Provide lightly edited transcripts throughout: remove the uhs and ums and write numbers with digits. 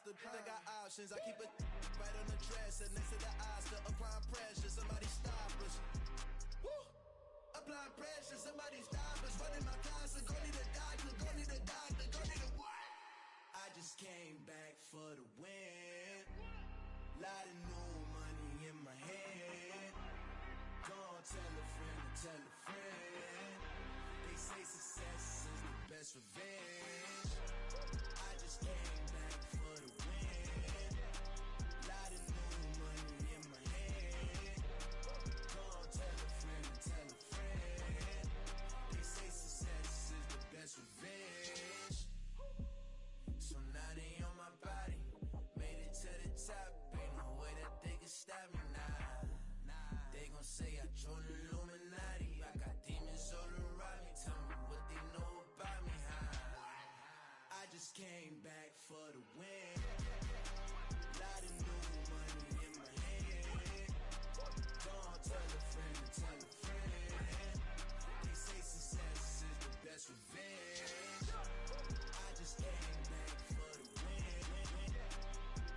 I got options. I keep it right on the dresser next to the Oscar. Applying pressure, somebody stop us. Woo! Applying pressure, somebody stop us. Running my closet, go need a doctor, go need a doctor, go need a what? I just came back for the win. Lot of new money in my hand. Gonna tell a friend to tell a friend. They say success is the best revenge. I just came back for the win. Lot of new money in my hand. Gonna tell a friend to tell a friend. They say success is the best revenge. So now they on my body. Made it to the top. Ain't no way that they can stop me now. They gon' say I joined the Illuminati. I got demons all around me. Tell me what they know about me, huh? I just came back for the win. Lot of new money in my hand. Gonna tell a friend to tell a friend. They say success is the best revenge. I just came back for the win.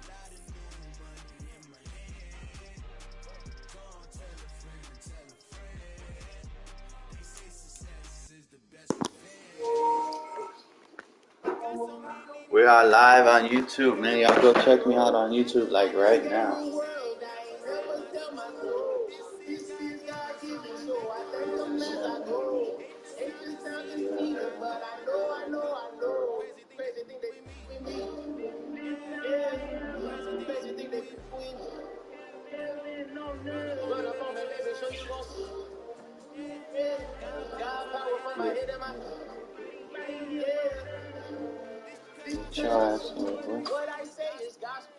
Lot of new money in my hand. Gonna tell a friend to tell a friend. They say success is the best revenge. We are live on YouTube, man. Y'all go check me out on YouTube, like right now. What I say is gospel.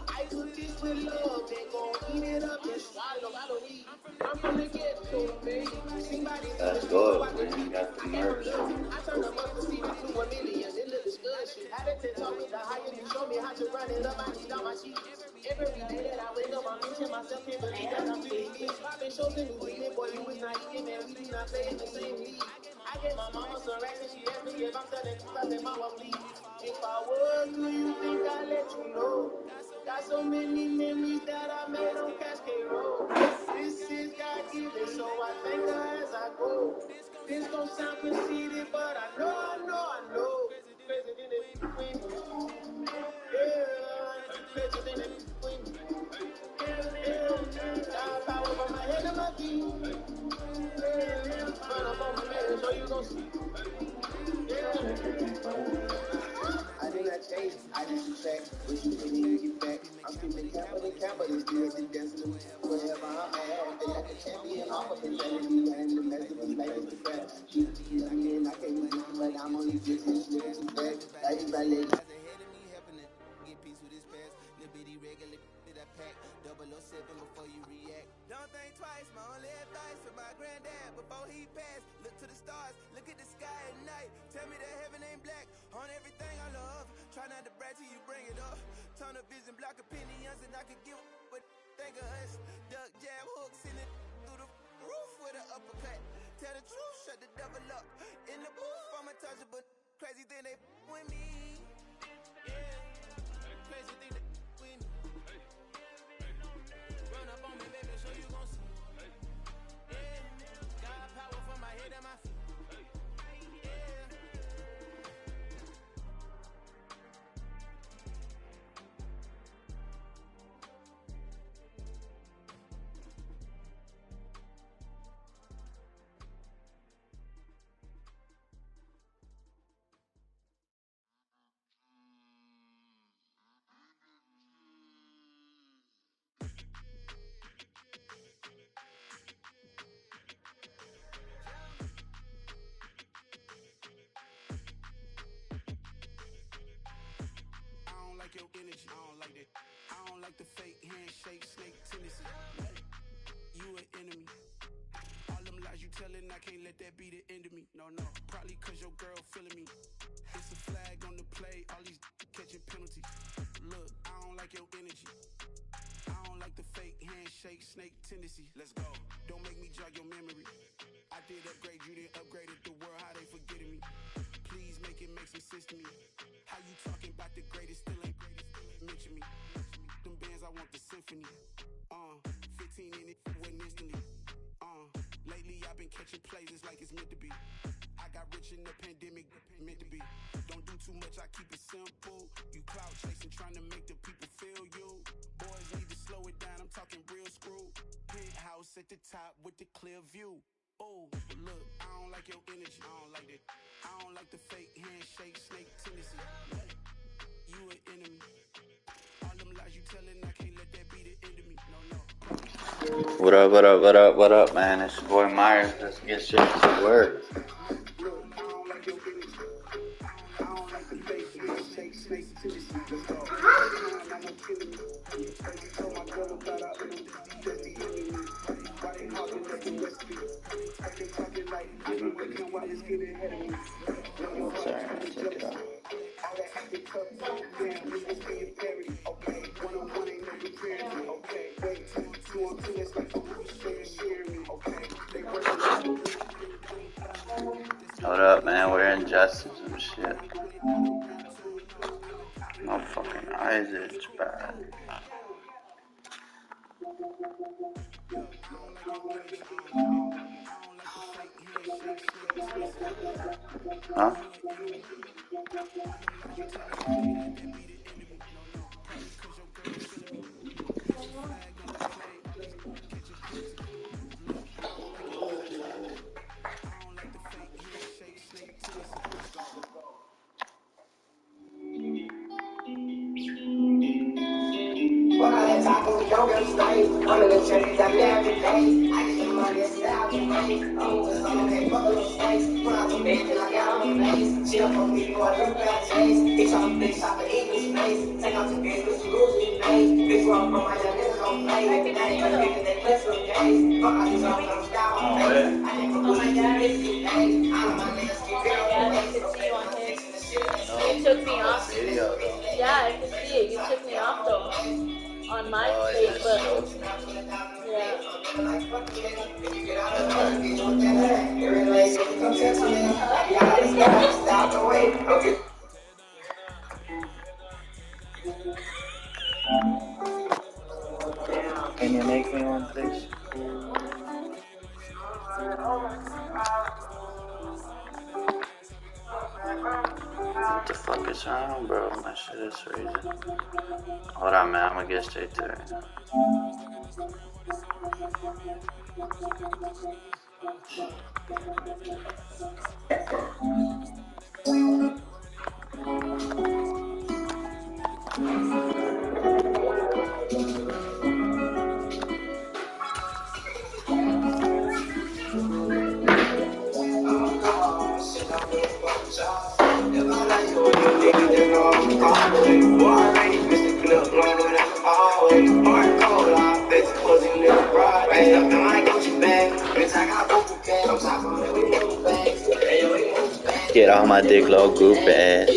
I cook this with love, then gon' eat it up and swallow. I don't eat. I'm from the ghetto, baby. Let's go, man. Got the merch. I turn the month to see to $1 million in the discussion. How they tell me the higher you show me how to run it up, I need all my sheets. Every day that I wake up, I'm reaching myself, can't believe that I'm really me. Popping shows in New Zealand, boy, you was not eating, man. We do not play in the same league. I get my mama some racks and she asked me if I'm selling stuff and mama please. If I was, do you think I'd let you know? Got so many memories that I made on Cascade Road. This is God given, so I thank her as I go. This gon' sound conceited, but I know. President is queen. Yeah, president is queen. Yeah, got power from my head to my feet. Yeah, run up on my man, so you gon' see. I do not change, I just subtract. What you put in, you get back. I'm keeping capital, still at the decimal. Wherever I'm at, they like a champion. Off of insanity, and the mess of me like it's the crap. I can't be different, but I'm only different. Still too bad. Like if I let it. Ahead of me, helping it get peace with his past. Little bitty regular that pack. 007 before you react. Don't think twice, my only advice for my granddad before he passed. Look to the stars, look at the sky at night. Tell me that heaven ain't black on everything I love. Try not to brag till you bring it up. Tunnel vision, block opinions, and I could get what think of us. Duck jab hooks in it through the roof with an uppercut. Tell the truth, shut the devil up. In the booth, I'm untouchable. Crazy thing they with me. Yeah, crazy thing they with me. Run up on me, baby, so you gon' see. Yeah, got power from my head and my feet. Your energy, I don't like that. I don't like the fake handshake, snake tendency. You an enemy. All them lies you telling, I can't let that be the end of me. No, probably cause your girl feeling me. It's a flag on the play, all these catching penalties. Look, I don't like your energy. I don't like the fake handshake, snake tendency. Let's go. Don't make me jog your memory. I did upgrade, you didn't upgrade it. The world, how they forgetting me. Please make it make some sense to me. How you talking about the greatest, still ain't greatest. mention me. Them bands, I want the symphony. 15 in it, went instantly. Lately I've been catching plays, it's like it's meant to be. I got rich in the pandemic, meant to be. Don't do too much, I keep it simple. You clout chasing, trying to make the people feel you. Boys need to slow it down, I'm talking real screw. Penthouse at the top with the clear view. Oh, look, I don't like your energy, I don't like that. I don't like the fake handshake, snake tendency. You an enemy. All them lies you telling, I can't let that be the end of me. No, no. What up, what up, what up, what up, man? It's your boy Myers. Let's get straight to work. Sorry, I'm gonna take it off. Hold up, man, we're in justice and shit. My fucking eyes itch bad. Huh? I'm in the trenches every day. I get the money and style to make. I'm with some okay, fuck little snakes. Put out some bitch and I got on the face. She up on me for a little bad chase. Bitch, I'm a big shot for English space. Take out the bitch, but you lose me, mate. Bitch, where I'm from, my young niggas don't play. That ain't gonna get they clips for days. Fuck out these hoes, I'm style on face. I think for pussy, bitch, you days. All of my niggas keep real on face. You took me off. Yeah, I could see it. You took me off though. On my page, but yeah. Can you make me one, please? What the fuck is wrong, bro? My shit is freezing. Hold on, man. I'm gonna get straight to it. Get on my dick, little goof ass.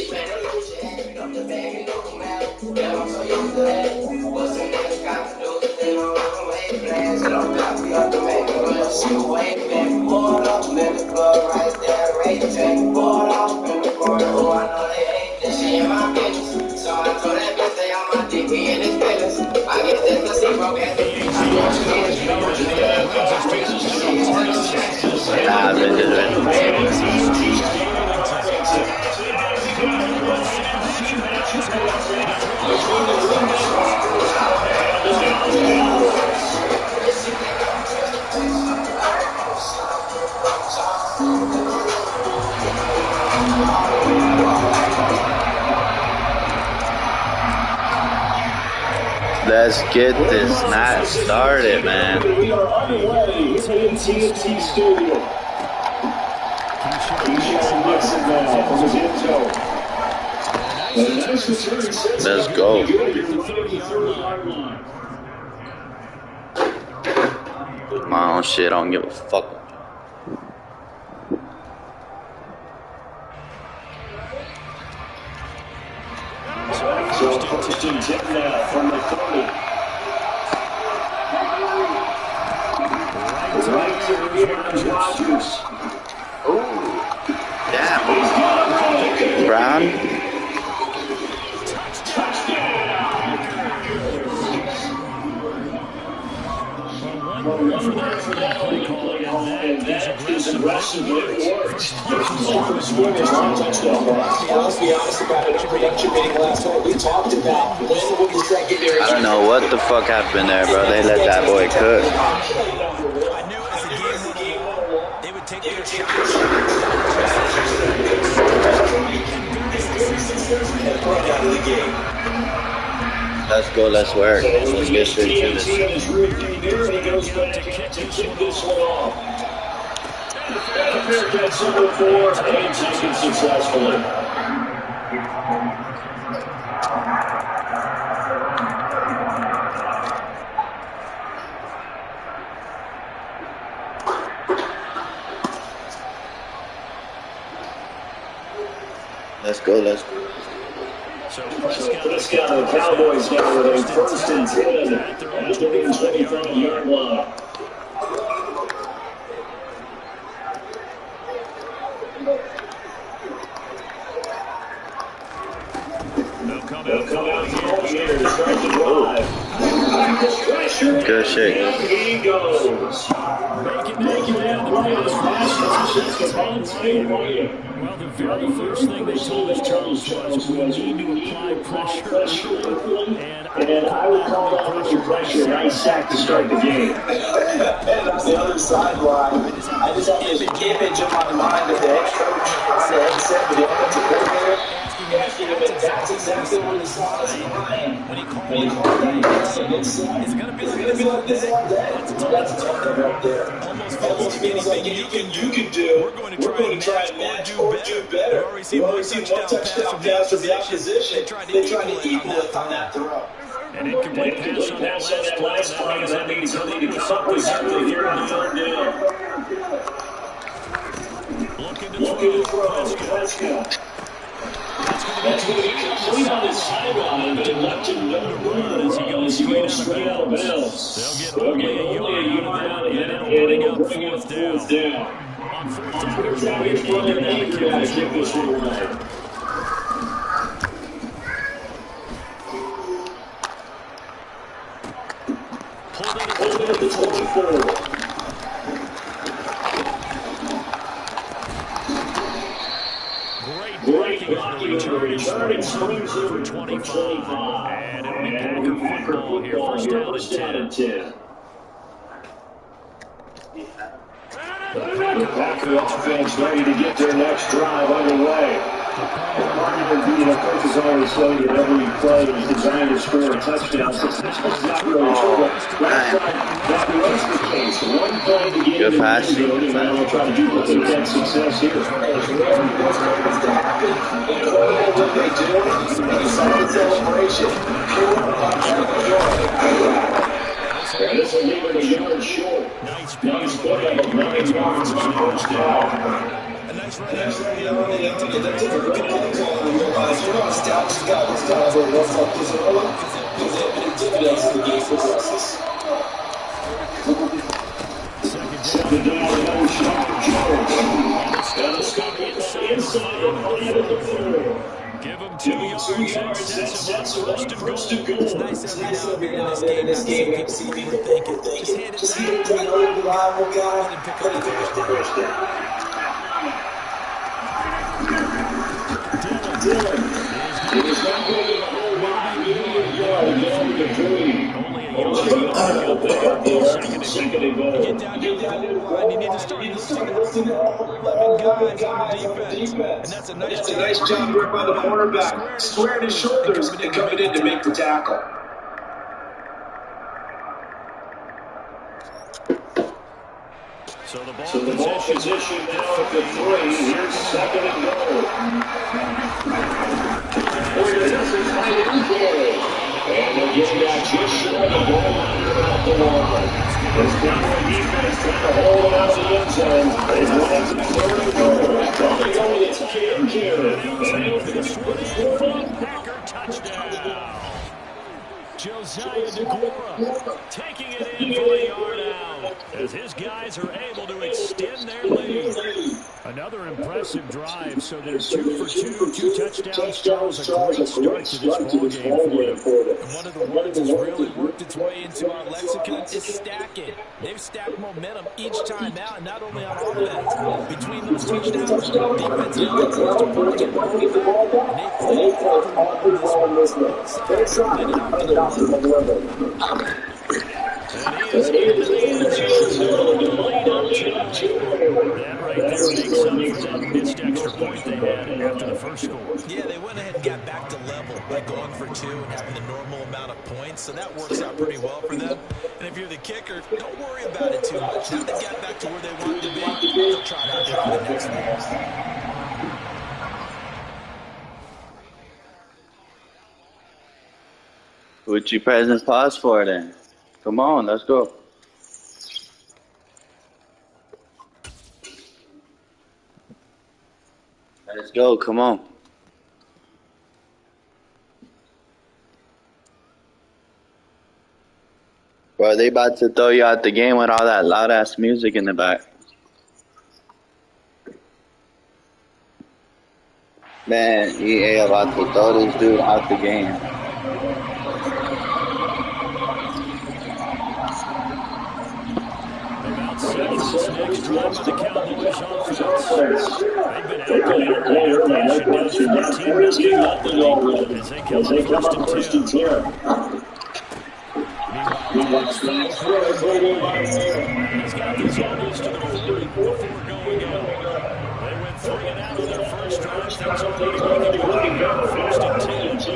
Nah, let's get this night started, man. We are underway in TNT Stadium. Let's go. My own shit, I don't give a fuck. So first and 10 now from the 30. Right to the Aaron Rodgers. Oh, damn. Brown. one word for that play call, and that is aggressive, but it works. First and scrimmage, one touchdown pass. Yeah, let's be honest about it. In production meeting last night, we talked about when would the secondary. I don't know what the fuck happened there, bro. They let that boy cook. I knew as the game went along, they would take their shots. Let's go, let's work. Let's get straight to this. He goes back to kick this one off. Bearcats number 4 and taken successfully. Let's go, let's go. So Prescott and the Cowboys now with a 1st and 10 at their 25-yard line. They'll come out here to start the drive. Good shake. And he goes. Making that play as fast as Devontae Wyatt. Well, the very first thing they told us, Charles, was we need to apply pressure. And I would call that under pressure. Nice sack to start the game. And on the other sideline, I just have this image in my mind of the head coach said to the offensive coordinator, asking him if that's exactly what he saw as Ryan. When he called that, it's going to be like this all day. That's a tough right there. Almost means like anything you can do, we're going to try and match or do better. We've already seen one touchdown pass from the opposition. They tried to equal it on that throw. An incomplete pass on that last play. That means he'll need to come up with something here on third down. Looking to throw, Prescott. That's going to be complete on the sideline, but it left him no room as he goes straight out of bounds. They'll get only a yard, and it'll bring up 4th down. On 4th First down, here's Brandon Anchor to kick this one away. Hold it at the 24. Great blocking on the return and swings it for 25. And it'll be Packer football here. First down and 10. The Packer offense ready to get their next drive underway. The coaches always say that every play is designed to score a touchdown. So this one's not really true. That was the case. One play to get in the red zone, and now they'll try to duplicate that success here. What they do, a solid celebration. This will leave it a yard short. Nice play of 9 yards on first down. A nice run. That's a great play call to realize you're not established guy. This guy's a rough up this early. He's able to intimidate the game progresses. Second down, no shot, Jones. And the Scott inside the 5 at the 4. Give them 2 yards. That's first and goal. It's nice every now and then in this game you see people thinking, just hand it to the reliable guy and pick up the first down. Dillon. It is not going to hold on to the yard down to 3. Only a yard. Pick up there. Second and goal. Get down to the line, you need to start listening to all 11 guys on the defense. And that's a nice job here by the quarterback, squaring his shoulders and coming in to make the tackle. So the ball position now at the 3. Here's second and goal. And they'll get that just short of the goal line at the line. This Cowboy defense trying to hold on out of the end zone. They want it third and goal. Probably going to tie it here. Packer touchdown. Josiah DeGuara taking it in for a yard out. as his guys are able to extend their lead. Another impressive drive, so they're 2 for 2, 2 touchdowns. Charles, a great start to this ballgame for them. And one of the words that's really worked its way into our lexicon is stacking. They've stacked momentum each time out, and not only on offense. Between those touchdowns, defense held the opponent to ball back, and they played on this one. Both sides ended up in the level. And he is into the end zone. Lead up to that right there makes up for that missed extra point they had after the first score. Yeah, they went ahead and got back to level by going for 2 and having the normal amount of points, so that works out pretty well for them. And if you're the kicker, don't worry about it too much. Now they got back to where they want to be, they'll try it out there for the next one. What you pressing pause for then? Come on, let's go. Let's go, come on. Bro, they about to throw you out the game with all that loud ass music in the back. Man, EA about to throw this dude out the game. This next drive of the Cowboys offense. They've been outplayed early after they should down 14-0 as they come up first and 10. Meanwhile, he's got these almost to the 40 before going out. They went 3 and out on their first drive. Things are looking like they're going to go first and 10.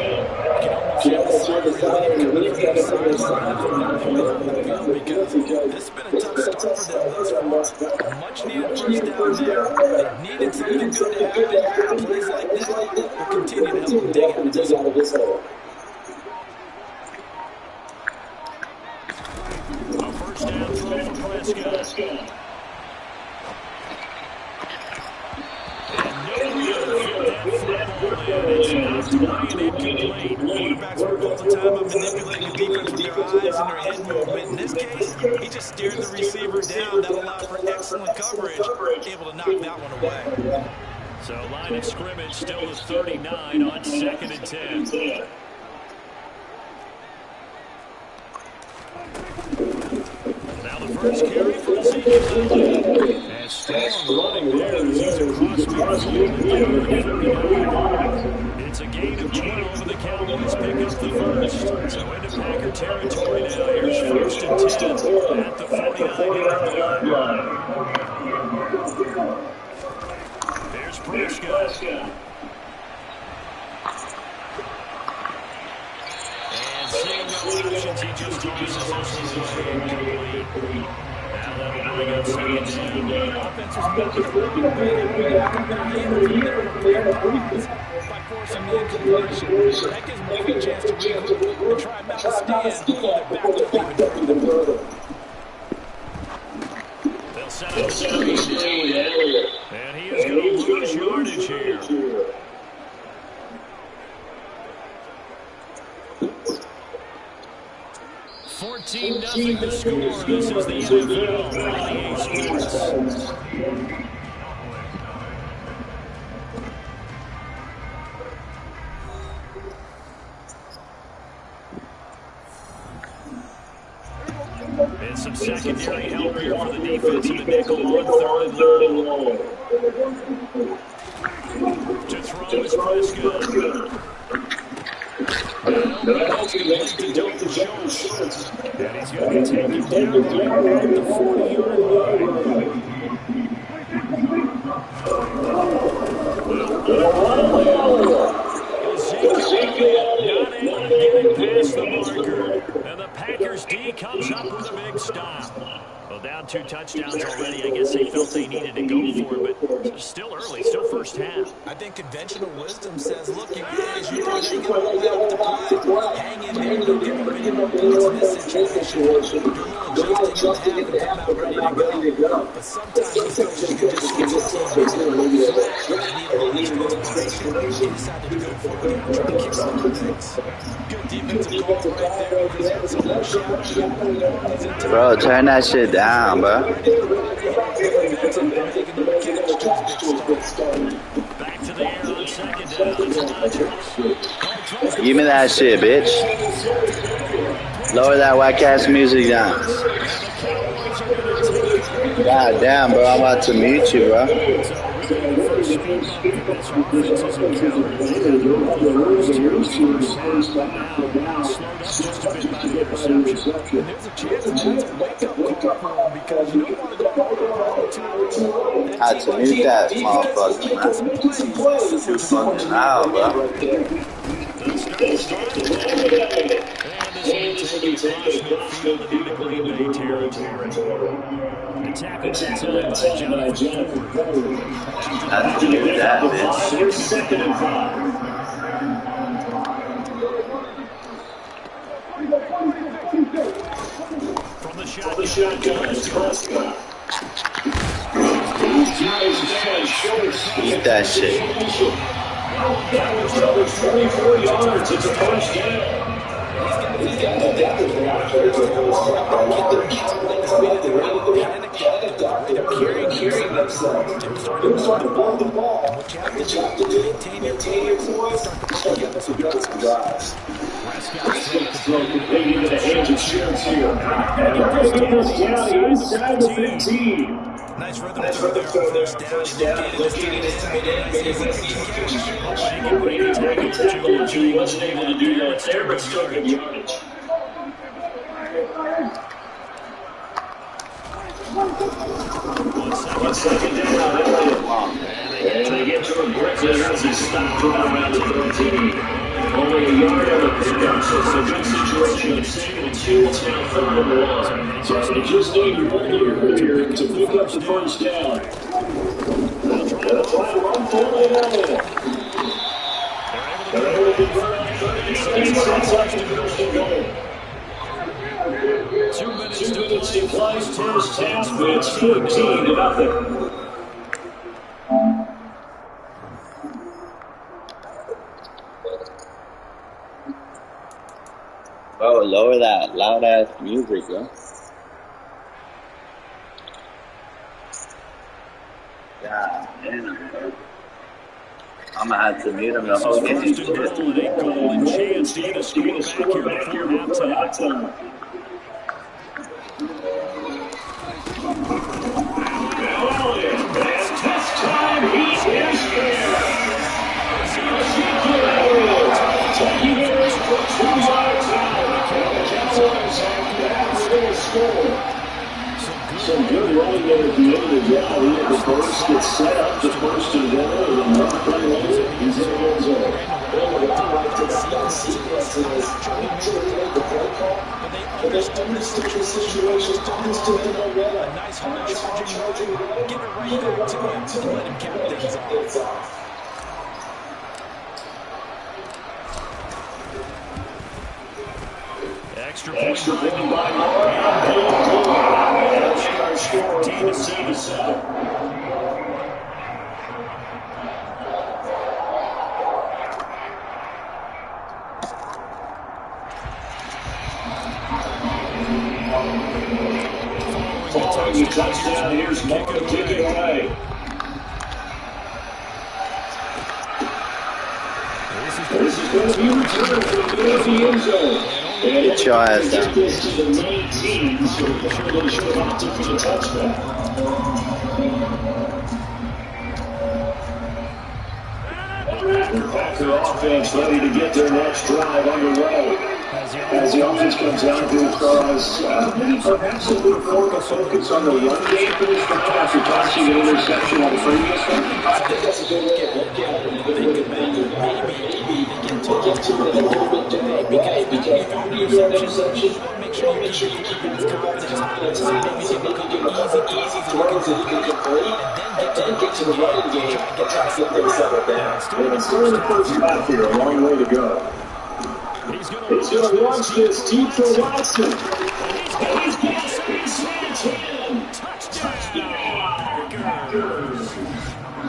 This has been a tough start for them thus far. Much needed first down there. They needed something good to happen. Plays like that will continue to help them dig out of this hole. A first down throw for Prescott. Quarterbacks work all the time on manipulating the defense with their eyes and their head movement. In this case, he just steered the receiver down. That allowed for excellent coverage, able to knock that one away. So line of scrimmage still is 39 on 2nd and 10. Now the first carry for Ezekiel. And strong running there as he's across midfield. It's a gain of 12, and the Cowboys pick up the first. So into Packer territory now. Here's 1st and 10 at the 49-yard line. There's Prescott. And seeing no options, he just tosses this one away incomplete. Now that'll bring up 2nd down. Offense was moving by forcing the incompletion. That gives Murphy a chance to regroup and try and mount a stand before they're backed up even further. They'll set up Elliott. And he is going to lose yardage here. $14-0 to score. This is the NFL on EA Sports. And some secondary help here for the defense in the nickel on 3rd and long. To throw is Prescott. To Dalton Schultz. And he's going to take him down there at the 40-yard line. Ezekiel not able to get it past the marker. And the Packers D comes up with a big stop. Well, down 2 touchdowns already. I guess they felt they needed to go for it, but still early, still first half. I think conventional wisdom says, look, you guys, you know they get all out with the play. Hang in there, don't give them any more points in this situation. Do a little adjusting and come out ready to go. But sometimes these coaches can just switch the team. They need a little desperation, he decided to go for it and try to kick some of things. Good defensive call right there because he had someone shouting. Bro, turn that shit down, bro. Back to the air on second down. It's the Dodgers. Give me that shit, bitch. Lower that whack ass music down. God damn, bro, I'm about to mute you, bro. Had to mute that motherfucker, man. Too fucking loud, bro. Tackle that time by Jonathan Ford. Had to mute that, bitch. Here's 2nd and 5. From the shotgun, it's Prescott. Eat that shit. Covers 24 yards. It's a first down. He's got the depth of the outfield. Carrying themselves. They're starting to blow the ball. And what you have to do, maintain your poise, start to put some drives. Completing into the hands of Shields here. And they're going to get us down inside the 15. Nice rhythm throw there. First down. Located inside he wasn't able to do that there, but still good yardage. On second down, and they get to him quickly as he stopped right around the 13. Only a yard on the pickup, so it's a good situation. It's 2nd and 2, it's now 3rd and 1. So they just need one here to pick up the first down. They'll try to run for it. They're able to convert 15 seconds left to first and goal. 2 minutes 2 minutes to play, first half, it's 14-0. Bro, lower that loud ass music, bro. God damn, bro. I'm gonna have to mute him the whole game. First and goal, and a golden chance to get a score back here before halftime. This time he is here. Taking it for 2 yards out. Cowboys have that little score. Some good running there at the end of the drive. He had the first get set up the first and goal, and then not right later, he's in the end zone. But they understood the situation, understood the momentum. A nice hard charging, give it right back to him to let him cap things off. Extra point by Moore. Our score 14-7. Following the touchdown, here's Moore to kick it away. This is going to be returned from the end zone. Get your ass down. This to the 19, so they should have to for the touchdown. The Packer offense ready to get their next drive underway. As the offense comes down to as far as perhaps a little focus on the run game for this drive after tossing an interception on the previous one. I think that's a good way to look at it. Maybe get to it a little bit today because after you throw an interception, make sure you keep his confidence high. Maybe give him easy throws that he can complete, and then get to the running game and try to get things settled down. And it's still in the first half here, a long way to go. He's going to launch this deep for Watson. And he's got it. Touchdown.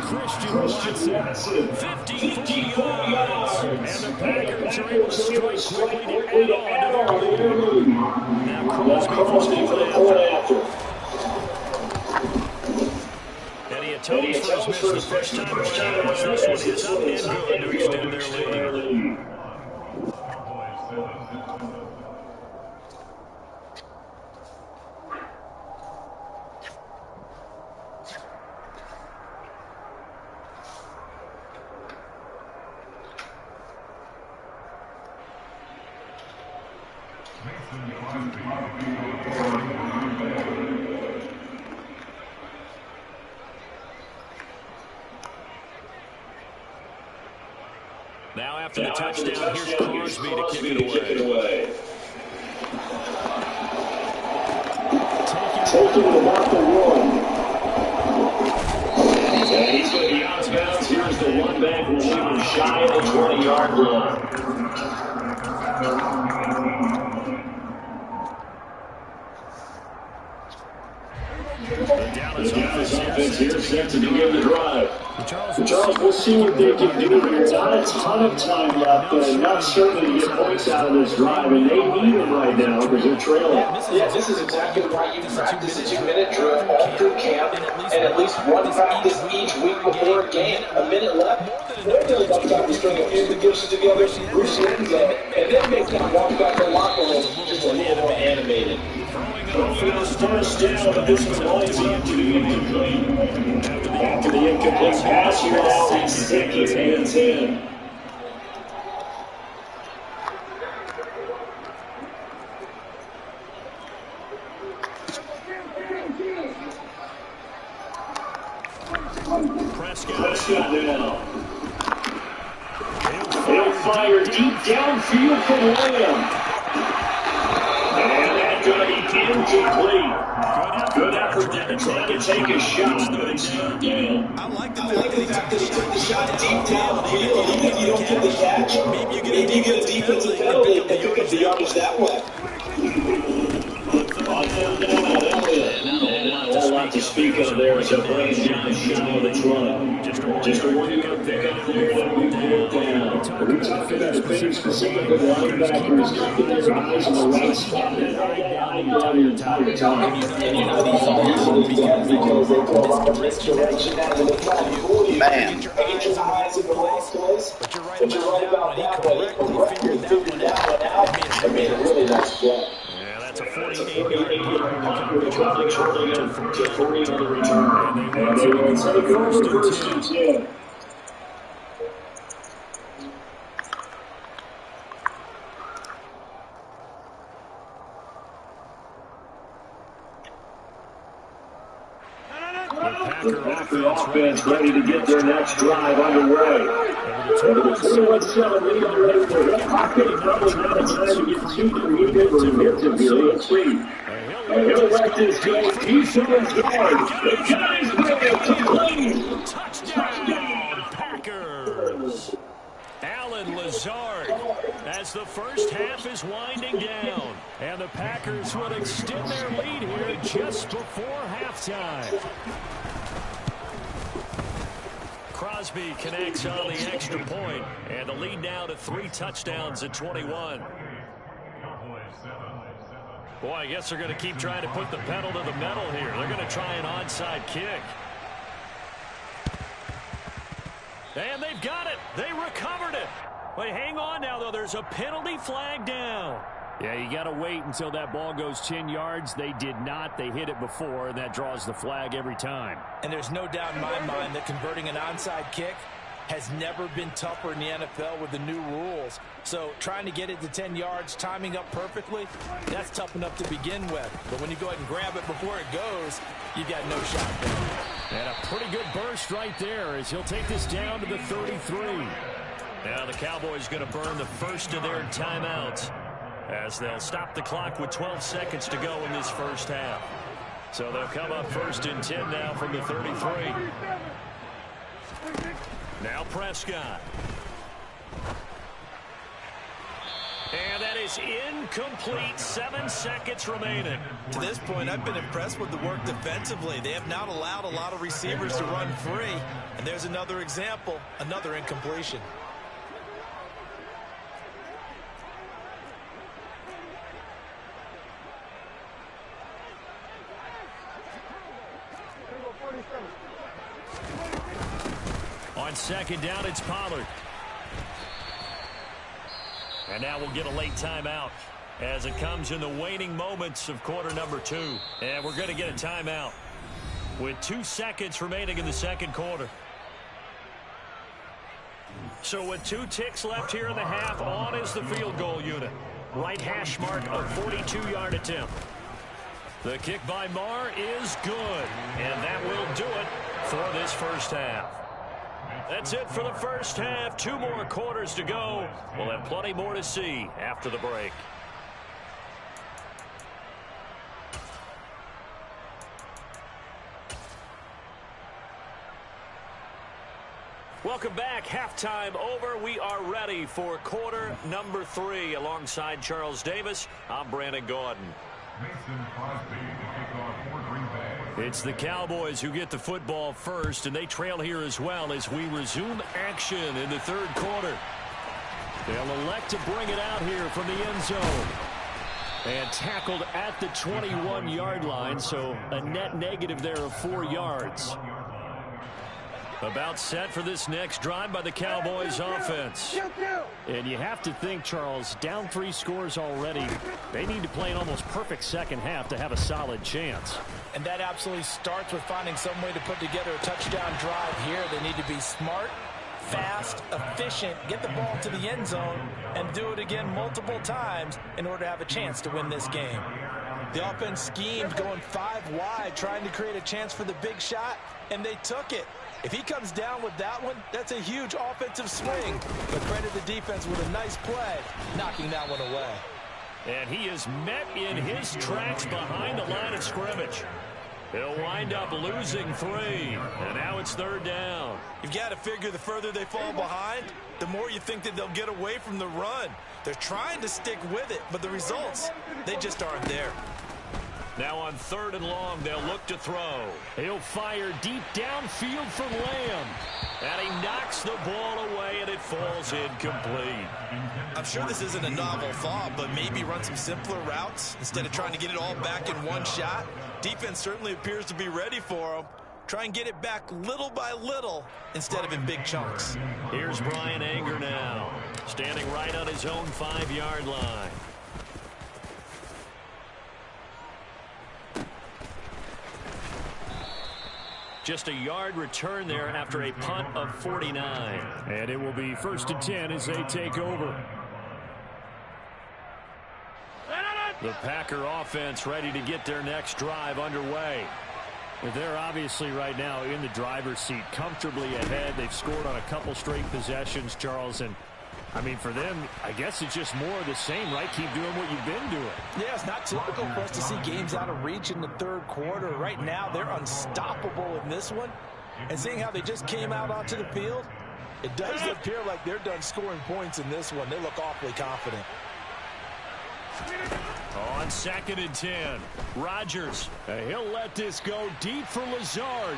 Christian Watson, 54 yards. And the Packers are able to strike quickly to add on to their lead. Now Crosby for the point after. And he atones for his miss the first time around. This one is up and good to extend their lead. Now after the touchdown, here's Crosby to kick it away. Taking the mark of one. And he's going to be out of bounds. Here's the one back receiver shy of the 20-yard line. The Dallas offense here set to begin the drive. Charles, we'll see what they can do here. Not a ton of time left, but enough certainly to get points out of this drive, and they need them right now because they're trailing. Yeah, this is exactly right. You practice a 2-minute drill all through camp, and at least one practice each week before a game. A minute left. They're really about time to string a few gifts together, Bruce ends up, and then make them walk back to the locker room just a little more animated. First down, but this one always up to the incomplete. After the incomplete pass, here now it's second and 10. Prescott now. They'll fire deep downfield from Lamb. And that's going to be incomplete. Good effort there to try to take a shot, but it's not down. I like the fact that he took the shot deep downfield. Even if you don't get the catch, maybe you get a defensive penalty and pick up the yardage that way. Not a whole lot to speak of there as a brand new shot on the run. Just a one-yard pickup there that we pulled down. We're talking about being specific with linebackers, keeping their eyes on the right spot and eyeing down the entire time. And you know these are easily because they pull a lot of misdirection out of the flat. Man. Get your eyes in the last place, but you're right about that one. He correctly figured that one out and made a really nice play. That's a 48-yard Probably shortly to 40 on the return. And they will take over first and 10. The Packer offense ready to get their next drive underway. Over the 21-7 lead, they're headed for the pocket. Probably not a time to get too creative or inventive here. Let's see. And he'll let this go. He's on his guard. The guy's ready to play. Touchdown, Packers. Allen Lazard as the first half is winding down. And the Packers will extend their lead here just before halftime. Crosby connects on the extra point, and the lead now to 3 touchdowns at 21. Boy, I guess they're going to keep trying to put the pedal to the metal here. They're going to try an onside kick. And they've got it. They recovered it. But hang on now, though. There's a penalty flag down. Yeah, you got to wait until that ball goes 10 yards. They did not. They hit it before, and that draws the flag every time. And there's no doubt in my mind that converting an onside kick has never been tougher in the NFL with the new rules. So trying to get it to 10 yards, timing up perfectly, that's tough enough to begin with. But when you go ahead and grab it before it goes, you got no shot there. And a pretty good burst right there as he'll take this down to the 33. Now the Cowboys going to burn the first of their timeouts as they'll stop the clock with 12 seconds to go in this first half. So they'll come up first and 10 now from the 33. Now Prescott. And that is incomplete. 7 seconds remaining. To this point, I've been impressed with the work defensively. They have not allowed a lot of receivers to run free. And there's another example, another incompletion. On second down, it's Pollard. And now we'll get a late timeout as it comes in the waning moments of quarter number 2. And we're going to get a timeout with 2 seconds remaining in the second quarter. So with 2 ticks left here in the half, on is the field goal unit. Right hash mark of 42-yard attempt. The kick by Marr is good. And that will do it for this first half. That's it for the first half. 2 more quarters to go. We'll have plenty more to see after the break. Welcome back. Halftime over. We are ready for quarter number 3. Alongside Charles Davis, I'm Brandon Gaudin. It's the Cowboys who get the football first, and they trail here as well as we resume action in the third quarter. They'll elect to bring it out here from the end zone. And tackled at the 21-yard line, so a net negative there of 4 yards. About set for this next drive by the Cowboys offense. And you have to think, Charles, down 3 scores already. They need to play an almost perfect second half to have a solid chance. And that absolutely starts with finding some way to put together a touchdown drive here. They need to be smart, fast, efficient, get the ball to the end zone, and do it again multiple times in order to have a chance to win this game. The offense schemed going 5 wide, trying to create a chance for the big shot, and they took it. If he comes down with that one, that's a huge offensive swing. But credit the defense with a nice play, knocking that one away. And he is met in his tracks behind the line of scrimmage. He'll wind up losing 3, and now it's third down. You've got to figure the further they fall behind, the more you think that they'll get away from the run. They're trying to stick with it, but the results, they just aren't there. Now on 3rd and long, they'll look to throw. He'll fire deep downfield for Lamb. And he knocks the ball away, and it falls incomplete. I'm sure this isn't a novel thought, but maybe run some simpler routes instead of trying to get it all back in one shot. Defense certainly appears to be ready for him. Try and get it back little by little instead of in big chunks. Here's Bryan Anger now, standing right on his own 5-yard line. Just a yard return there after a punt of 49. And it will be 1st and 10 as they take over. The Packer offense ready to get their next drive underway. They're obviously right now in the driver's seat, comfortably ahead. They've scored on a couple straight possessions, Charles, and I mean, for them, I guess it's just more of the same, right? Keep doing what you've been doing. Yeah, it's not typical for us to see games out of reach in the third quarter. Right now, they're unstoppable in this one. And seeing how they just came out onto the field, it does appear like they're done scoring points in this one. They look awfully confident. On 2nd and 10, Rodgers. He'll let this go deep for Lazard.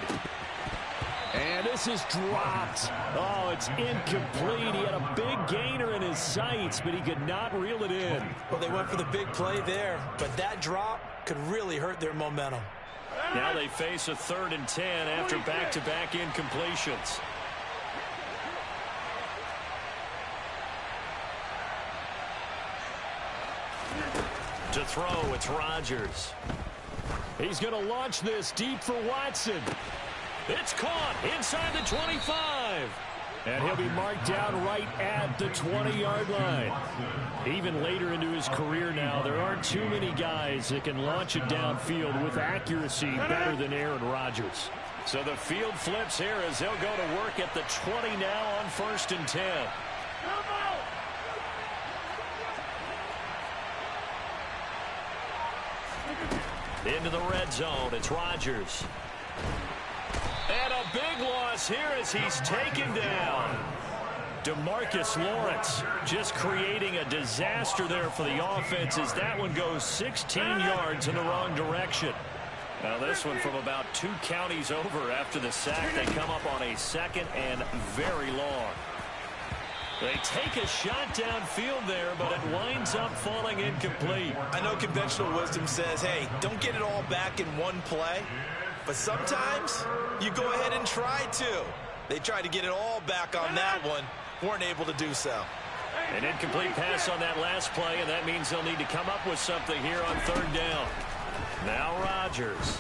And this is dropped. Oh, it's incomplete. He had a big gainer in his sights, but he could not reel it in. Well, they went for the big play there, but that drop could really hurt their momentum. Now they face a 3rd and 10 after back-to-back incompletions. To throw, it's Rodgers. He's going to launch this deep for Watson. It's caught inside the 25. And he'll be marked down right at the 20-yard line. Even later into his career now, there aren't too many guys that can launch it downfield with accuracy better than Aaron Rodgers. So the field flips here as they'll go to work at the 20 now on 1st and 10. Into the red zone, it's Rodgers. And a big loss here as he's taken down. DeMarcus Lawrence just creating a disaster there for the offense as that one goes 16 yards in the wrong direction. Now this one from about 2 counties over after the sack. They come up on a 2nd and very long. They take a shot downfield there, but it winds up falling incomplete. I know conventional wisdom says, hey, don't get it all back in one play. But sometimes you go ahead and try to. They tried to get it all back on that one. Weren't able to do so. An incomplete pass on that last play, and that means they'll need to come up with something here on 3rd down. Now Rodgers.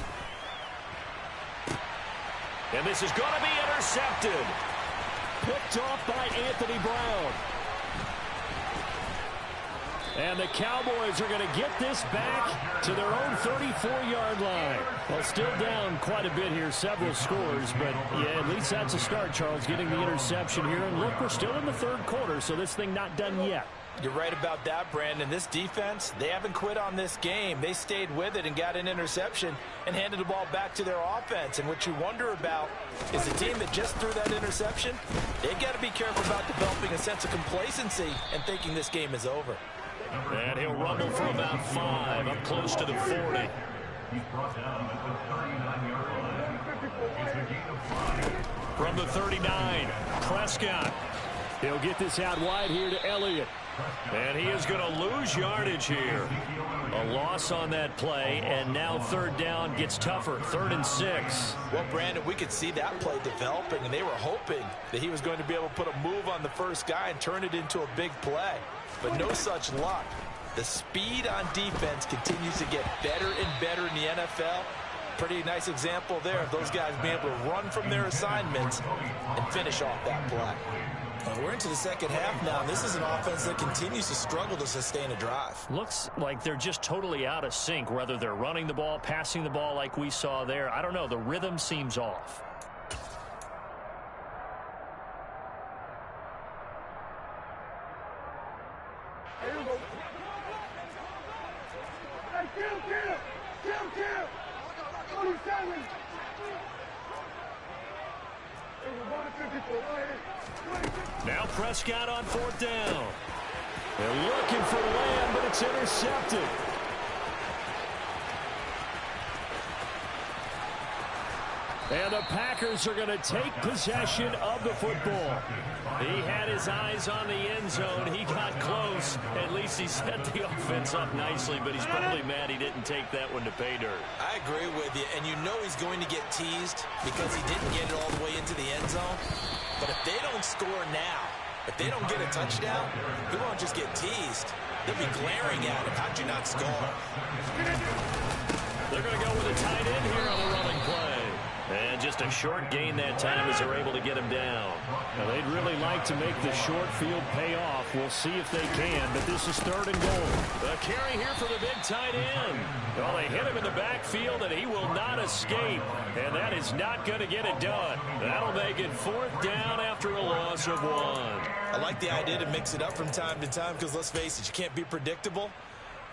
And this is going to be intercepted. Picked off by Anthony Brown. And the Cowboys are going to get this back to their own 34-yard line. Well, still down quite a bit here, several scores, but yeah, at least that's a start, Charles, getting the interception here. And look, we're still in the 3rd quarter, so this thing not done yet. You're right about that, Brandon. This defense, they haven't quit on this game. They stayed with it and got an interception and handed the ball back to their offense. And what you wonder about is a team that just threw that interception, they've got to be careful about developing a sense of complacency and thinking this game is over. And he'll rumble for about 5, up close to the 40. He's brought down at the 39-yard line. It's a gain of 5. From the 39, Prescott. He'll get this out wide here to Elliott. And he is going to lose yardage here. A loss on that play, and now 3rd down gets tougher. 3rd and 6. Well, Brandon, we could see that play developing, and they were hoping that he was going to be able to put a move on the first guy and turn it into a big play. But no such luck. The speed on defense continues to get better and better in the NFL. Pretty nice example there of those guys being able to run from their assignments and finish off that play. We're into the 2nd half now. This is an offense that continues to struggle to sustain a drive. Looks like they're just totally out of sync, whether they're running the ball, passing the ball like we saw there. I don't know. The rhythm seems off. Now Prescott on 4th down. They're looking for Lamb, but it's intercepted. And the Packers are going to take possession of the football. He had his eyes on the end zone. He got close. At least he set the offense up nicely, but he's probably mad he didn't take that one to pay dirt. I agree with you, and you know he's going to get teased because he didn't get it all the way into the end zone. But if they don't score now, if they don't get a touchdown, he won't just get teased. They'll be glaring at him. How'd you not score? They're going to go with a tight end here on the running play. And just a short gain that time as they're able to get him down. Now, they'd really like to make the short field pay off. We'll see if they can, but this is 3rd and goal. The carry here for the big tight end. Well, they hit him in the backfield, and he will not escape. And that is not going to get it done. That'll make it 4th down after a loss of 1. I like the idea to mix it up from time to time because, let's face it, you can't be predictable.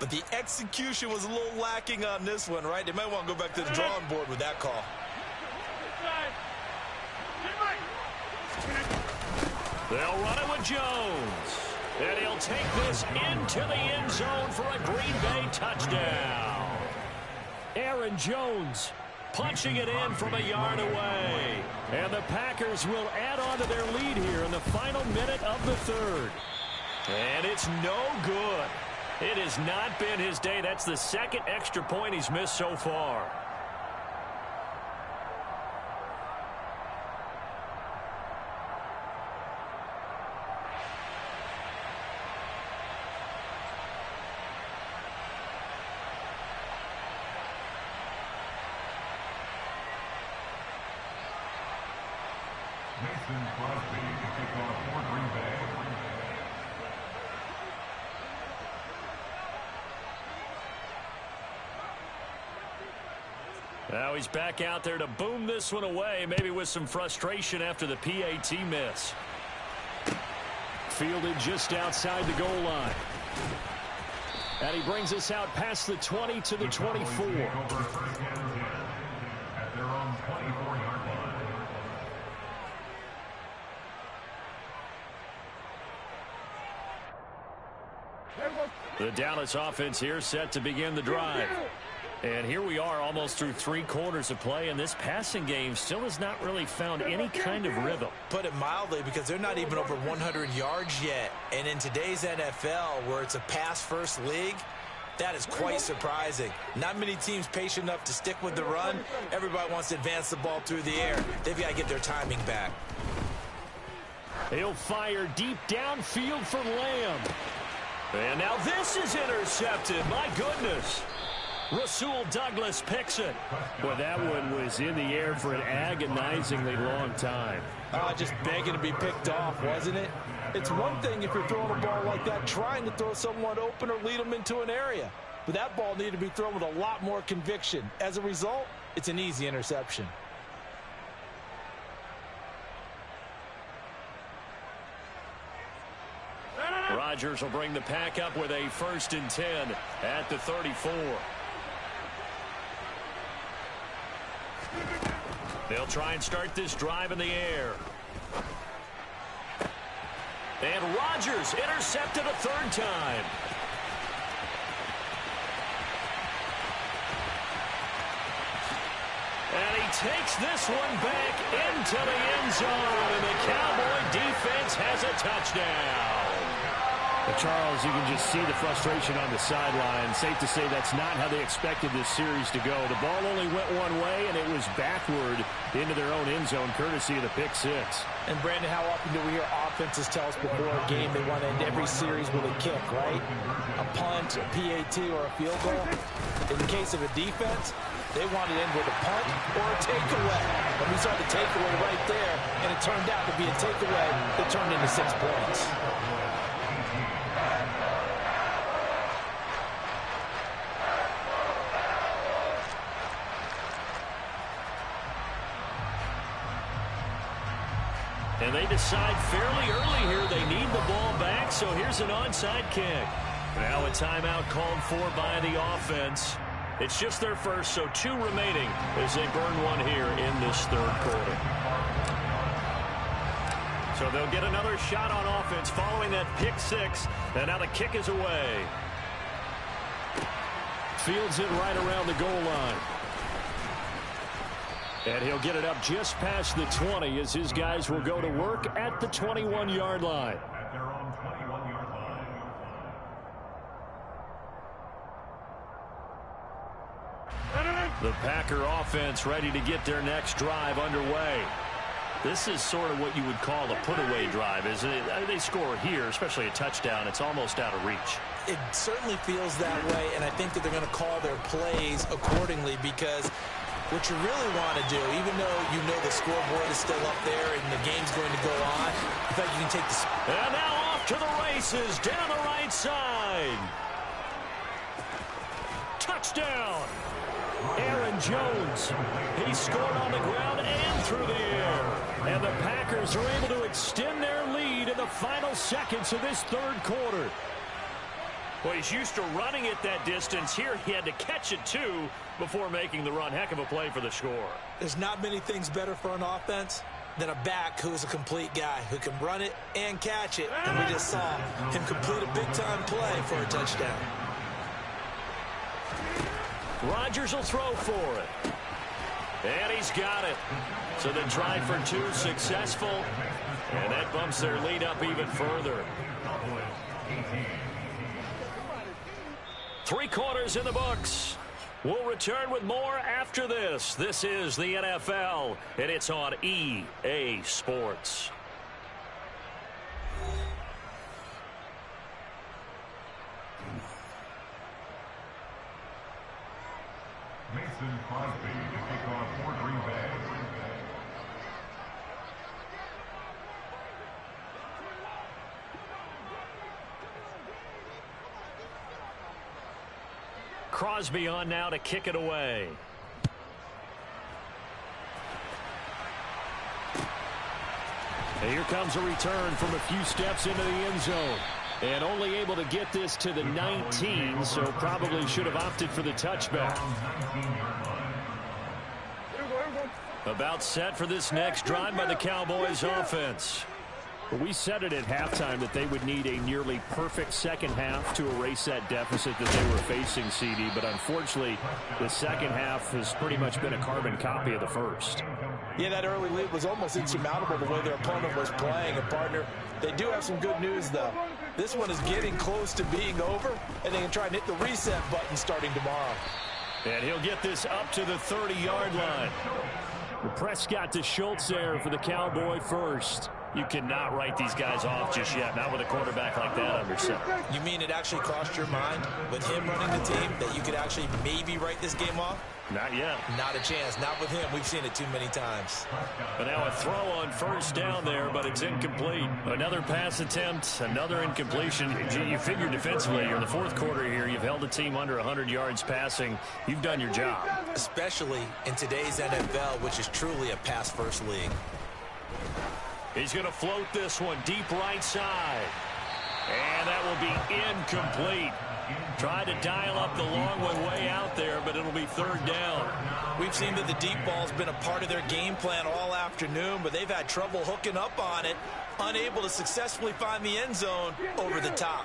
But the execution was a little lacking on this one, right? They might want to go back to the drawing board with that call. They'll run it with Jones. And he'll take this into the end zone for a Green Bay touchdown. Aaron Jones punching it in from a yard away. And the Packers will add on to their lead here in the final minute of the 3rd. And it's no good. It has not been his day. That's the 2nd extra point he's missed so far. Mason Crosby to kick off for Green Bay. Now he's back out there to boom this one away, maybe with some frustration after the PAT miss. Fielded just outside the goal line. And he brings us out past the 20 to the 24. At their own 24-yard line. The Dallas offense here set to begin the drive. And here we are almost through 3 quarters of play, and this passing game still has not really found any kind of rhythm. Put it mildly, because they're not even over 100 yards yet. And in today's NFL, where it's a pass-first league, that is quite surprising. Not many teams patient enough to stick with the run. Everybody wants to advance the ball through the air. They've got to get their timing back. He'll fire deep downfield for Lamb. And now this is intercepted. My goodness. Rasul Douglas picks it. Boy, that one was in the air for an agonizingly long time. Just begging to be picked off, wasn't it? It's one thing if you're throwing a ball like that, trying to throw someone open or lead them into an area. But that ball needed to be thrown with a lot more conviction. As a result, it's an easy interception. Rodgers will bring the pack up with a 1st and 10 at the 34. They'll try and start this drive in the air. And Rodgers intercepted a 3rd time. And he takes this one back into the end zone, and the Cowboy defense has a touchdown. But Charles, you can just see the frustration on the sideline. Safe to say that's not how they expected this series to go. The ball only went one way, and it was backward into their own end zone, courtesy of the pick 6. And, Brandon, how often do we hear offenses tell us before a game they want to end every series with a kick, right? A punt, a PAT, or a field goal. In the case of a defense, they want to end with a punt or a takeaway. And we saw the takeaway right there, and it turned out to be a takeaway that turned into 6 points. And they decide fairly early here they need the ball back, so here's an onside kick. Now a timeout called for by the offense. It's just their first, so 2 remaining as they burn one here in this 3rd quarter. So they'll get another shot on offense following that pick 6, and now the kick is away. Fields it right around the goal line. And he'll get it up just past the 20 as his guys will go to work at the 21-yard line. The Packer offense ready to get their next drive underway. This is sort of what you would call a put-away drive, isn't it? I mean, they score here, especially a touchdown. It's almost out of reach. It certainly feels that way, and I think that they're going to call their plays accordingly, because what you really want to do, even though you know the scoreboard is still up there and the game's going to go on, in fact, you can take the... And now off to the races down the right side. Touchdown! Aaron Jones. He scored on the ground and through the air. And the Packers are able to extend their lead in the final seconds of this 3rd quarter. Well, he's used to running it that distance. Here he had to catch it, too, before making the run. Heck of a play for the score. There's not many things better for an offense than a back who is a complete guy who can run it and catch it. And we just saw him complete a big-time play for a touchdown. Rodgers will throw for it. And he's got it. So the try for 2 successful. And that bumps their lead up even further. 3 quarters in the books. We'll return with more after this. This is the NFL, and it's on EA Sports. Mason Crosby to kick off for Green Bay. Crosby on now to kick it away. And here comes a return from a few steps into the end zone. And only able to get this to the 19, so probably should have opted for the touchback. About set for this next drive by the Cowboys offense. We said it at halftime that they would need a nearly perfect second half to erase that deficit that they were facing, CD. But unfortunately, the second half has pretty much been a carbon copy of the first. Yeah, that early lead was almost insurmountable the way their opponent was playing. And, partner, they do have some good news, though. This one is getting close to being over, and they can try and hit the reset button starting tomorrow. And he'll get this up to the 30-yard line. Prescott to Schultz there for the Cowboy first. You cannot write these guys off just yet, not with a quarterback like that under center. You mean it actually crossed your mind with him running the team that you could actually maybe write this game off? Not yet. Not a chance. Not with him. We've seen it too many times. But now a throw on first down there, but it's incomplete. Another pass attempt, another incompletion. You figure defensively, you're in the fourth quarter here. You've held the team under 100 yards passing. You've done your job. Especially in today's NFL, which is truly a pass-first league. He's going to float this one deep right side. And that will be incomplete. Tried to dial up the long one way out there, but it'll be third down. We've seen that the deep ball's been a part of their game plan all afternoon, but they've had trouble hooking up on it, unable to successfully find the end zone over the top.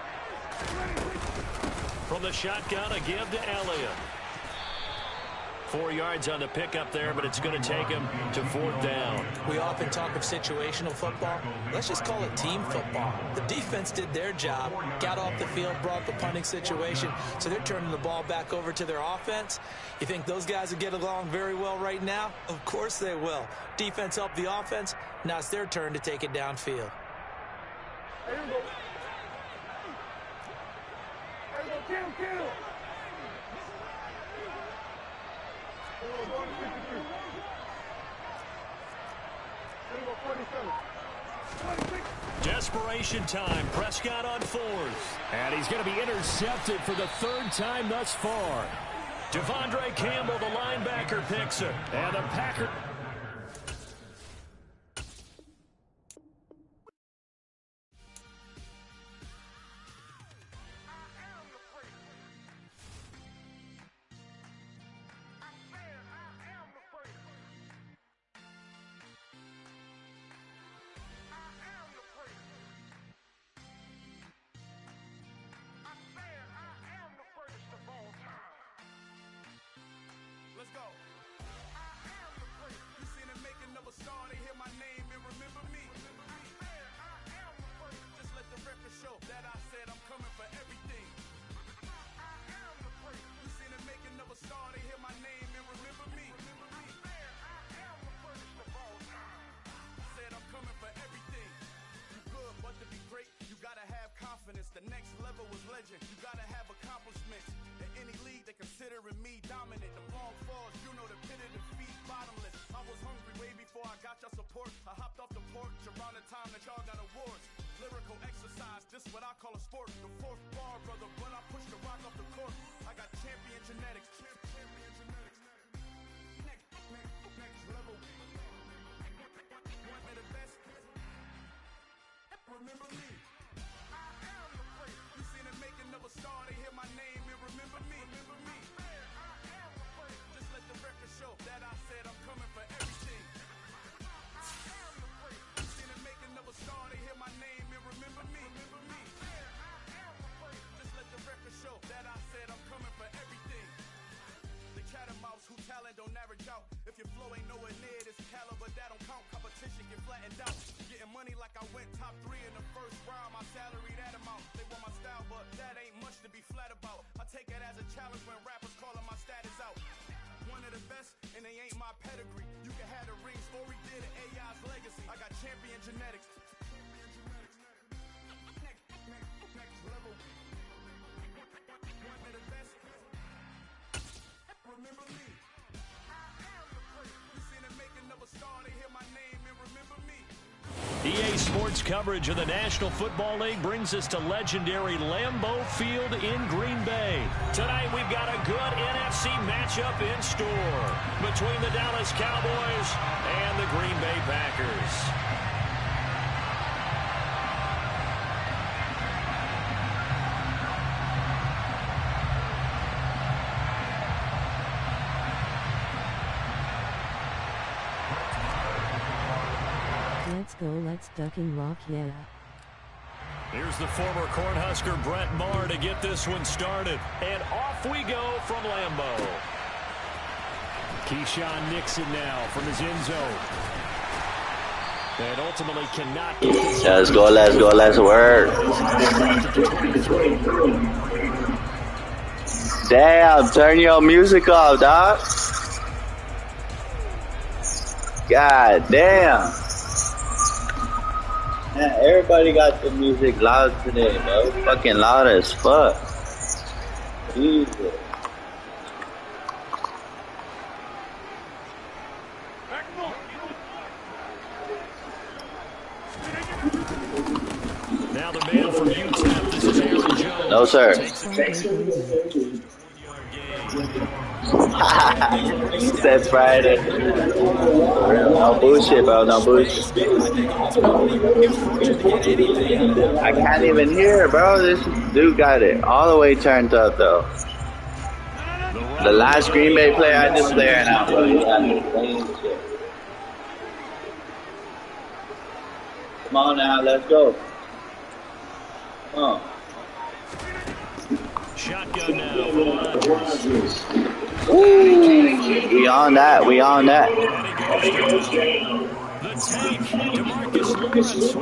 From the shotgun, a give to Elliott. 4 yards on the pickup there, but it's going to take him to fourth down. We often talk of situational football. Let's just call it team football. The defense did their job, got off the field, brought the punting situation, so they're turning the ball back over to their offense. You think those guys will get along very well right now? Of course they will. Defense helped the offense. Now it's their turn to take it downfield. Desperation time. Prescott on fourth. And he's going to be intercepted for the third time thus far. Devondre Campbell, the linebacker, picks it. And the Packers... Let's go. I am the first. You seen the making of a star, they hear my name and remember me. I am the first. Just let the record show that I said I'm coming for everything. I am the first. You seen the making of a star, they hear my name and remember me. I am the first of all time. Said I'm coming for everything. You good, but to be great, you gotta have confidence. The next level was legend. You gotta have accomplishments. In any league, they considering me dominant. The long falls, you know the pit of defeat, bottomless. I was hungry way before I got your support. I hopped off the porch around the time that y'all got awards. Lyrical exercise, this what I call a sport. The fourth bar, brother, when I push the rock off the court. I got champion genetics. Next level. One of the best. Remember me. I am the first. You seen the making of a star, they hear my name and remember me. Remember me. I am the first. Just let the record show that I said I'm coming for everything. I am the first. You seen the making of a star, they hear my name and remember me. Remember me. I am the first. Just let the record show that I said I'm coming for everything. The catamounts who talent don't average out. If your flow ain't nowhere near this caliber, that don't count. Competition get flattened out. Getting money like I went top 3 in the first round. My salary that amount. They want my style, but that ain't much to be flat about. I take it as a challenge when rappers calling my status out. One of the best, and they ain't my pedigree. You can have the rings, or we did an AI's legacy. I got champion genetics. Next level. One of the best. Remember me. I am the first. You seen the making of a star, they hear my name and remember me. EA Sports coverage of the National Football League brings us to legendary Lambeau Field in Green Bay. Tonight we've got a good NFC matchup in store between the Dallas Cowboys and the Green Bay Packers. Let's go, let's ducking rock, yeah. Here's the former Cornhusker Brett Maher to get this one started. And off we go from Lambeau. Keyshawn Nixon now from his end zone. And ultimately cannot get this. Let's go, let's work. Damn, turn your music off, dog. God damn. Man, everybody got the music loud today, bro. Fucking loud as fuck. Jesus. Now the man from UTEP, this is Aaron Jones. No, sir. Said Friday. No bullshit, bro. No bullshit. I can't even hear it, bro. This dude got it all the way turned up, though. The last Green Bay player I just blaring out, bro. You got the same shit. Come on now, let's go. Come on. Shotgun now for Rodgers. We on that. We on that.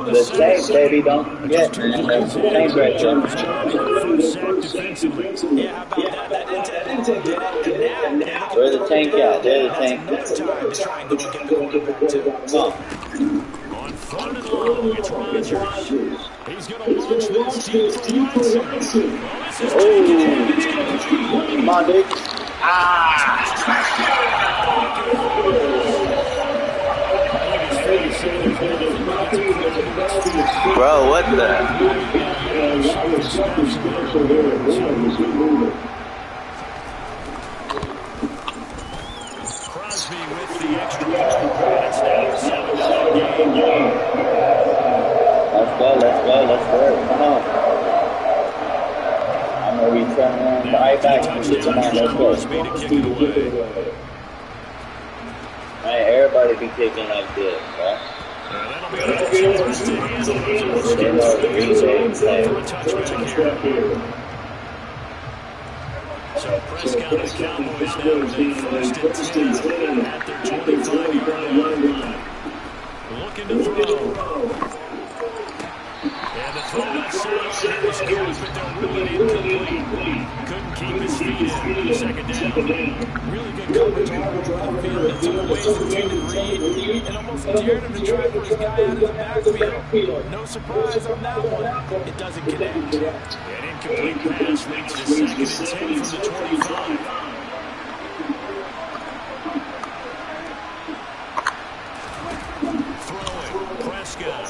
The tank, baby. Don't forget, man. That's the tank right there. Where's the tank at? There's the tank. Come on. On front and long, it's Rodgers. He's going to launch this deep for Watson. Oh, come on, dude. Bro, what the? Crosby with the extra point. It's now 7-0 game. Let's go. Come on. I'm going to return right back. Come on, let's go. Right, everybody be kicking like this, right? That'll be a chance to handle it. So Prescott and the Cowboys now with a 1st and 10 at their 25-yard line. Looking to throw. And the throw got set up. Here's Cook, but they'll rule it incomplete. Couldn't keep his feet in. 2nd down. Really good coverage all over the field. It took away from Jayden Reed and almost dared him to try to put his guy out of the backfield. No surprise on that one. It doesn't connect. An incomplete pass leads to 2nd and 10 from the 25. Throwing. Prescott.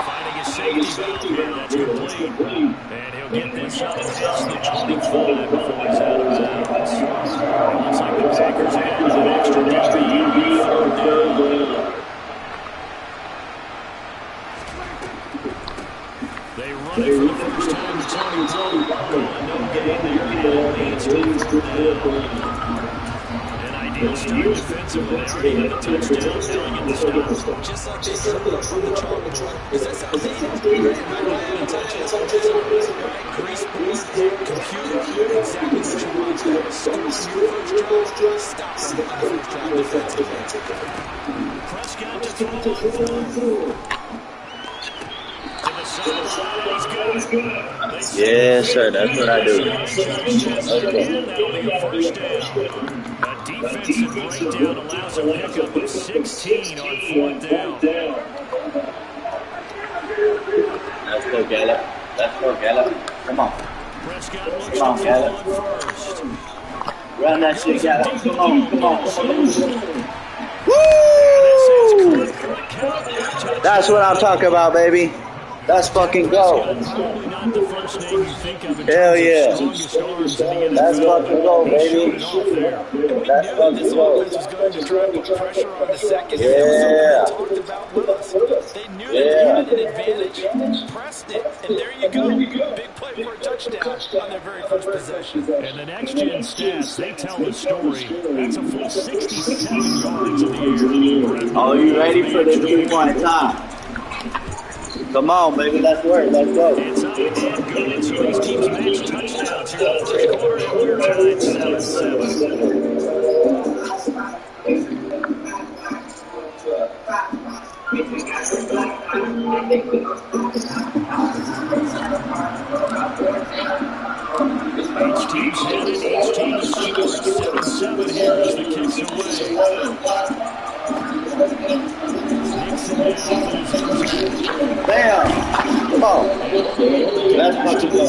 Finding his safety valve here. That's complete. And he'll get this up past the 25 before he's out of bounds. Looks like the Packers add an extra DB. 4th down. They run it for the first time. No gain there. It's 4th down. An ideal start defensively. They already have a touchdown. Now they get the stop. Just like they said from the chalk. Is that something? Grease board, computer, exactly what you want. Score on your first drive, stop them on the first drive defensively. Prescott to throw. Yes, sir. That's what I do. Okay. That'll be a 1st down. A defensive breakdown allows a pickup of 16 on 4th down. Let's go, Gallup. Come on. Prescott looks Come on, Gallup. first. Run that shit, Gallup. Come on. Woo! That's what I'm talking about, baby. Let's fucking go. Hell yeah. Let's fucking go, baby. Let's fucking go. Yeah. They knew they had an advantage, pressed it, and there you go. Big play looking for a touchdown on their very first possession. And the next-gen stats, they tell the story. That's a full 67 yards in the air. Oh, you ready for this 3-point time? Come on, baby, let's work. Let's go. It's up and good. So these teams match touchdowns here in the first quarter, and we're tied 7-7. Each team's headed, each team is scored. 7-7 here as the kick's away. Nixon down for his injury. Bam! Come on. Let's fucking go.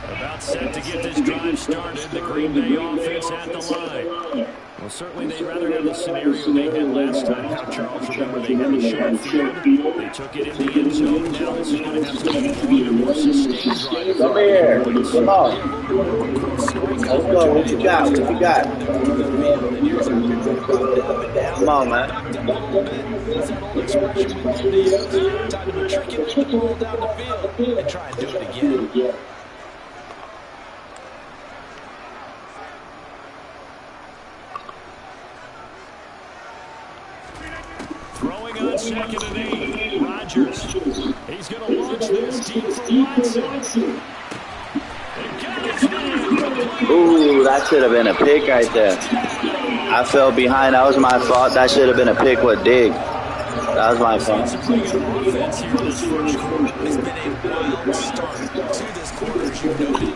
About set to get this drive started. The Green Bay offense at the line. Well, certainly they'd rather have the scenario they had last time. How, Charles, remember they had the short field. They took it in the end zone. Now this is going to have to be one of the more sustained drives. Come here. Come on. Let's go. What you got? What you got? Come on, man. Time to matriculate the ball down the field and try and do it again. Throwing on 2nd and 8. Rodgers. He's going to launch this deep for Watson. Ooh, that should have been a pick right there. I fell behind. That was my fault. That should have been a pick with Dig. That was my fault. It's been a wild start to this quarter, as you noted.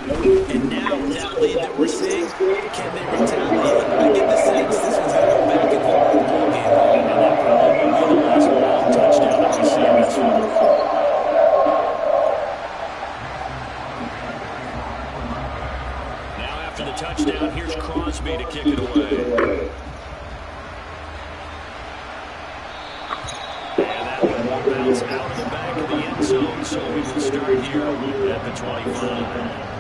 And now with that lead that we're seeing, can they retaliate? I get the sense this one's going to go back and forth the ball game. And that probably will be the last long touchdown that we see in this one. Now after the touchdown, here's Crosby to kick it away. And that one will bounce out of the back of the end zone, so we will start here at the 25.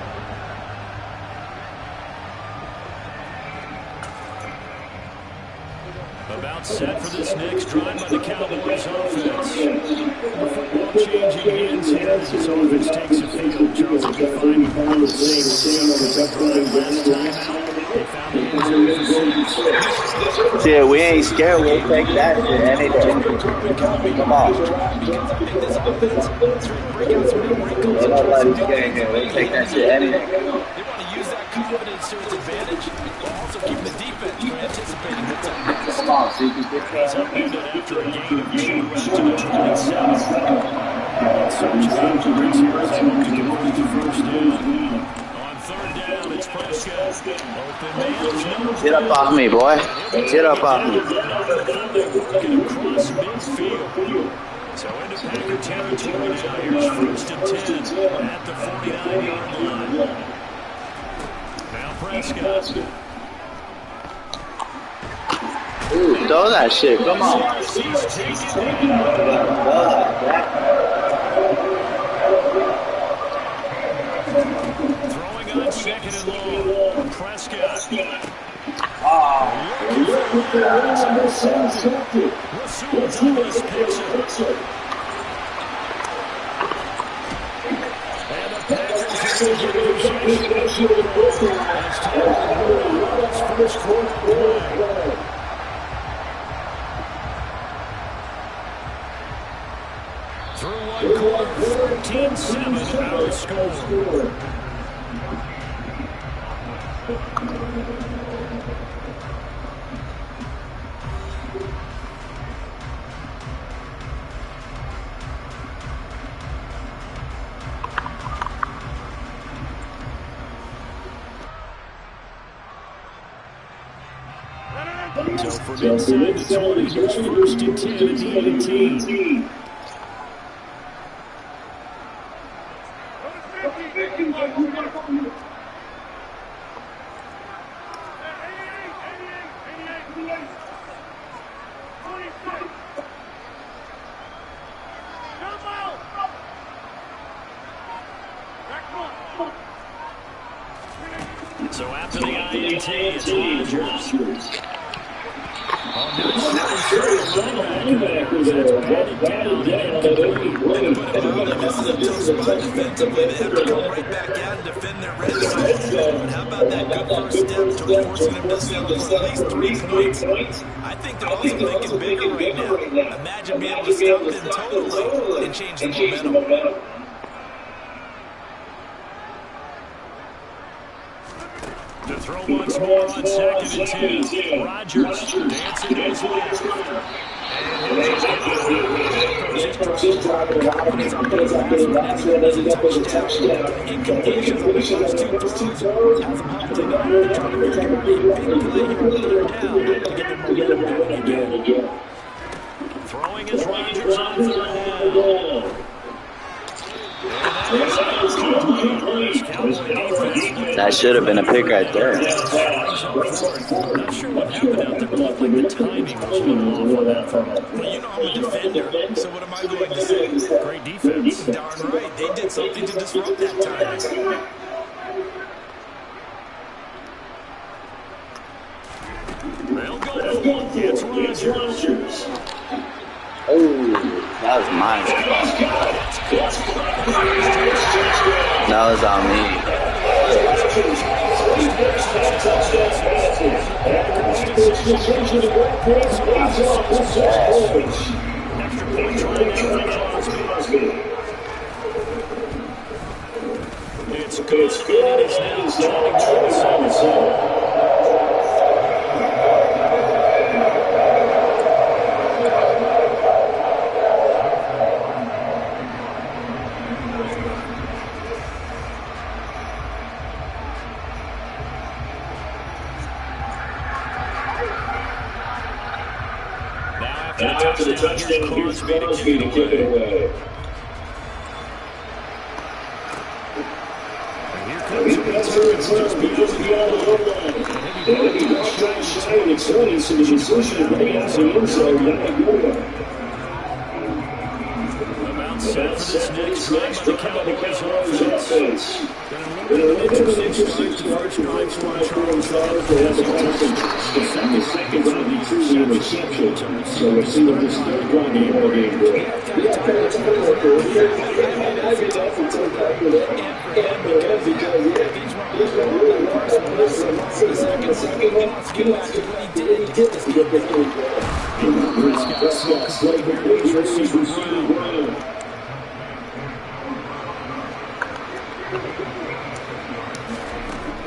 About set for this next drive by the Cowboys offense. The football changing hands here as this offense takes a field. Charles, will be fine with the same drive last time out. They found the end zone for 6. See, we ain't scared. We'll take that shit any day. Come on. Nobody's scared here. We'll take that shit any day. They want to use that confidence to its advantage, while also keeping the defense from anticipating what's up next. Come on, so you can get He's upended after a gain of 2 to the 27. Serge Ibaka here is able to complete the first down. On 3rd down, it's Prescott. Open man, there's no... Get up off me, boy. Get up off me. Working across midfield. So into Packer territory now. Here's 1st and 10 at the 49-yard line. Now Prescott. Ooh, throw that shit. Come on. Throwing on 2nd and long. Prescott. Rasul Douglas picks it. And the Packers are going to get possession. It's time to roll this first quarter play. Through one quarter, 14-7 our score. So from inside the 20, here's 1st and 10 at the 18. INT, it's Rodgers. Oh, not sure he's throwing right back there. That's batted down and incomplete. And to put it mildly, this is a tough spot defensively. They have to come right back out and defend their red zone. But how about that good first step towards forcing them to settle for at least 3 points? I think they're also thinking bigger right now. Imagine being able to stop them totally and change the momentum. To throw once more on 2nd and 2. Rodgers dancing to his left. And he'll just get it. Confidence on his last one ended up as a touchdown. Incompletions on the first 2 throws. Has them humbling now. They're trying to figure out a big play here down to get them moving again. Throwing is Rodgers on 3rd down. That should have been a pick right there. Not sure what happened out there, but looked like the timing was a little off on that throw. Well, you know I'm a defender, so what am I going to say? Great defense. Darn right, they did something to disrupt that timing. They'll go for it. It's Rodgers. Oh, that was mine. That was on me. Extra point try. It's good. It is now 27-7. After the touchdown, here's Crosby to give it away. Here comes the return because beyond the goal line. Heavy rush trying shy and extending some position right out the end zone. About set for this next drive by the Cowboys offense. Going to limit to the next drive to first drive squad Charles Charles. They have the touchdown. Second to the true interception. So we'll see what this third run game will be.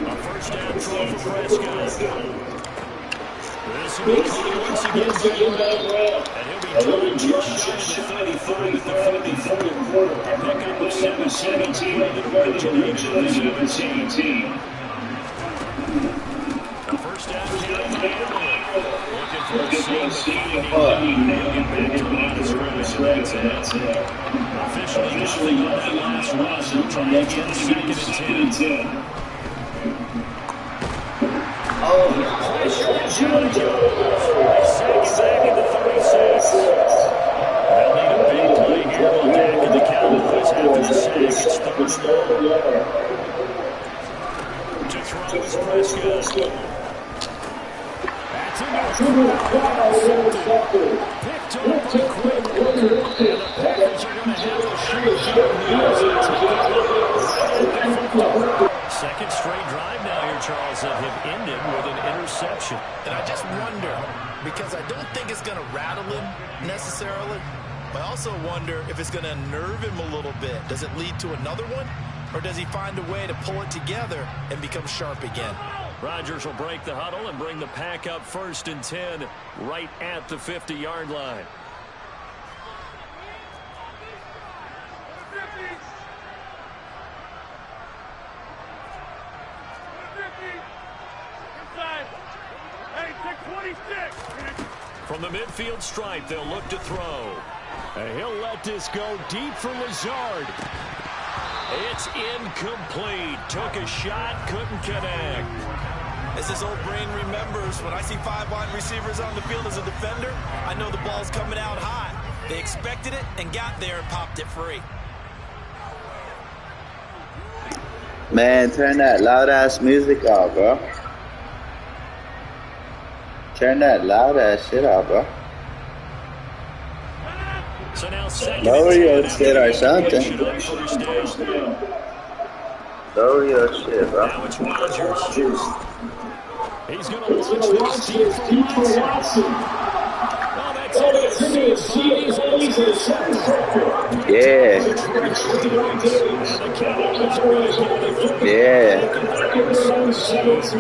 A first down throw for Prescott. This will be caught once again by Brown. And he'll be just shy of the 35 at the fourth quarter. Pickup of 17 and the 17. A first down carry by Emily. Looking for a seam finding. They'll get back to the line of scrimmage, and that's it. Officially nothing on that last rush. They'll try again 2nd and 10. Oh, Second at the 36. They'll need a big play here on Dak and the Cowboys after the sack. It's 3rd and long. To throw is Prescott. That's intercepted. Picked up by Quinn Booker. And the Packers are going to have to shoot. Second straight drive now here, Charles, that have ended with an interception. And I just wonder, because I don't think it's going to rattle him necessarily, but I also wonder if it's going to unnerve him a little bit. Does it lead to another one? Or does he find a way to pull it together and become sharp again? Rodgers will break the huddle and bring the pack up 1st and 10 right at the 50-yard line. From the midfield stripe, they'll look to throw. And he'll let this go deep for Lazard. It's incomplete. Took a shot, couldn't connect. As his old brain remembers, when I see 5 wide receivers on the field as a defender, I know the ball's coming out hot. They expected it and got there and popped it free. Man, turn that loud-ass music off, bro. Turn that loud ass shit out, bro. So now second Lower and 10 your after shit the or something. incompletion on first down. Lower your shit, bro. Now it's Rodgers. He's going to launch this deep for Watson. Oh, that's Yeah. Yeah. About set for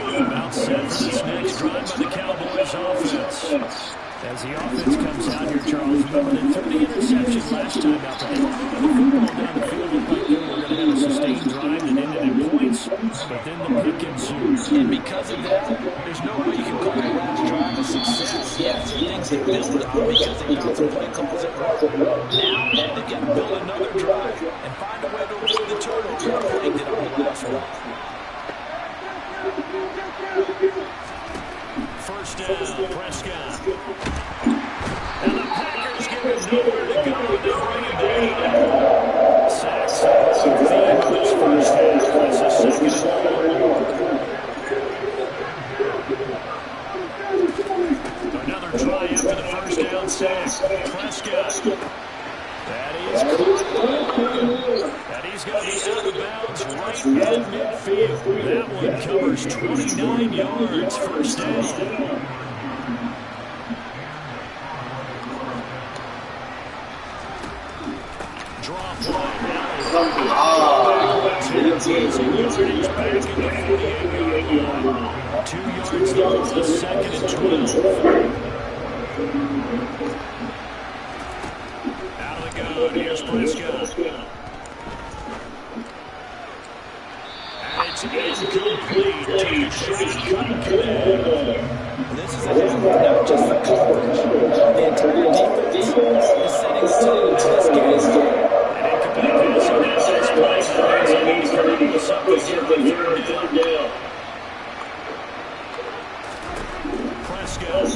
this next drive by the Cowboys offense. As the offense comes out here, Charles, remember they threw the interception last time out, but they were moving the football down the field. Looked like they were going to have a sustained drive that ended in points, but then the pick ensued. And because of that, there's no way you can call the last drive a success. Yes, things they built on because they got some play calls that were now they've got to build another drive and find a way to avoid the turnover that plagued it on the last one. First down, Prescott. And the Packers give it nowhere to go. They bring it down. Sacks. Theme of this first half. It's a second and 4. Another try after the first down sack. Prescott. That is caught. And he's going to be out of bounds right at midfield. That one covers 29 yards. First down. Draw play. Back in the 48-yard line. 2 yards there on the second and 12. Out of the gun, here's Prescott. And it's incomplete. Take a shot, couldn't connect. This is a game not just for coverage. The entire defense is setting the tone to this game. An incomplete pass on that last play. They need to come up with something here on third down. Prescott.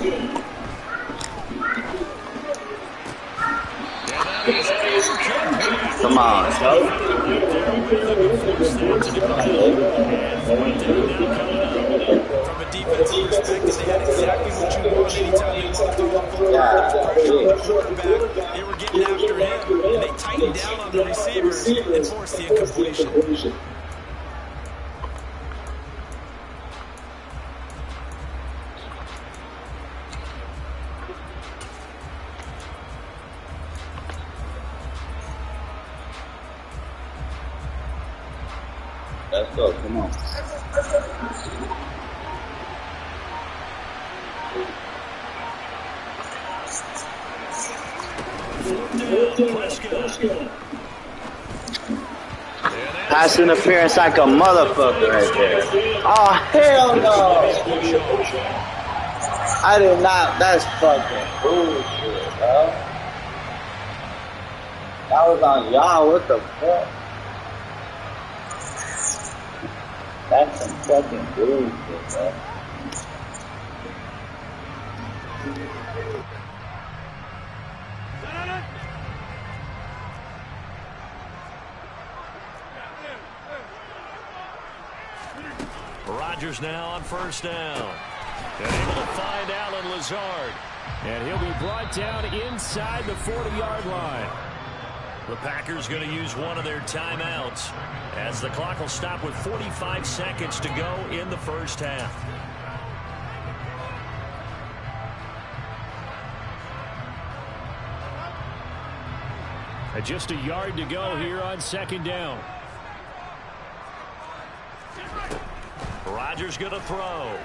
Come on, Joe. From a defensive perspective, they had exactly what you want anytime you want to throw the football. Pressure on the quarterback, they were getting after him, and they tightened down on the receivers and forced the incompletion. Let's go, come on. Pass interference like a motherfucker right there. Oh, hell no. I did not. That's fucking bullshit, bro. That was on y'all. What the fuck? That's some fucking bullshit, bro. Rodgers now on first down. And able to find Allen Lazard. And he'll be brought down inside the 40-yard line. The Packers going to use one of their timeouts as the clock will stop with 45 seconds to go in the first half. And just a yard to go here on second down. Rodgers going to throw.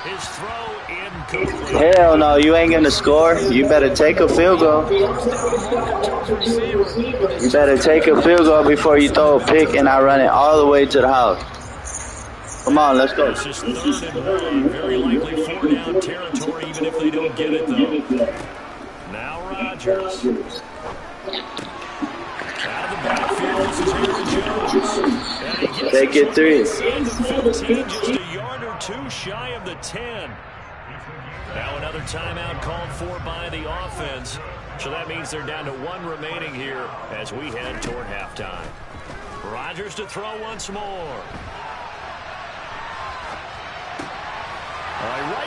His throw incomplete. Hell no, you ain't gonna score. You better take a field goal. You better take a field goal before you throw a pick and I run it all the way to the house. Come on, let's go. This is 3rd and 1. Very likely 4-down territory, even if they don't get it, though. Now Rodgers. Out of the backfield, this is Aaron Jones. And he gets Take it 3. just a yard or two shy of the 10. Now another timeout called for by the offense. So that means they're down to 1 remaining here as we head toward halftime. Rodgers to throw once more.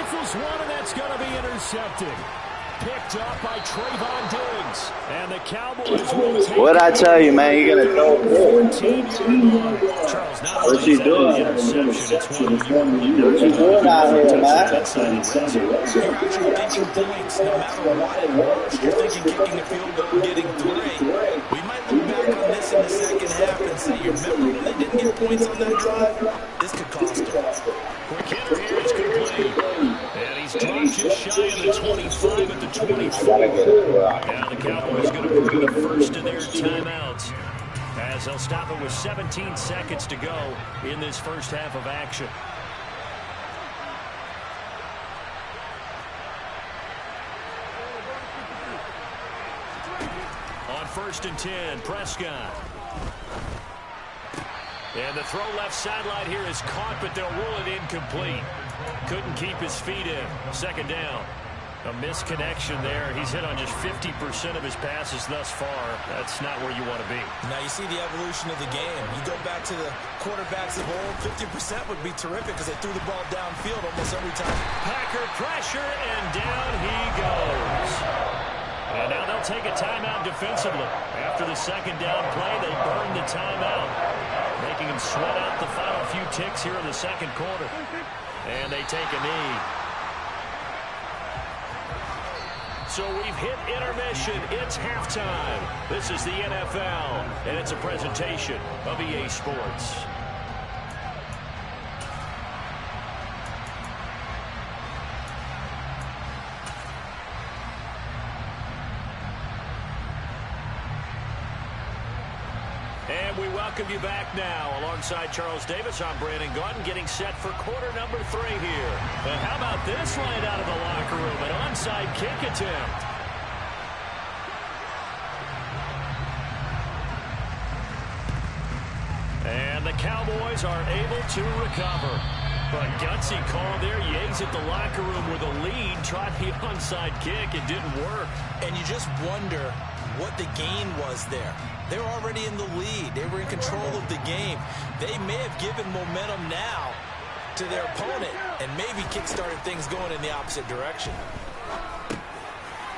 Rifles one, and that's going to be intercepted. Picked up by Trayvon Diggs. And the Cowboys will take What'd I tell you, man? You're going to throw it. 14-yard line. Charles, not What you doing? interception. It's one of your What you doing out here, man? You're actually thinking points no matter what it was. You're thinking kicking a field goal and getting 3. We might look back on this in the second half and say, you remember when they didn't get points on that drive? This could cost them. Quick hitter here. It's complete. And he's dropped just shy of the 25 at the 24. Now the Cowboys going to bring the first of their timeouts as they'll stop it with 17 seconds to go in this first half of action. On 1st and 10, Prescott. And the throw left sideline here is caught, but they'll rule it incomplete. Couldn't keep his feet in. 2nd down. A misconnection there. He's hit on just 50% of his passes thus far. That's not where you want to be. Now you see the evolution of the game. You go back to the quarterbacks of old, 50% would be terrific because they threw the ball downfield almost every time. Packer pressure, and down he goes. And now they'll take a timeout defensively. After the 2nd down play, they burn the timeout, making him sweat out the final few ticks here in the 2nd quarter. And they take a knee. So we've hit intermission. It's halftime. This is the NFL, and it's a presentation of EA Sports. And we welcome you back now. Alongside Charles Davis, I'm Brandon Gaudin, getting set for quarter number 3 here. And how about this right out of the locker room? An onside kick attempt. And the Cowboys are able to recover. But gutsy call there. Yates at the locker room with a lead. Tried the onside kick. It didn't work. And you just wonder what the gain was there. They were already in the lead. They were in control of the game. They may have given momentum now to their opponent and maybe kick-started things going in the opposite direction.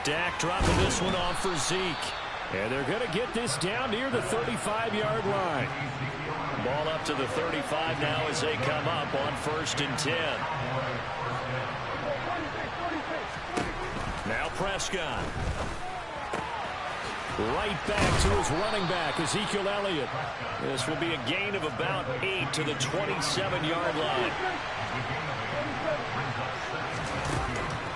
Dak dropping this one off for Zeke. And they're going to get this down near the 35-yard line. Ball up to the 35 now as they come up on 1st and 10. Now Prescott. Right back to his running back, Ezekiel Elliott. This will be a gain of about 8 to the 27-yard line.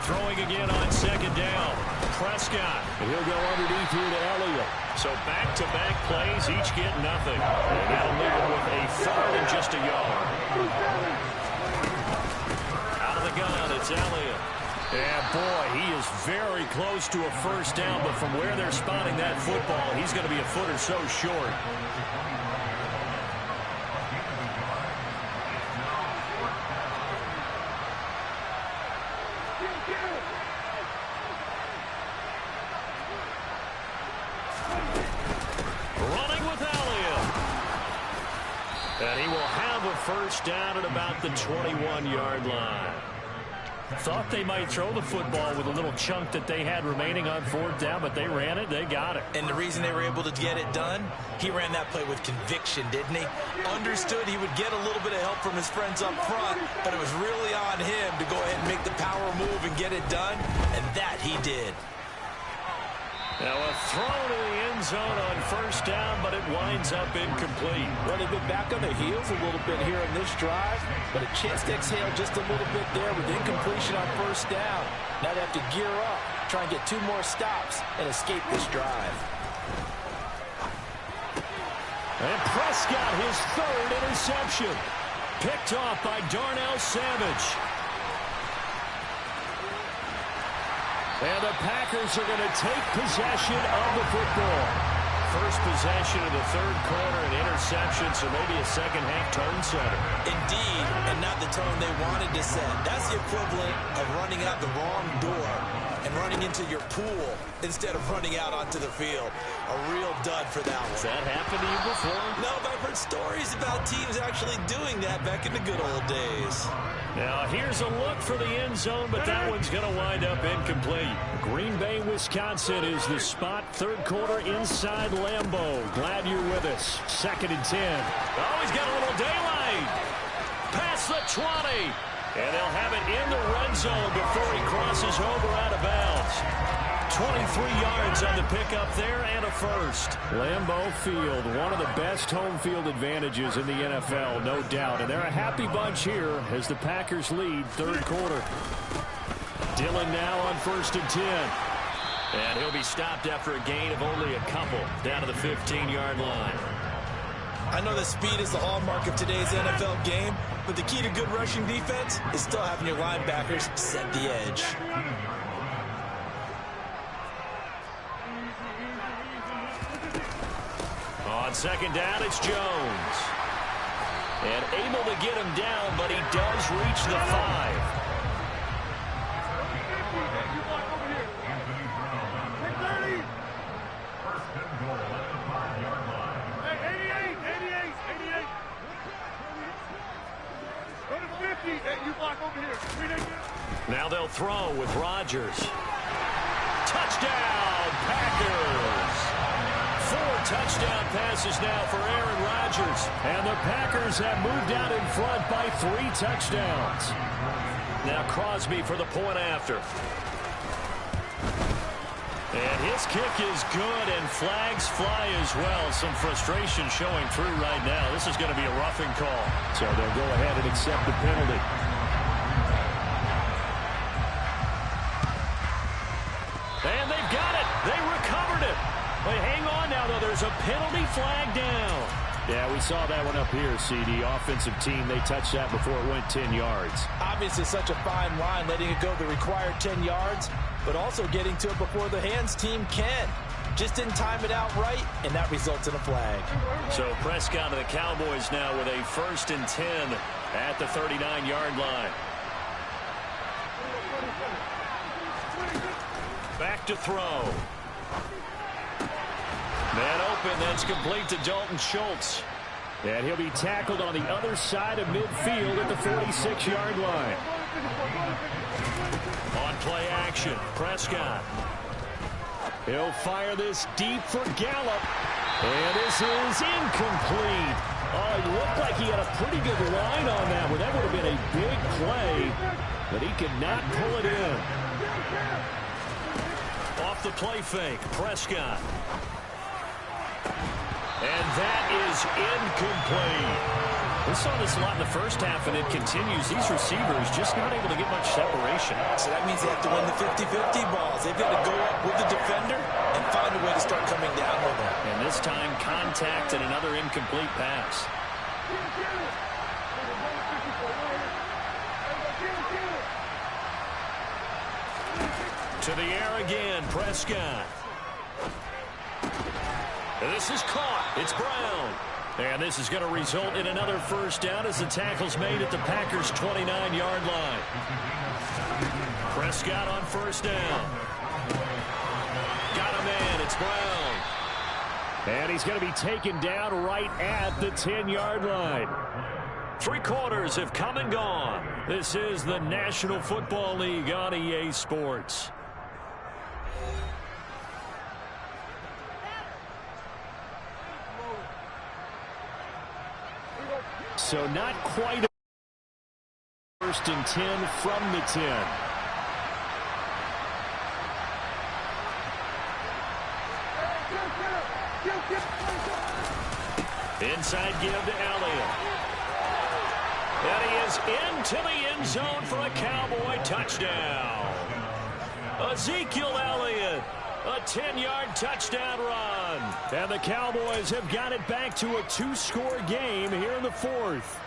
Throwing again on 2nd down. Prescott. And he'll go underneath here to Elliott. So back-to-back plays, each get nothing. And that'll leave it with a 3rd and just a yard. Out of the gun, it's Elliott. And boy, he is very close to a 1st down, but from where they're spotting that football, he's going to be a foot or so short. Running with Elliott. And he will have a 1st down at about the 21-yard line. Thought they might throw the football with a little chunk that they had remaining on 4th down, but they ran it, they got it. And the reason they were able to get it done, he ran that play with conviction, didn't he? Understood he would get a little bit of help from his friends up front, but it was really on him to go ahead and make the power move and get it done, and that he did. Now a throw to the end zone on 1st down, but it winds up incomplete. Well, they've been back on their heels a little bit here in this drive, but a chance to exhale just a little bit there with incompletion on 1st down. Now they have to gear up, try and get 2 more stops and escape this drive. And Prescott, his 3rd interception. Picked off by Darnell Savage. And the Packers are going to take possession of the football. first possession of the third quarter, an interception, so maybe a second-half tone setter. Indeed, and not the tone they wanted to set. That's the equivalent of running out the wrong door and running into your pool instead of running out onto the field. A real dud for that one. Has that happened to you before? No, but I've heard stories about teams actually doing that back in the good old days. Now, here's a look for the end zone, but that one's going to wind up incomplete. Green Bay, Wisconsin is the spot. Third quarter inside Lambeau. Glad you're with us. 2nd and 10. Oh, he's got a little daylight. Past the 20. And they'll have it in the red zone before he crosses over out of bounds. 23 yards on the pickup there and a first. Lambeau Field, one of the best home field advantages in the NFL, no doubt. And they're a happy bunch here as the Packers lead third quarter. Dillon now on 1st and 10. And he'll be stopped after a gain of only a couple down to the 15-yard line. I know that speed is the hallmark of today's NFL game, but the key to good rushing defense is still having your linebackers set the edge. On 2nd down, it's Jones. And able to get him down, but he does reach the 5. Now they'll throw with Rodgers. Touchdown, Packers! 4 touchdown passes now for Aaron Rodgers. And the Packers have moved out in front by 3 touchdowns. Now Crosby for the point after. And his kick is good, and flags fly as well. Some frustration showing through right now. This is going to be a roughing call. So they'll go ahead and accept the penalty. And they've got it. They recovered it. But hang on now, though. There's a penalty flag down. Yeah, we saw that one up here, CD. Offensive team, they touched that before it went 10 yards. Obviously such a fine line, letting it go the required 10 yards, but also getting to it before the hands team can. Just didn't time it out right, and that results in a flag. So Prescott and the Cowboys now with a 1st and 10 at the 39-yard line. Back to throw. Man open, that's complete to Dalton Schultz. And he'll be tackled on the other side of midfield at the 46-yard line. On play action, Prescott. He'll fire this deep for Gallup. And this is incomplete. Oh, it looked like he had a pretty good line on that one. That would have been a big play, but he could not pull it in. Off the play fake, Prescott. And that is incomplete. We saw this a lot in the first half, and it continues. These receivers just not able to get much separation. So that means they have to win the 50-50 balls. They've got to go up with the defender and find a way to start coming down with them. And this time, contact and another incomplete pass. To the air again, Prescott. And this is caught. It's Brown. And this is going to result in another first down as the tackle's made at the Packers' 29-yard line. Prescott on first down. Got a man. It's Brown. And he's going to be taken down right at the 10-yard line. 3 quarters have come and gone. This is the National Football League on EA Sports. So not quite a 1st and 10 from the 10. Inside give to Elliott. And he is into the end zone for a Cowboy touchdown. Ezekiel Elliott. A 10-yard touchdown run. And the Cowboys have got it back to a 2-score game here in the 4th.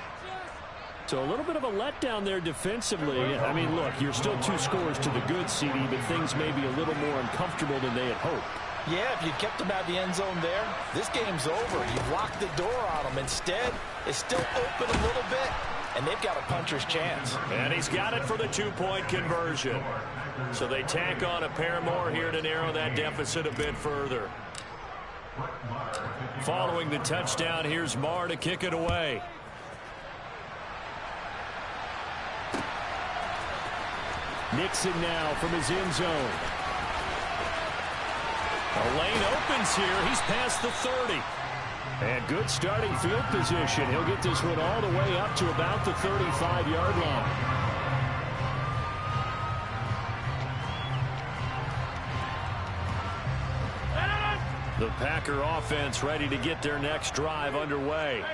So a little bit of a letdown there defensively. I mean, look, you're still 2 scores to the good, CD, but things may be a little more uncomfortable than they had hoped. Yeah, if you kept them out of the end zone there, this game's over. You've locked the door on them. Instead, it's still open a little bit, and they've got a puncher's chance. And he's got it for the two-point conversion. So they tack on a pair more here to narrow that deficit a bit further. Following the touchdown, here's Marr to kick it away. Nixon now from his end zone. A lane opens here. He's past the 30. And good starting field position. He'll get this one all the way up to about the 35-yard line. The Packer offense ready to get their next drive underway.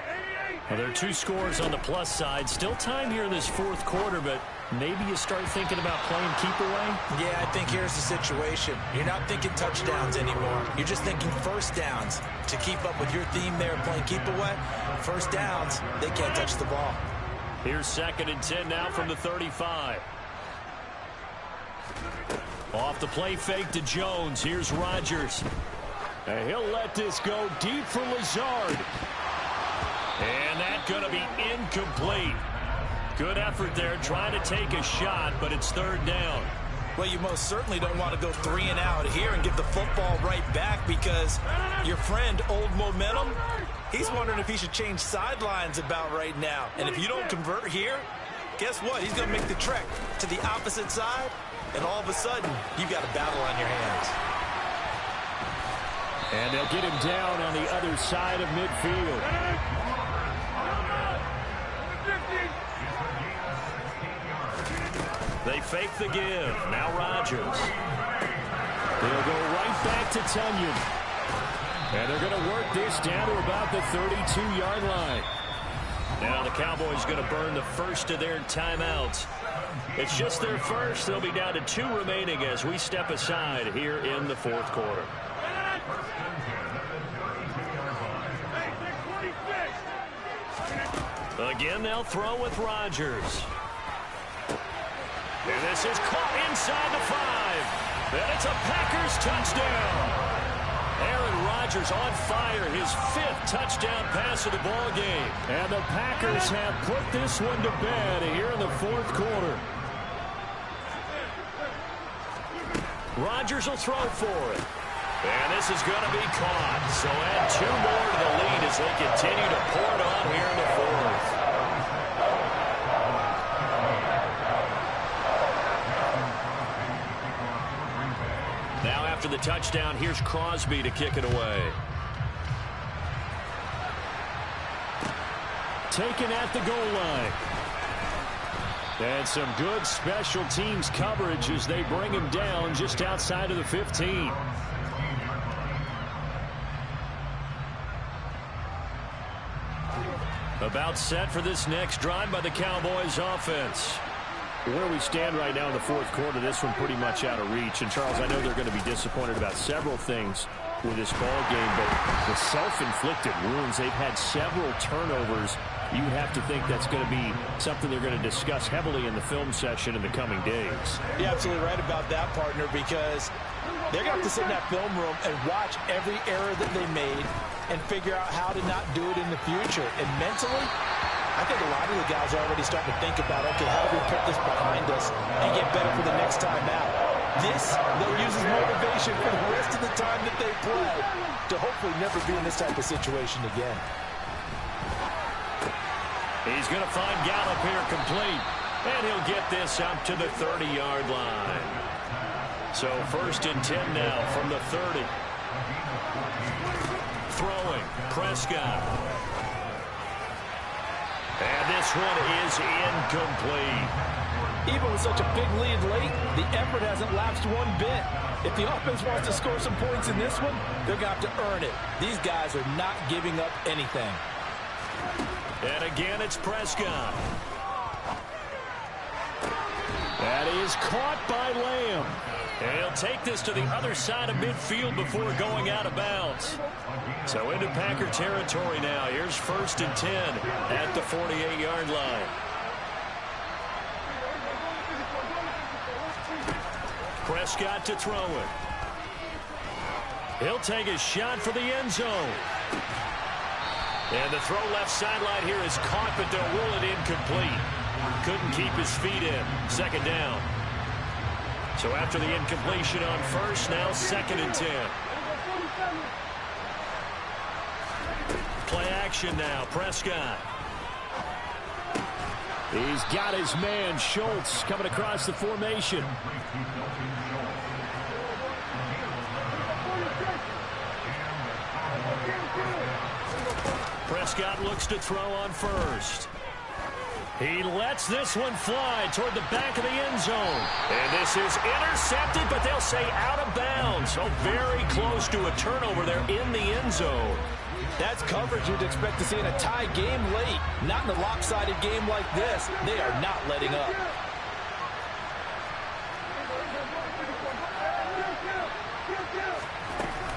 Well, there are 2 scores on the plus side. Still time here in this fourth quarter, but maybe you start thinking about playing keep away? Yeah, I think here's the situation. You're not thinking touchdowns anymore. You're just thinking first downs. To keep up with your theme there, playing keep away, first downs, they can't touch the ball. Here's 2nd and 10 now from the 35. Off the play fake to Jones. Here's Rodgers. And he'll let this go deep for Lazard. And that's going to be incomplete. Good effort there trying to take a shot, but it's 3rd down. Well, you most certainly don't want to go 3 and out here and give the football right back because your friend, Old Momentum, he's wondering if he should change sidelines about right now. And if you don't convert here, guess what? He's going to make the trek to the opposite side, and all of a sudden, you've got a battle on your hands. And they'll get him down on the other side of midfield. They fake the give. Now Rodgers. They'll go right back to Tunyon. And they're going to work this down to about the 32-yard line. Now the Cowboys going to burn the first of their timeouts. It's just their first. They'll be down to 2 remaining as we step aside here in the fourth quarter. Again, they'll throw with Rodgers. And this is caught inside the 5. And it's a Packers touchdown. Aaron Rodgers on fire, his 5th touchdown pass of the ball game. And the Packers have put this one to bed here in the fourth quarter. Rodgers will throw for it. And this is going to be caught. So add 2 more to the lead as they continue to pour it on here in the fourth. Now after the touchdown, here's Crosby to kick it away. Taken at the goal line. And some good special teams coverage as they bring him down just outside of the 15. About set for this next drive by the Cowboys offense. Where we stand right now in the fourth quarter, this one pretty much out of reach. And, Charles, I know they're going to be disappointed about several things with this ball game, but the self-inflicted wounds, they've had several turnovers. You have to think that's going to be something they're going to discuss heavily in the film session in the coming days. You're absolutely right about that, partner, because they're going to have to sit in that film room and watch every error that they made and figure out how to not do it in the future. And mentally, I think a lot of the guys are already starting to think about, okay, how do we put this behind us and get better for the next time out? This, they'll use as motivation for the rest of the time that they play to hopefully never be in this type of situation again. He's going to find Gallup here complete, and he'll get this up to the 30-yard line. So 1st and 10 now from the 30. Throwing, Prescott. And this one is incomplete. Even with such a big lead late, the effort hasn't lapsed one bit. If the offense wants to score some points in this one, they're going to have to earn it. These guys are not giving up anything. And again, it's Prescott. That is caught by Lamb. And he'll take this to the other side of midfield before going out of bounds. So into Packer territory now. Here's 1st and 10 at the 48-yard line. Prescott to throw it. He'll take a shot for the end zone. And the throw left sideline here is caught, but they'll rule it incomplete. Couldn't keep his feet in. Second down. So after the incompletion on first, now 2nd and 10. Play action now. Prescott. He's got his man, Schultz, coming across the formation. Prescott looks to throw on first. He lets this one fly toward the back of the end zone. And this is intercepted, but they'll say out of bounds. So very close to a turnover there in the end zone. That's coverage you'd expect to see in a tie game late. Not in a lopsided game like this. They are not letting up.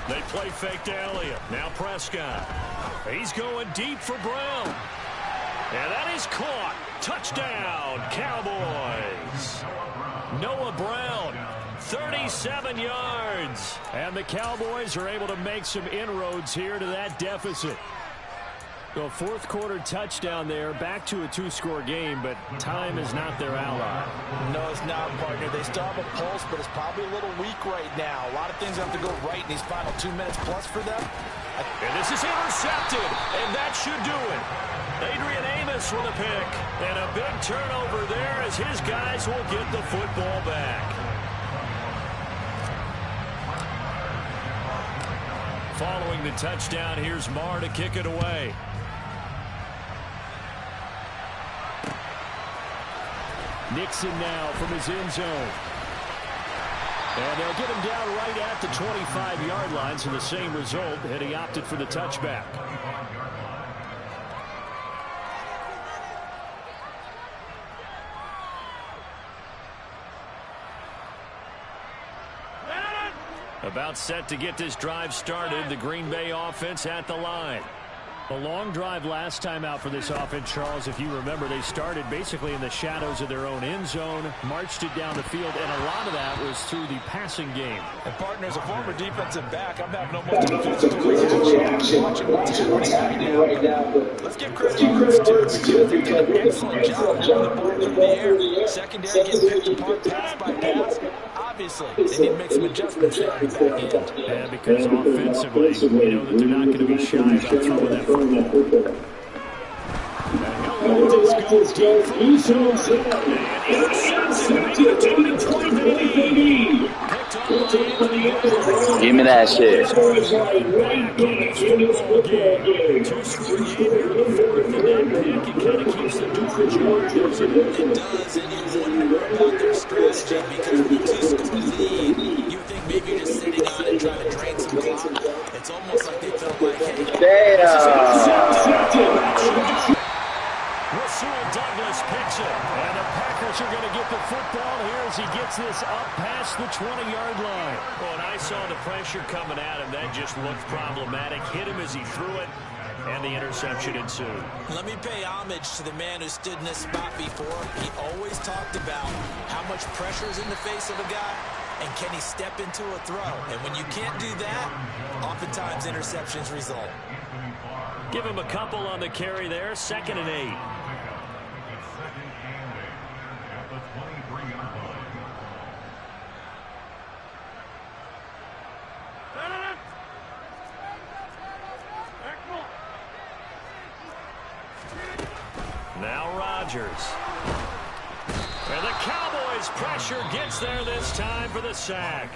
They play fake to Elliott. Now Prescott. He's going deep for Brown. And that is caught. Touchdown, Cowboys. Noah Brown, 37 yards. And the Cowboys are able to make some inroads here to that deficit. So fourth quarter touchdown there, back to a 2-score game, but time is not their ally. No, it's not, partner. They still have a pulse, but it's probably a little weak right now. A lot of things have to go right in these final 2 minutes plus for them. And this is intercepted, and that should do it. Adrian Amos with a pick, and a big turnover there as his guys will get the football back. Following the touchdown, here's Marr to kick it away. Nixon now from his end zone. And they'll get him down right at the 25-yard line, so the same result, and he opted for the touchback. About set to get this drive started, the Green Bay offense at the line. A long drive last time out for this offense, Charles. If you remember, they started basically in the shadows of their own end zone, marched it down the field, and a lot of that was through the passing game. And partners, a former defensive back, I'm having almost a physical reaction watching what's happening right now. Let's give credit to they did an excellent job moving the ball through the air. Secondary getting picked apart pass by pass. Obviously, they need to make some adjustments there in the back end. Yeah, because offensively, we know that they're not going to be shy about throwing that football. Give me that shit. It does, and you wonder about their strategy because with a 2-score lead, you think maybe you're just sitting on it trying to drain some clock. It's almost like they felt like, hey, Rasul Douglas picks it, and the Packers are going to get the football here as he gets this up past the 20-yard line. Well, and I saw the pressure coming at him. That just looked problematic. Hit him as he threw it, and the interception ensued. Let me pay homage to the man who stood in this spot before. He always talked about how much pressure is in the face of a guy, and can he step into a throw? And when you can't do that, oftentimes interceptions result. Give him a couple on the carry there. 2nd and 8. Now Rodgers. And the Cowboys pressure gets there this time for the sack.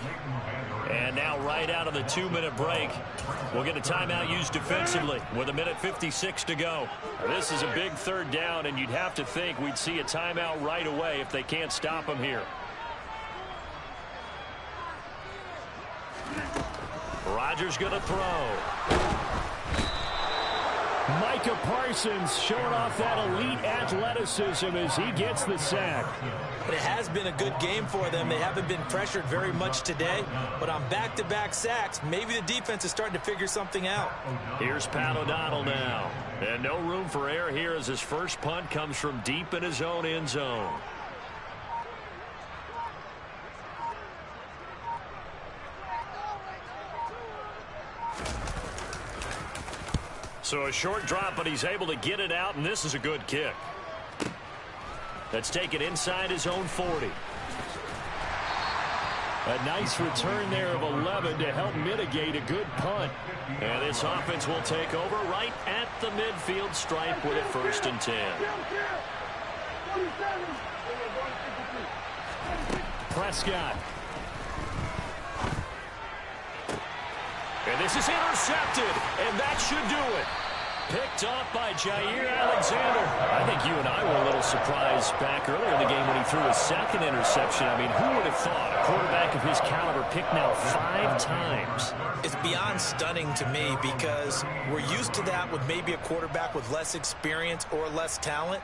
And now right out of the 2-minute break, we'll get a timeout used defensively with 1:56 to go. This is a big 3rd down, and you'd have to think we'd see a timeout right away if they can't stop them here. Rodgers going to throw. Micah Parsons showing off that elite athleticism as he gets the sack. It has been a good game for them. They haven't been pressured very much today, but on back-to-back sacks, maybe the defense is starting to figure something out. Here's Pat O'Donnell now. And no room for error here as his first punt comes from deep in his own end zone. So a short drop, but he's able to get it out, and this is a good kick. Let's take it inside his own 40. A nice return there of 11 to help mitigate a good punt. And this offense will take over right at the midfield stripe with a 1st and 10. Prescott. And this is intercepted, and that should do it. Picked off by Jair Alexander. I think you and I were a little surprised back earlier in the game when he threw his 2nd interception. I mean, who would have thought a quarterback of his caliber picked now 5 times? It's beyond stunning to me because we're used to that with maybe a quarterback with less experience or less talent.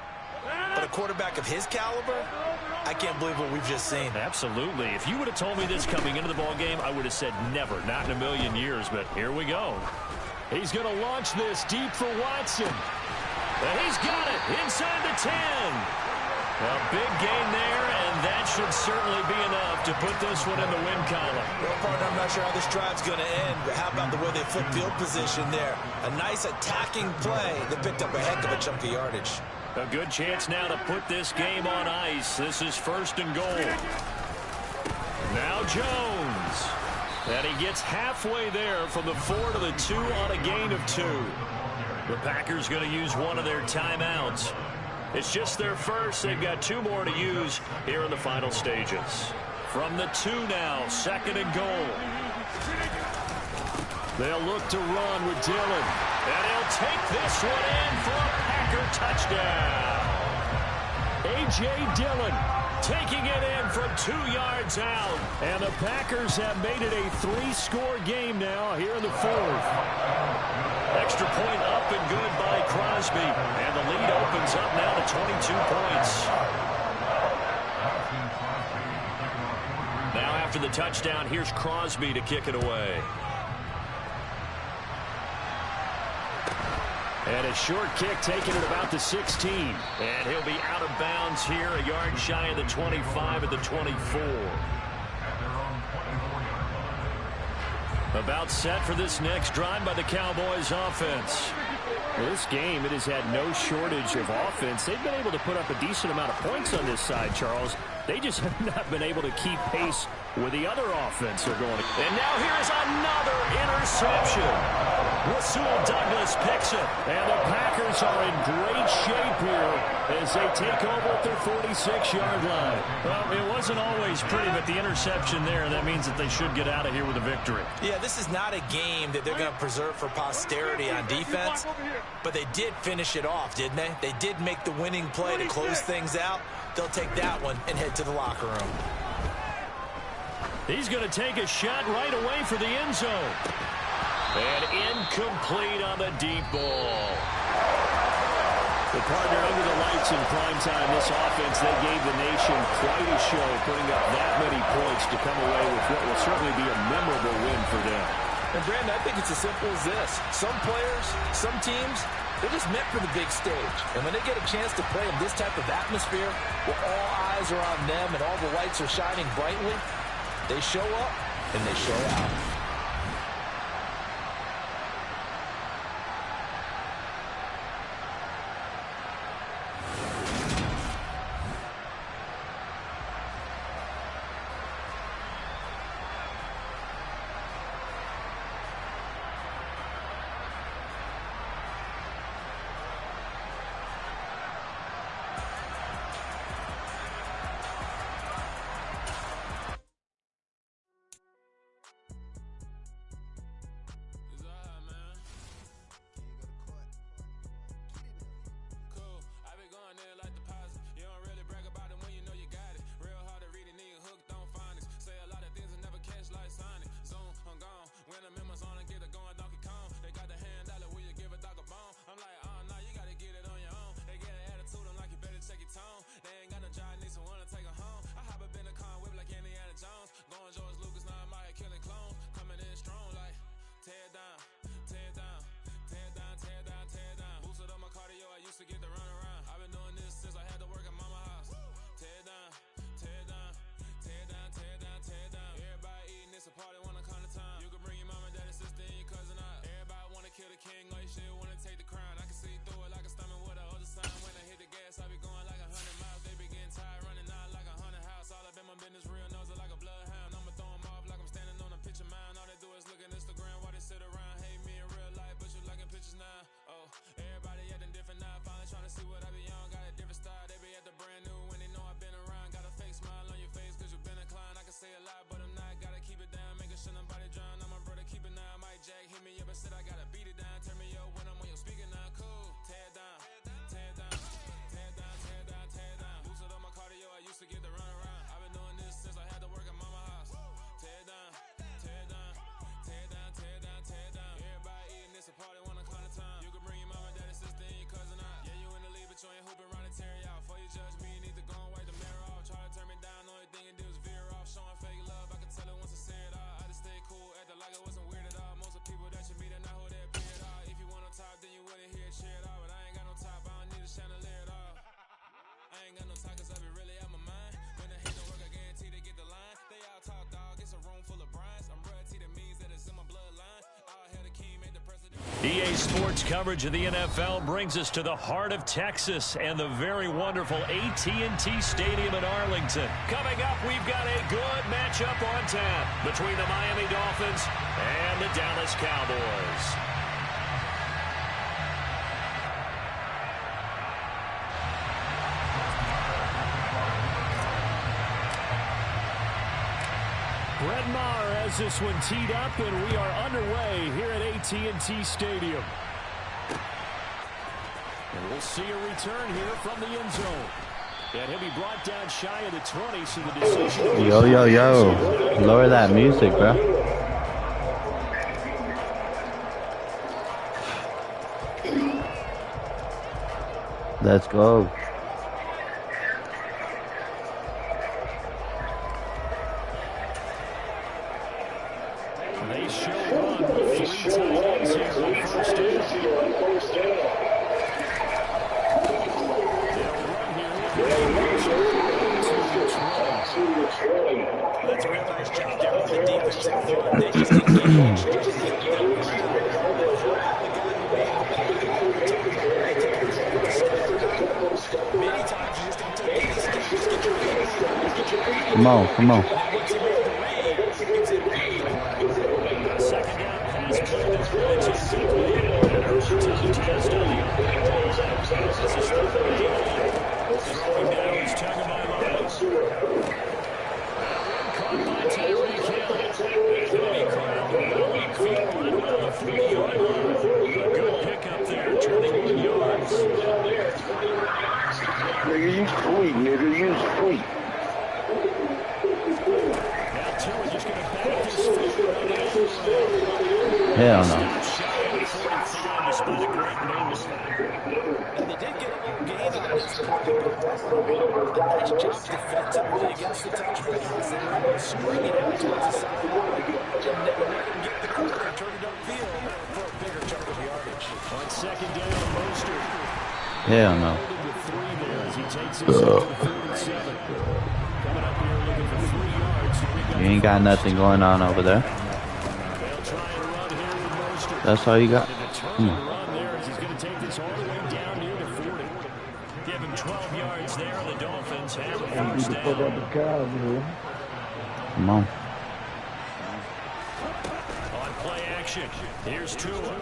But a quarterback of his caliber, I can't believe what we've just seen. Absolutely. If you would have told me this coming into the ball game, I would have said never, not in a million years. But here we go. He's going to launch this deep for Watson. And he's got it inside the 10. A big gain there, and that should certainly be enough to put this one in the win column. Well, partner, I'm not sure how this drive's going to end, but how about the way they flip field position there? A nice attacking play that picked up a heck of a chunk of yardage. A good chance now to put this game on ice. This is 1st and goal. Now Jones. And he gets halfway there from the 4 to the 2 on a gain of 2. The Packers going to use one of their timeouts. It's just their first. They've got 2 more to use here in the final stages. From the 2 now, 2nd and goal. They'll look to run with Dillon. And he'll take this one in for a Packer touchdown. A.J. Dillon taking it in from 2 yards out. And the Packers have made it a 3-score game now here in the 4th. Extra point up and good by Crosby. And the lead opens up now to 22 points. Now after the touchdown, here's Crosby to kick it away. And a short kick taken at about the 16. And he'll be out of bounds here, a yard shy of the 25 at the 24. About set for this next drive by the Cowboys offense. Well, this game, it has had no shortage of offense. They've been able to put up a decent amount of points on this side, Charles. They just have not been able to keep pace with the other offense they're going to. And now here is another interception. Rasul Douglas picks it. And the Packers are in great shape here as they take over at their 46-yard line. Well, it wasn't always pretty, but the interception there, that means that they should get out of here with a victory. Yeah, this is not a game that they're going to preserve for posterity on defense, but they did finish it off, didn't they? They did make the winning play to close things out. They'll take that one and head to the locker room. He's going to take a shot right away for the end zone. And incomplete on the deep ball. The partner under the lights in prime time, this offense, they gave the nation quite a show, putting up that many points to come away with what will certainly be a memorable win for them. And Brandon, I think it's as simple as this. Some players, some teams, they're just meant for the big stage. And when they get a chance to play in this type of atmosphere, where all eyes are on them and all the lights are shining brightly, they show up and they show out. bitches now. Oh, everybody acting different now. Finally trying to see what I be on. Got a different style. They be at the brand new when they know I've been around. Got a fake smile on your face cause you've been inclined. I can say a lot, but I'm not. Gotta keep it down. Making sure nobody drown. I'm my brother, keep it now. Mike Jack hit me up and said I gotta beat it down. Turn me up when I'm on your speaker now. Cool. Tear it down. Tear it down. Tear it down. Tear it down. Tear it down. Boosted up my cardio. I used to get the run around. I've been doing this since I had to work at mama house. Tear it down. Tear it down. Tear it down. Tear it down. Tear it down. Everybody eating this a party one o'clock of time. You can bring your mama, daddy, sister, and your cousin out. Yeah, you in the league, but you ain't hooping around and tear you out. Before you judge me, you need to go and wipe the mirror off. Try to turn me down, only thing you do is veer off. Showing fake love, I can tell it once I say it all. I just stay cool, acting like it wasn't weird at all. Most of the people that you meet are not who they appear at all. If you want on top, then you wouldn't hear it cheer at all. But I ain't got no top, I don't need a chandelier at all. I ain't got no talk, cause I be really out my mind. When the hate don't work, I guarantee they get the line. They all talk, dog, it's a room full of Bryans. I'm royalty, that means that it's in my bloodline. All hail the king, made the president. EA Sports coverage of the NFL brings us to the heart of Texas and the very wonderful AT&T Stadium in Arlington. Coming up, we've got a good matchup on tap between the Miami Dolphins and the Dallas Cowboys. Brett Maher has this one teed up, and we are underway here at AT&T Stadium. And we'll see a return here from the end zone. And he'll be brought down shy of the 20, so the decision... Yo. Lower that music, bro. Let's go. They show run with 3 tight ends here on first down. That's a real nice job there on the defensive front. They just engaged. Many times you just don't take any steps. Get your feet. Come on, come on. Second down pass play that's really just an early tough test on the offense. This is third and 8. Throwing down is Tagovailoa. Caught by Tyreek Hill. He'll be caught well upfield on the 3-yard line. A good pickup there, 21 yards. Nigga, you sweet, nigga, you sweet. Now Tua just going to back this thing. Hell no. Despite a great move. And they did get a little gain on this point. Nice job defensively against the touchbacks. They were able to spring it out towards the sideline and never let him get the corner and turn it upfield for a bigger chunk of yardage. On second down, Mostert. Hell no. He takes himself to 3rd and 7. Coming up here looking for 3 yards. You ain't got nothing going on over there. They'll try and run here with Mostert. That's all you got? Run there as he's going to take this all the way down near the 40. Give him 12 yards there. The Dolphins have a first down. Come on. On play action, here's Tua.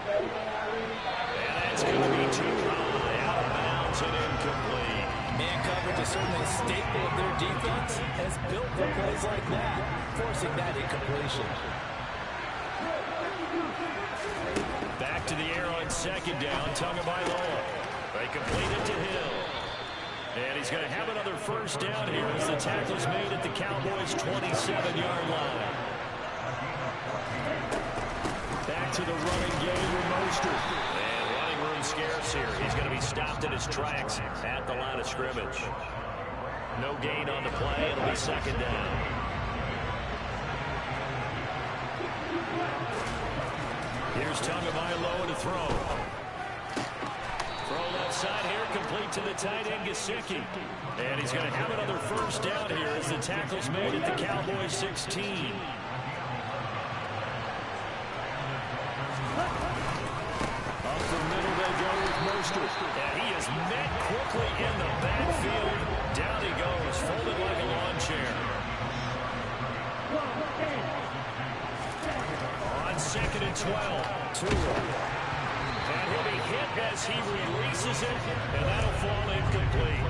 And that's going to be too high, out of bounds and incomplete. Man coverage is certainly a staple of their defense, has built for plays like that, forcing that incompletion. Back to the air on second down, Tagovailoa. They complete it to Hill. And he's going to have another first down here as the tackle is made at the Cowboys' 27-yard line. Back to the running game with Mostert. And running room scarce here. He's going to be stopped in his tracks at the line of scrimmage. No gain on the play. It'll be second down. Here's Tagovailoa to throw. Throw left side here, complete to the tight end, Gesicki. And he's going to have another first down here as the tackle's made at the Cowboys 16. Up the middle they go with Mostert. And he is met quickly in the backfield. Down he goes, folded like a lawn chair. On second and 12, Tua. And he'll be hit as he releases it, and that'll fall incomplete.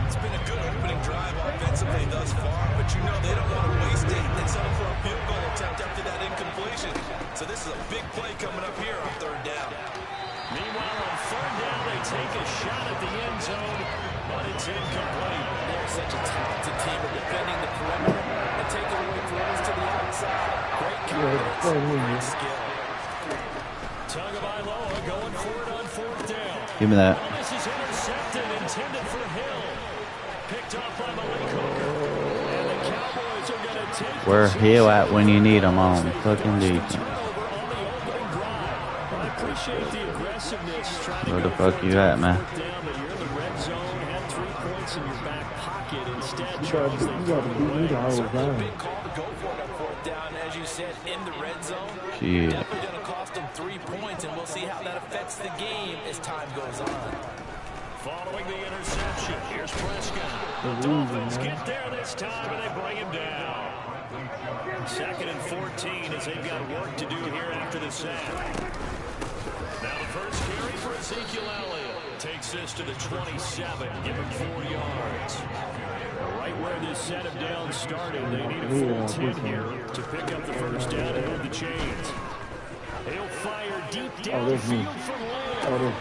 It's been a good opening drive offensively thus far, but you know they don't want to waste it and settle for a field goal attempt after that incompletion. So this is a big play coming up here on third down. Meanwhile, on third down, they take a shot at the end zone, but it's incomplete. They're such a talented team of defending the perimeter and taking away throws to the outside. Great confidence, great skill. Tagovailoa going for it on fourth down. Give me that. Well, this is intercepted, intended for Hill. Picked off by Malik Hooker. And the Cowboys are going to take Where Hill at when you need him on fucking defense? I appreciate the aggressiveness. Where the fuck you at, man? Down, but you're in the red zone, had 3 points in your back pocket. Instead, Charles, they throw it away. Big call to go for it on fourth down, as you said, in the red zone. Shit. Definitely going to cost them 3 points, and we'll see how that affects the game as time goes on. Following the interception, here's Prescott. The Dolphins get there this time, and they bring him down. 2nd and 14 as they've got work to do here after the sack. Now the first carry for Ezekiel Elliott. Takes this to the 27, give him 4 yards. Right where this set of downs started, they need a full 10 here to pick up the first down and move the chains. He'll fire deep downfield from Lamb.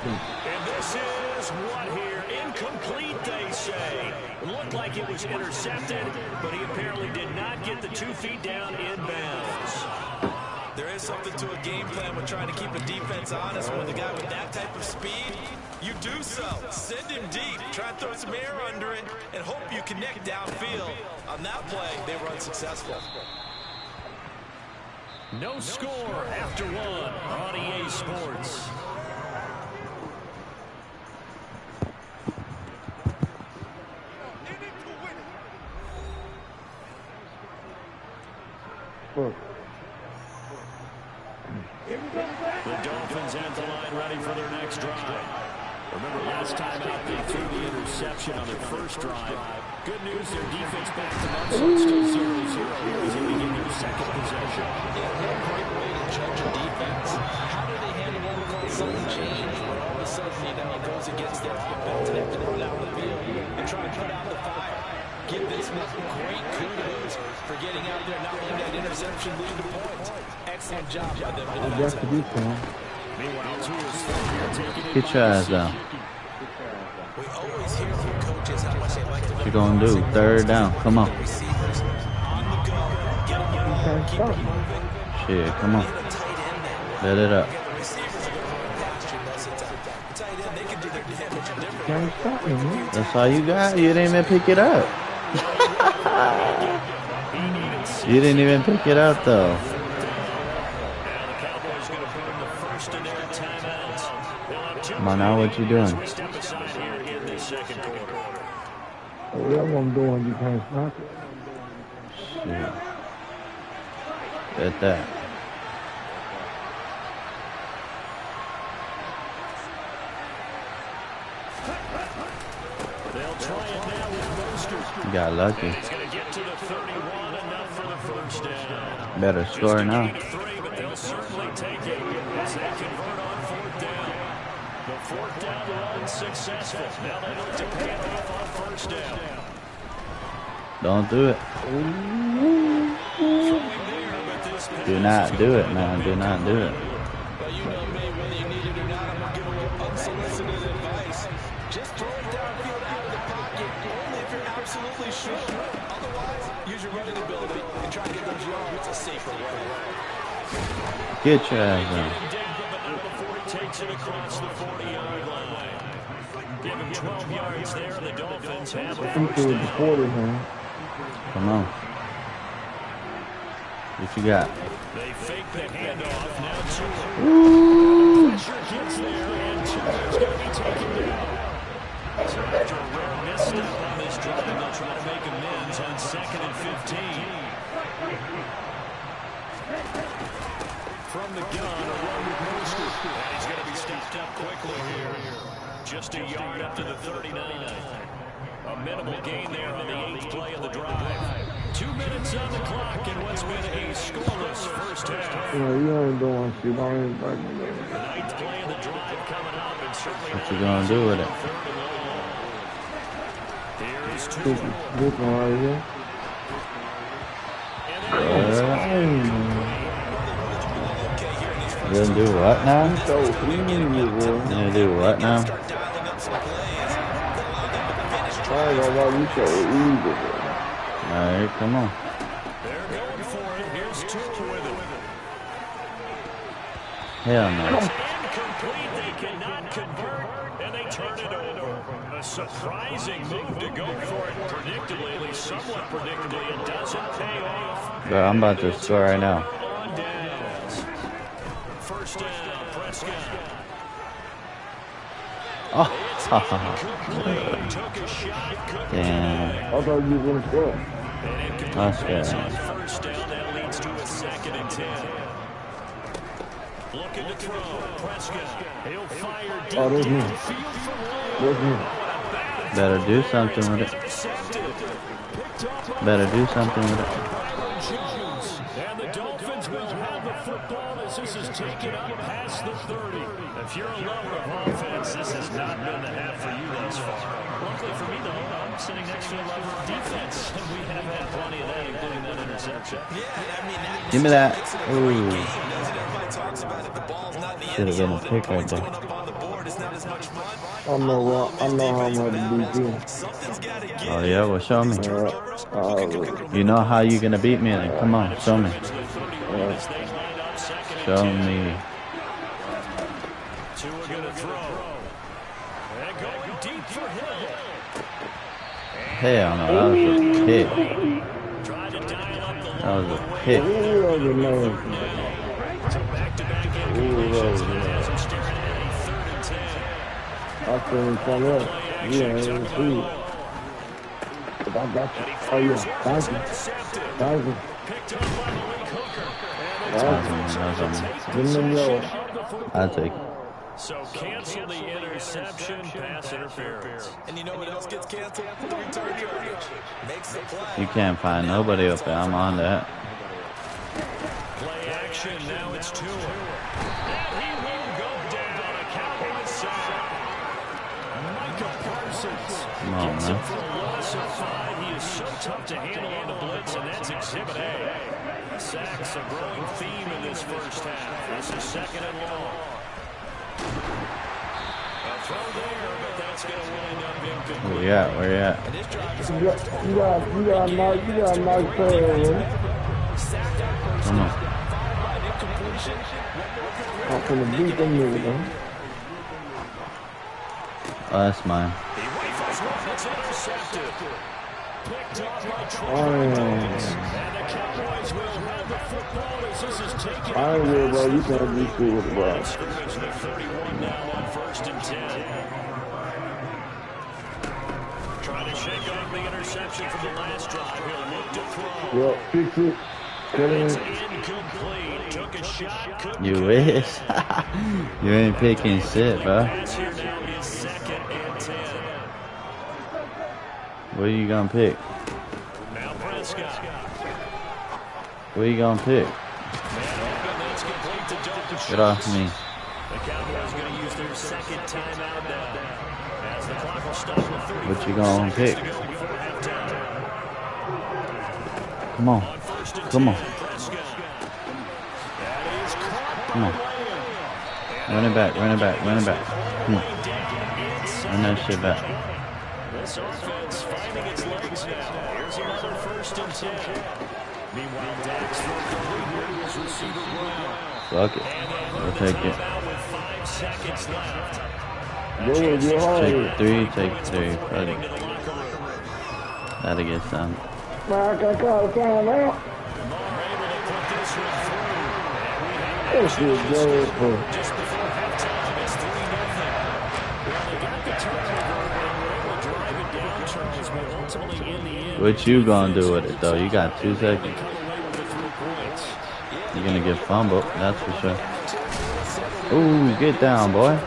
And this is what here? Incomplete, they say. Looked like it was intercepted, but he apparently did not get the 2 feet down inbounds. There is something to a game plan with trying to keep a defense honest. With a guy with that type of speed, you do so. Send him deep. Try and throw some air under it and hope you connect downfield. On that play, they were unsuccessful. No score after 1 on EA Sports. The Dolphins at the line ready for their next drive. Remember last time out they threw the interception on their first drive. Good news, their defense backed them up, so it's still 0-0 here as they begin their second possession. Yeah, what a great way to judge a defense. How do they handle what we call sudden change, where all of a sudden, you know, it goes against their offense and they have to run out the field and try and put out the fire. Give this one great kudos for getting out there, not letting that interception lead to points. Excellent job by them today. Get your ass down. We always hear from coaches how much they like to What you gonna do? Third down. Come on. Shit, come on. Let it up. That's all you got? You didn't even pick it up. You didn't even pick it up, though. Come on, now what you doing? Step aside here in the second quarter. That one going, you can't stop it. Shit. Bet that. They'll try it now with Mostert. You got lucky. He's going to get to the 31, enough for the first down. Better score now. But they'll certainly take it as they convert on fourth down. The fourth down run successful. Now they look to pay it off on first down. Don't do it. Do not do it, man. Do not do it. Well, you know me, whether you need it or not, I'm going to give you unsolicited advice. Just throw it downfield out of the pocket, only if you're absolutely sure. Otherwise, use your running ability and try to get those yards a safer way. Get your ass down. Takes it across the 40-yard line. Give him 12 yards there, and the Dolphins have a first down. Come on. What you got? They fake the handoff. Now Tua. Pressure gets there, and Tua's going to be taken down. So after a rare misstep on this drive, they'll try to make amends on 2nd and 15. From the gun, a run with Mostert. And he's going to be stepped up quickly here. Just a yard up to the 39. A minimal gain there on the 8th play of the drive. 2 minutes on the clock in what's been a scoreless first half. You know, you ain't doing shit. I ain't back The ninth play of the drive coming up, and certainly What you gonna do with it? Here is two. This one right here. You gonna do what now? So easy, bro. You gonna do what now? I ain't gonna lie, you so easy, bro. Alright, come on. They're going for it. Here's two with it. Hell no. It's incomplete. They cannot convert, and they turn it over. A surprising move to go for it predictably, at least somewhat predictably. It doesn't pay off. Bro, I'm about to score right now. On downs. First down, Prescott. Oh, Took a shot, couldn't damn. I thought you was gonna score. That's good. on first down. That leads to a 2nd and 10. Looking to throw. Prescott. He'll fire deep Oh, there's me. downfield for Rowe. There's me. Better do something with it. Better do something with it. And the Dolphins will have the football as this is taken up past the 30. If you're a lover of offense, this has not been the half for you thus far. Luckily for me, though, I'm sitting next to a lover of defense, and we have had plenty of that, including that interception. Give me that. Ooh. Should have been a pick right there. I know how much to beat you. Oh yeah, well show me. You know how you gonna beat me then? Come on, show me. Show me. Two are going to throw. And going deep for Hill. Hell no, that was a pick. Trying to dial up the That was a pick. back-to-back Ooh, I couldn't come up. You ain't even see it. But I got you. Oh, yeah. Thank you. Thank you. picked up by Malik Hooker. Give me yours. I'll take it. So cancel the interception, pass interference. And you know what else gets canceled? The return yardage. Makes the play. You can't find nobody up there. I'm on that. Play action, now it's Tua. And he will go down, accounting the sack. Micah Parsons Come on, gets man. it for a loss of 5. He is so tough to handle on the blitz, and that's Exhibit A. Sacks a growing theme in this first half. This is 2nd and long. A throw there, but that's going to wind up incomplete. Where you at? Where you at? You got a nice player, man. Come on. I'm finna beat them niggas, man. Oh, that's mine. He rifles one that's intercepted. Picked off by Troy Oh. Davis. And the Cowboys will have the football as this is taken. I ain't worried about you can't do shit with the ball. Scrimmage to 31 now on 1st and 10. Trying to shake off the interception from the last drive. He'll look to throw. Yep, fix it. Kill It's him. incomplete. Took a shot. Couldn't You wish. You ain't picking shit, bro. pass here now is 2nd and 10. What are you gonna pick? Now Prescott. What are you gonna pick? Man open. That's complete to Dalton Get off Schultz. me. The Cowboys going to use their 2nd timeout now. As the clock will stop with 30 What you gonna pick? to go before halftime. Come on. On 1st and Come on. 10, Prescott. That is caught Come by on. Lamb. Run it back. Run it back. Run it back. Come on. Down inside. Run that shit back. This offense finding its legs now. Here's another 1st and 10. Meanwhile, Dax for a complete here to his receiver Brown. Fuck it. We'll take it. Timeout with 5 seconds left. Go with your heart. Take 3. Take 3. Fuck Heading it. to the locker room. Gotta get some. Man, I can't call the time out. Lamar able to put this one through. That shit good, bro. Just before halftime, it's 3-0. Well, they got the turnover, and were able to drive it down, Charles, but ultimately in the end, What you gonna do with it though? You got 2 seconds. come away with the 3 points. You're gonna get fumbled. That's for sure. Ooh, get down, boy.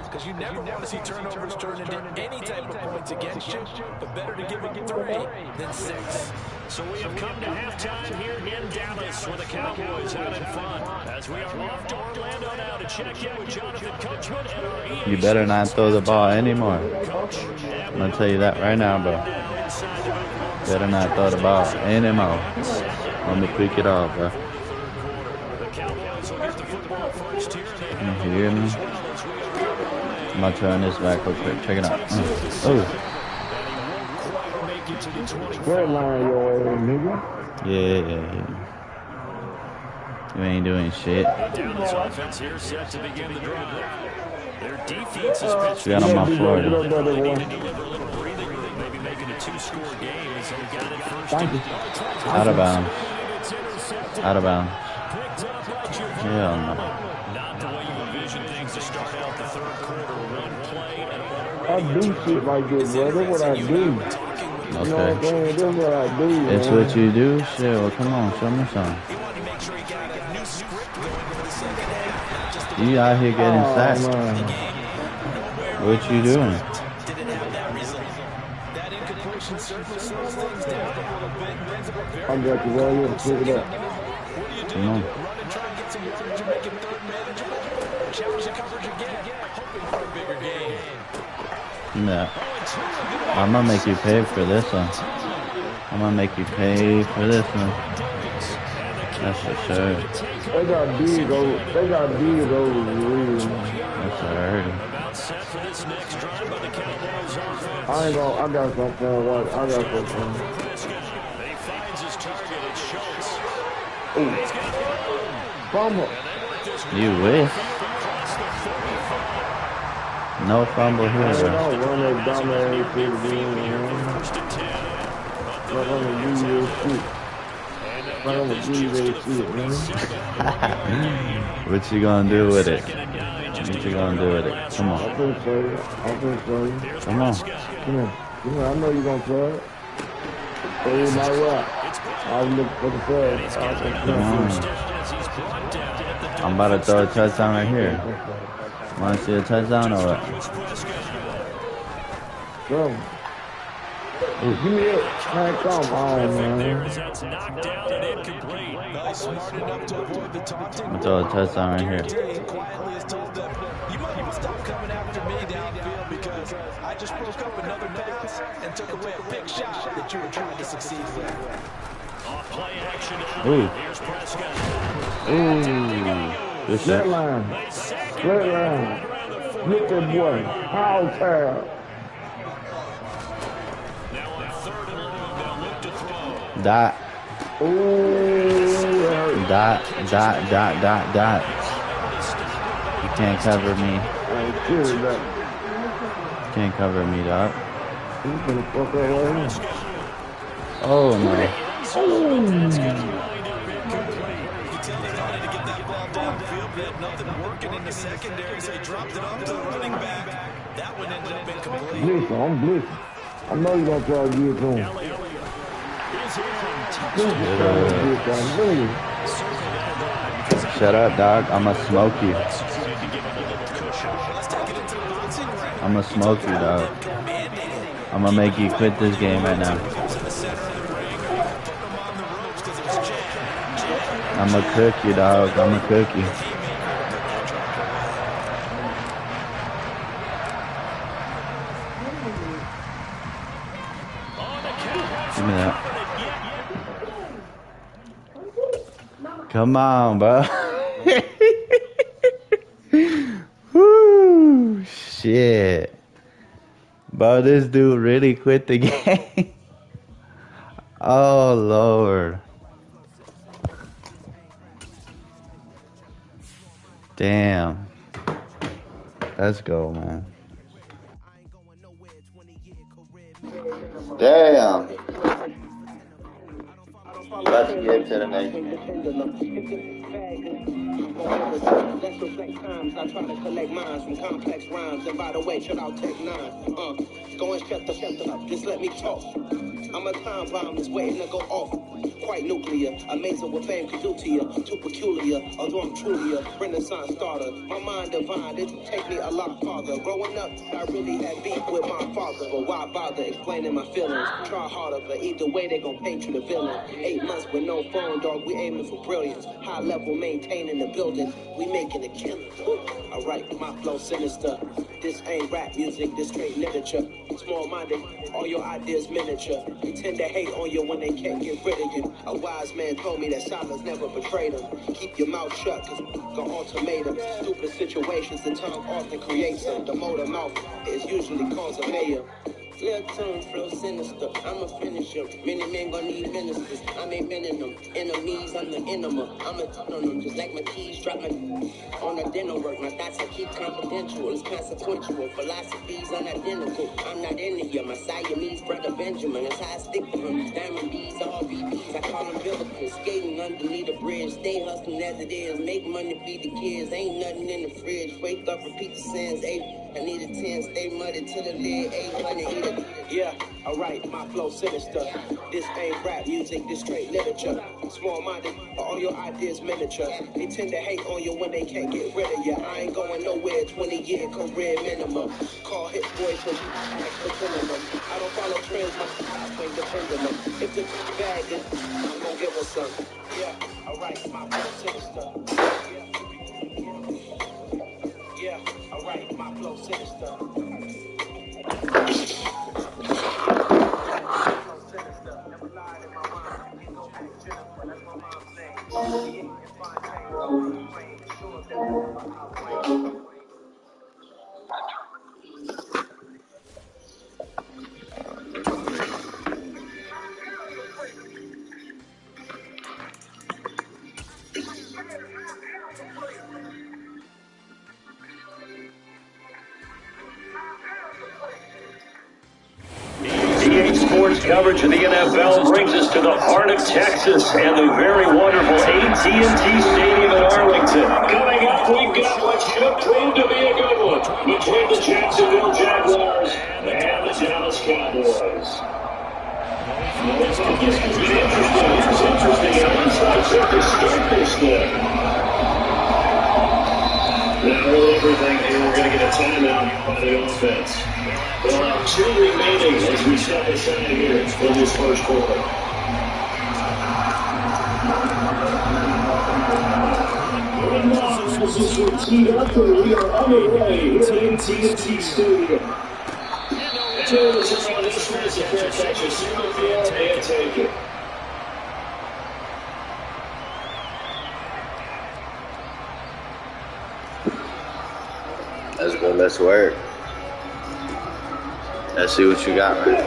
Because you never want to see turnovers turn into any type of points against you, but better to give it 3 than 6. So we have come to halftime here in Dallas with the Cowboys having fun. As we are off to Orlando now to check in with Jonathan Coachman and our You better not throw the ball anymore. I'm going to tell you that right now, bro. Better not throw the ball anymore. Let me pick it off, bro. You hear me? I'm going to turn this back real quick. Check it out. Oh. Square line your way, nigga. Yeah. You ain't doing shit. Dallas offense here set to begin the drive. Their defense is pitched. Get on my floor. Maybe making a 2-score game as they got it first. Out of bounds. Out of bounds. Hell no. Not the way you envision things to start out the third quarter. One play and I do shit like this, bro. That's what I do. Okay. You know what I'm saying? That's what I do. It's man. what you do? Shit, well, come on, show me something. You out here getting sacked. What you doing? I got you right here to pick it up. Come on. Yeah. I'm gonna make you pay for this one. I'm gonna make you pay for this one. That's for sure. They got big over. They got big over the real. That's what I heard. I ain't gonna. I got something. What? I got something. Ooh. Fumble. You wish. No fumble here, bro. Run that dumbass shit again, man. I'm gonna give you this shit. I'm gonna give you that shit, man. What you gonna do with it? What you gonna do with it? Come on. I'm gonna show you. I'm gonna show you. Come on. Come here. Come here. I know you're gonna try it. Throw you my rock. I'll look for the pass. Come on. I'm about to throw a touchdown right here. Want to see a touchdown or what? Come. Give me it. Man, come on, man. I'm going to throw a touchdown right here. You might stop coming after me downfield because I just broke up another pass and took away a big shot that you were trying to succeed with. Ooh. Ooh. Good shot. Line. Straight line. Look that boy. How fast. Dot. Ooh. Dot. You can't cover me. Can't cover me, dog. He's gonna fuck up right here. Oh, no. Nothing working in the secondary, so he dropped it off to the running back. That one ended up incomplete. Listen, I'm blitzing. I know you're gonna try to get to him. Shut up, dog. I'ma smoke you. I'ma smoke you, dog. I'ma make you quit this game right now. I'ma cook you, dog. I'ma cook you. Give me that. Come on, bro. Woo, shit. Bro, this dude really quit the game. Oh, Lord. Damn. Let's go, man. Damn. Let's get to the next game. Let's reflect times. I try to collect minds from complex rhymes. And by the way, shut out Tech 9. Go and shut the up. Just let me talk. I'm a time bomb that's waiting to go off. quite nuclear. Amazing what fame can do to you. Too peculiar, although I'm truly a Renaissance starter. My mind divine, it take me a lot farther. Growing up, I really had beef with my father. But why bother explaining my feelings? Try harder, but either way they gon' paint you the villain. 8 months with no phone, dog, we aiming for brilliance. High level maintaining the building, we making a killing. Alright, my flow sinister. This ain't rap music, this straight literature. Small-minded, all your ideas miniature. They tend to hate on you when they can't get rid of you. A wise man told me that silence never betrayed him. Keep your mouth shut, cause gon' ultimatum. Stupid situations, the tongue often creates them. The motor mouth is usually cause a mayor. Clear tone, flow sinister. I'm a finisher. Many men gon' need ministers. I'm a men in them. Enemies, I'm the enema. I'm a ton on them. Just like my keys, drop my on the dental work. My thoughts I keep confidential. It's consequential. Philosophies unidentical. I'm not in here. My Siamese brother Benjamin. That's how I stick to him. Diamond D's, all BBs. I call them billicles. Skating underneath the bridge. Stay hustling as it is. Make money, feed the kids. Ain't nothing in the fridge. Wake up, repeat the sins. I need a 10, stay muddy to the lid, 800, eat it. Yeah, alright, my flow sinister. This ain't rap music, this straight literature. Small-minded, all your ideas miniature. They tend to hate on you when they can't get rid of you. I ain't going nowhere, 20-year career minimum. Call hit boys when you act for minimum. I don't follow trends, my style swing the pendulum. If the bag is, I'm gonna give us some. Yeah, alright, my flow sinister. Yeah, alright, my flow sinister. Never lied in my mind. Ain't no act Jennifer, that's my mom saying. It's my thing. Sure that Sports coverage of the NFL brings us to the heart of Texas and the very wonderful AT&T Stadium in Arlington. Coming up, we've got what should prove to be a good one between the Jacksonville Jaguars and the Dallas Cowboys. It's interesting. It looks like set to start this thing. Now, early everything here, we're going to get a timeout by the offense. We'll have 2 remaining as we step aside here in this first quarter. And now, this is your teed up, and we are on the way here in AT&T Stadium. And this is on this match at Fairfax, Field, and take it. Let's go, let's work. Let's see what you got, man.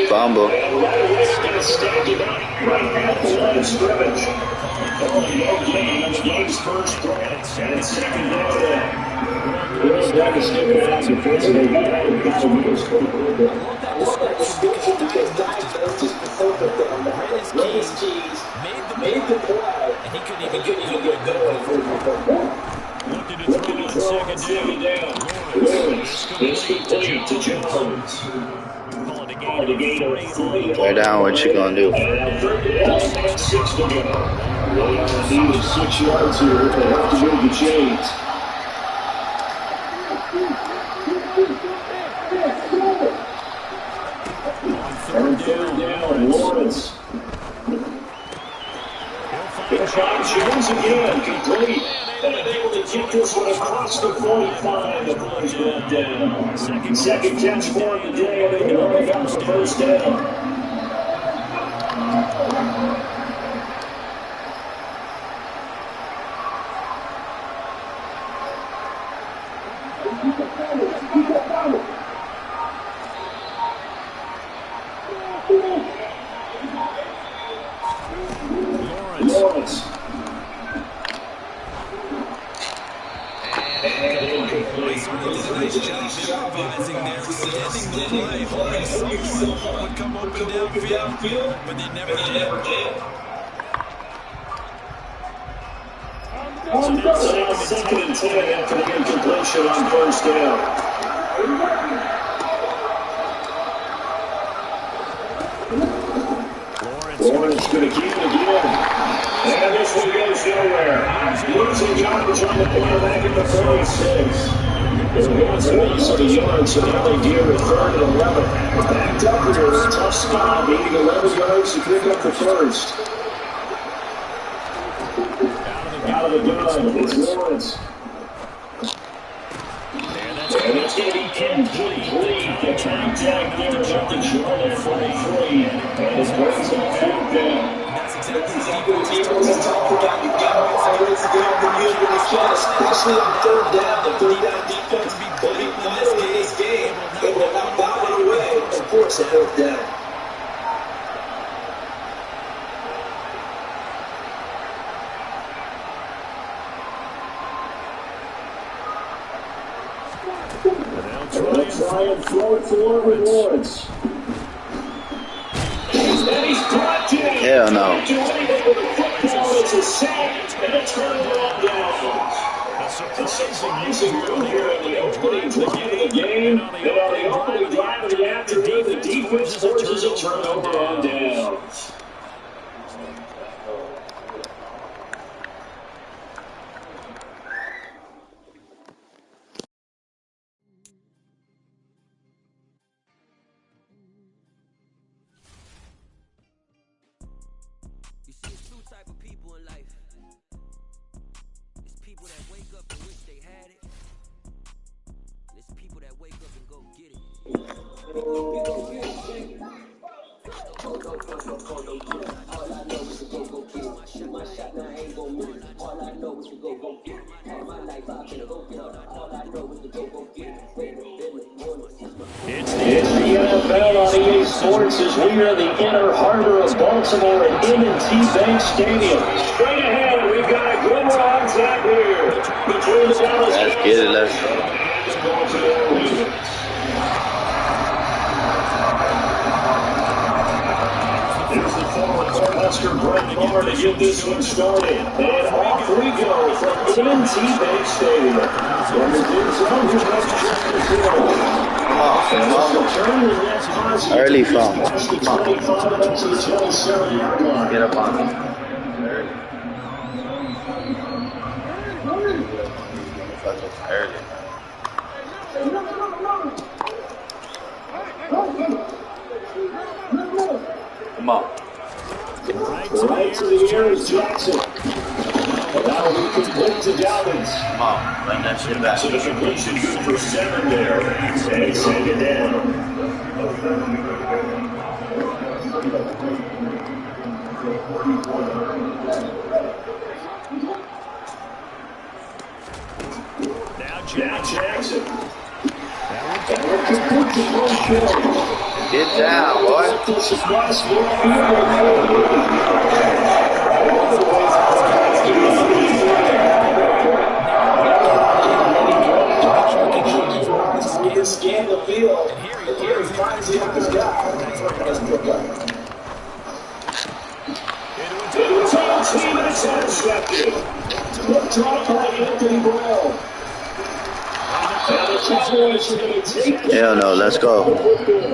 Fumble. Made the play, and he couldn't even get Looking to throw on second down. It's complete to Jones. Calling a gain of 3. Third down, what you gonna do? 6 to go. Need 6 yards here. They have to move the chains. On third down, Lawrence. He'll find Jones again, complete. And able to get this one across the 45. The ball's brought down. Second catch for him today, and they only got the first down. Lawrence. Nice job improvising there, extending the play, hoping someone would come open downfield, but they never did. So now second and 10 after the incompletion on first down. Lawrence going to keep it again. And this one goes nowhere. Losing yardage on the quarterback at the 46. They've got some loss of the yards, so now they deal with 3rd and 11. Backed up here, a tough spot, needing 11 yards to pick up the first. Out of the gun, it's Lawrence. And it's going to be incomplete. The contact there about the Charlotte 43. And it's brings up 4th down. That's exactly what defense is talking about. You've got to find ways to get off the field when you can, especially on 3rd down. The 3rd down defense will be in this game. It will not bow it away and force a 4th down. Try and throw it for Lawrence. And he's blocked it. Hell no. It's a sack and a turnaround down. A surprising move here in the opening drive of the game. And on the opening drive of the afternoon, the defense forces a turnover on downs. It's the NFL on EA Sports as we are in the inner harbor of Baltimore at M&T Bank Stadium. Straight ahead, we've got a good one on tap here. Between the Dallas Let's get it, let's go. There's the forward Cornhusker Brett Moore to get this one started. And off we go from M&T Bank Stadium. From the end zone, here's Chester Early phone. Get up on me. Early. Come on. Right to the air is Jackson. And that'll be complete to Dobbins. Come on, run that shit back. So the completion good for 7 there. And second down. Now Jackson. Get down, boy. Scan the field, and here he finds the other guy. Team is intercepted. Good drop by Anthony Brown. Hell no, let's go.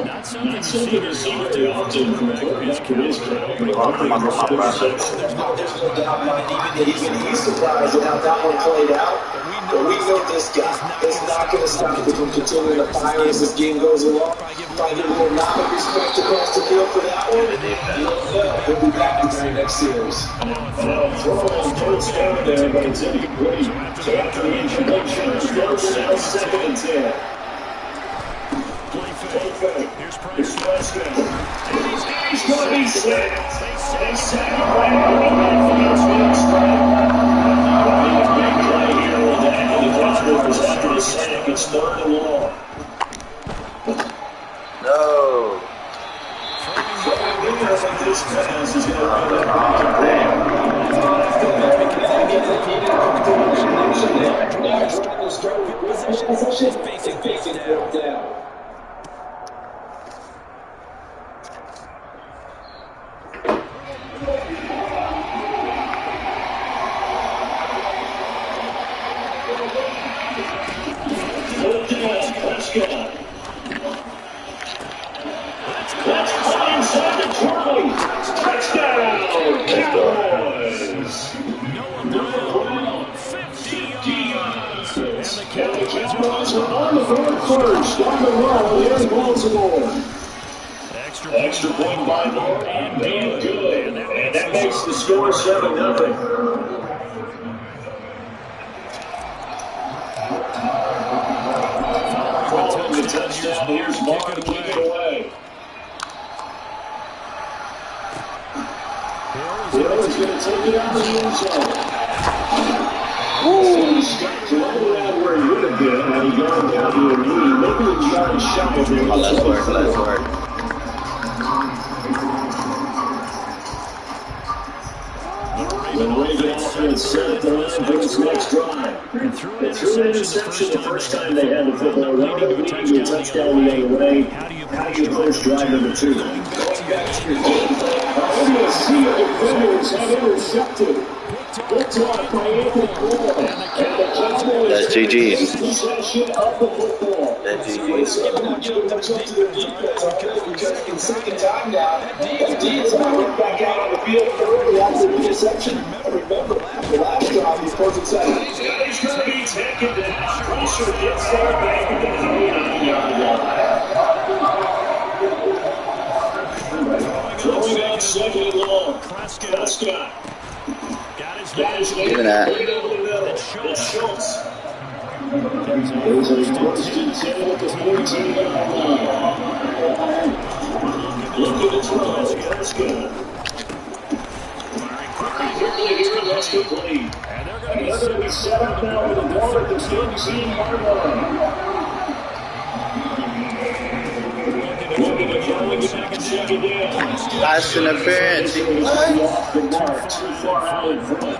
Not something you see very often from a quarterback who is Come on, bro. There's no doubt about it. Even he's surprised at how that one played out. But we know this guy is not going to stop him from continuing to fire as this game goes along. Probably get a little nod of respect across the field for that one. You don't know. He'll be back in the next series. Throw first down there, but it's incomplete. So after the introduction, it's first down, 2nd and 10. Here's Prescott. He's going to be sacked. They sack him right out of that field strike. Big play here with that. The Cowboys after the sack. It's 3rd and long. No. This pass is going to run that back and facing 4th down. Prescott. Let's play inside the 20. Touchdown, Cowboys. Noah 50 yards. And the Cowboys are on the board first. On the roll here in Baltimore. Extra point by Moore and good. And that makes the score 7-0. Following the touchdown, here's Moore to kick it away. Hill is going to take it out of the end zone. He stepped right around where he would have been had he gone down to a knee. Maybe he tried to shovel him. Oh, let's work. The Ravens offense set at the line for this next drive. They threw an interception the first time they had the football. Leading to a touchdown the other way. How do you approach drive number 2? Going back to your game plan. Only a sea of defenders have intercepted. Picked off by Anthony Moore. And the Cowboys. That's GG's. Possession of the football. That's GG's. Second time now. That D is not getting back out on the field early after the interception. Remember, the last drive, he's posted second. He's going to be taken down. Pressure gets there back at the 39-yard line. Throwing out second and long. Prescott. Got his man. Even that. It's Schultz. There's a first and 10 at the 14-yard line. Looking to throw. Prescott. That's complete. And they're going to be set up now with a ball at the 15-yard line. Looking to try to get back and check it down. Pass interference. Off the mark, too far out in front.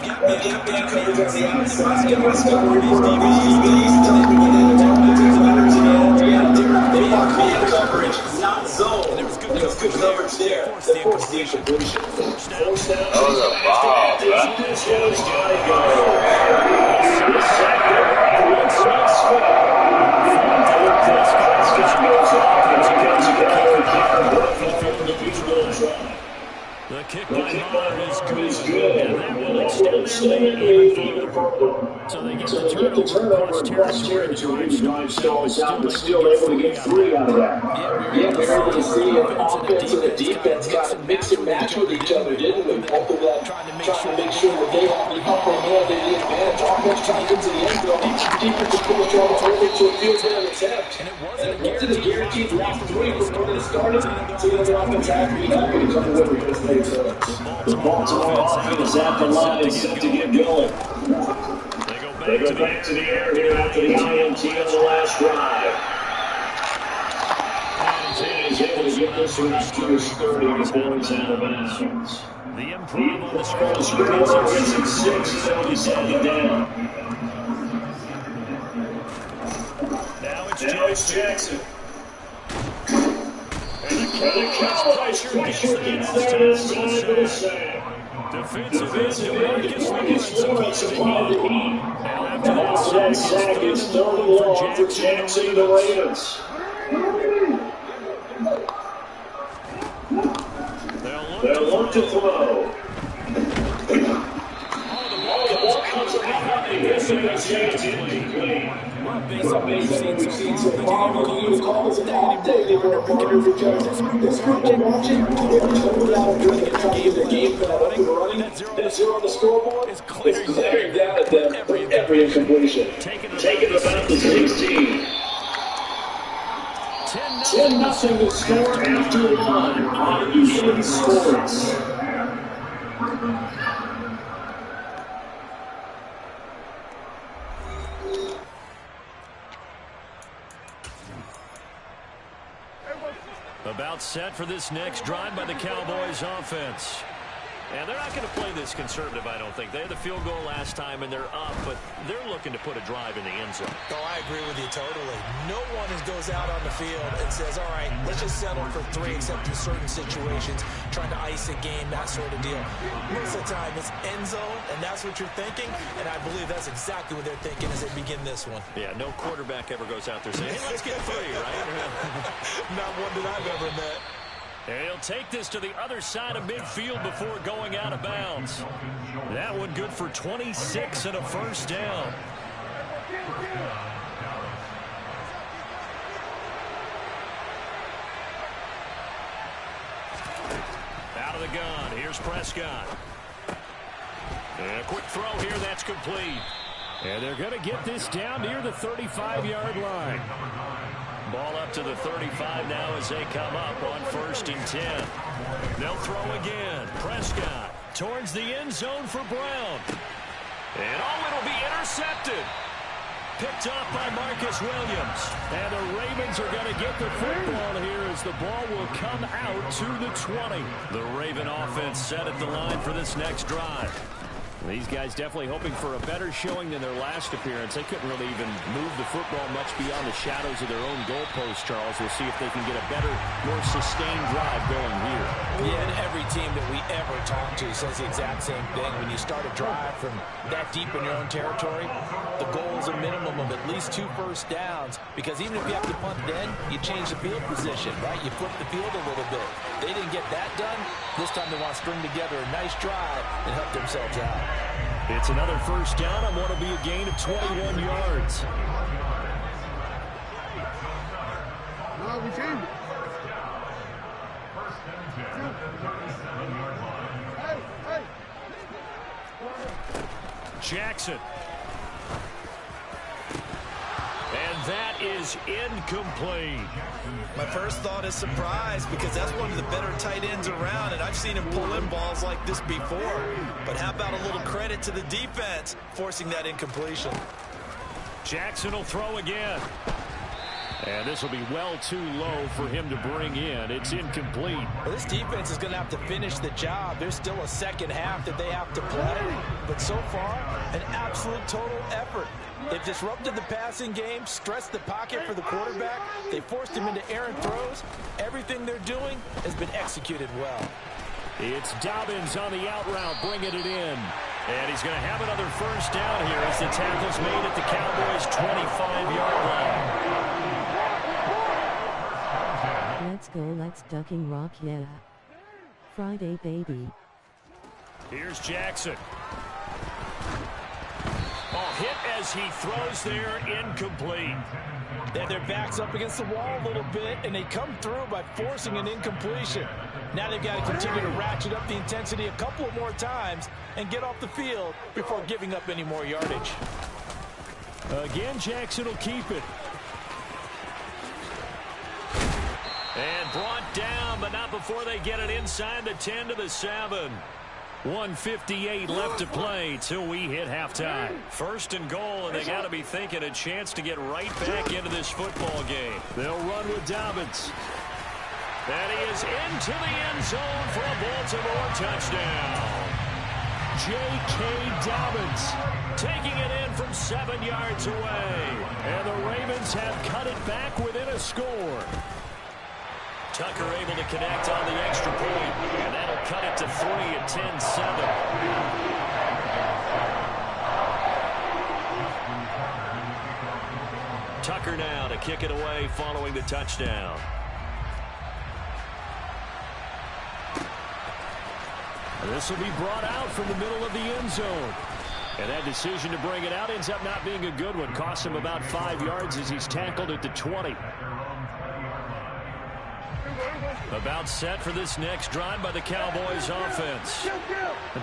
Coverage, not zone. There was good coverage there. That forced the incompletion. That was a ball, bro. This one's got to go. The sack there by Smith. Goes off and becomes a Cowboy kicker. From the field goal try. The kick by Moore is good. And that will extend their lead even further. So they get the turnover across territory. Drive stalls out, but still able to get 3 out of that. Yeah, we're able to see an offense and a defense kind of mix and match with each other, didn't we? Both of them trying to make sure that they have the upper hand and the advantage. Offense trying to get to the end zone. Defense is going to try to hold it to a field goal attempt. And it wasn't a guaranteed last 3 from when it started. So the offense has to be happy to come away with this thing. The Baltimore offense at the line is set to get going. They go back to the air here after the INT on the last drive. And he's able to get this one to his 30 before he's out of bounds. The improve on the Scramble gets him 6, so he's headed down. Now it's Jackson. And the Cowboys pressure gets there this time for the sack. Defensive end, Demarcus Lawrence applied the heat. After that sack, it's 3rd and long for Jackson and the Ravens. They'll look to throw. The ball comes behind. This is Jackson complete. Basically, we've seen so far, but you call us an off-day. They were a partner for Jackson. This group we're watching, they were totally out during the trying to get their game plan up and running. That 0 on the scoreboard is glaring down at them with every incompletion. Taking about the 16. 10-0 to score after 1 on EA Sports. About set for this next drive by the Cowboys offense. And they're not going to play this conservative, I don't think. They had the field goal last time, and they're up, but they're looking to put a drive in the end zone. Oh, I agree with you totally. No one goes out on the field and says, all right, let's just settle for 3, except in certain situations, trying to ice a game, that sort of deal. Most of the time, it's end zone, and that's what you're thinking, and I believe that's exactly what they're thinking as they begin this one. Yeah, no quarterback ever goes out there saying, hey, let's get 3, right? Not one that I've ever met. And he'll take this to the other side of midfield before going out of bounds. That one good for 26 and a first down. Out of the gun, here's Prescott. And a quick throw here, that's complete. And they're going to get this down near the 35-yard line. Ball up to the 35 now as they come up on 1st and 10. They'll throw again. Prescott towards the end zone for Brown. And it'll be intercepted. Picked off by Marcus Williams. And the Ravens are going to get the football here as the ball will come out to the 20. The Raven offense set at the line for this next drive. These guys definitely hoping for a better showing than their last appearance. They couldn't really even move the football much beyond the shadows of their own goalpost, Charles. We'll see if they can get a better, more sustained drive going here. Yeah, and every team that we ever talk to says the exact same thing. When you start a drive from that deep in your own territory, the goal is a minimum of at least 2 first downs, because even if you have to punt then, you change the field position, right? You flip the field a little bit. They didn't get that done. This time they want to string together a nice drive and help themselves out. It's another first down on what will be a gain of 21 yards. No, we changed it. Jackson. And that is incomplete. My first thought is surprise, because that's one of the better tight ends around, and I've seen him pull in balls like this before. But how about a little credit to the defense forcing that incompletion? Jackson will throw again. And this will be well too low for him to bring in. It's incomplete. Well, this defense is going to have to finish the job. There's still a second half that they have to play. But so far, an absolute total effort. They've disrupted the passing game, stressed the pocket for the quarterback. They forced him into errant throws. Everything they're doing has been executed well. It's Dobbins on the out route, bringing it in. And he's going to have another first down here as the tackle's made at the Cowboys' 25-yard line. Let's go, let's ducking rock, yeah. Friday, baby. Here's Jackson. Hit as he throws there, incomplete. They have their backs up against the wall a little bit, and they come through by forcing an incompletion. Now they've got to continue to ratchet up the intensity a couple of more times and get off the field before giving up any more yardage. Again, Jackson will keep it. And brought down, but not before they get it inside the 10 to the 7. 1:58 left to play till we hit halftime. 1st and goal, and they got to be thinking a chance to get right back into this football game. They'll run with Dobbins. And he is into the end zone for a Baltimore touchdown. J.K. Dobbins taking it in from 7 yards away. And the Ravens have cut it back within a score. Tucker able to connect on the extra point, and that'll cut it to 3 at 10-7. Tucker now to kick it away following the touchdown. This will be brought out from the middle of the end zone. And that decision to bring it out ends up not being a good one. Costs him about 5 yards as he's tackled at the 20. About set for this next drive by the Cowboys offense.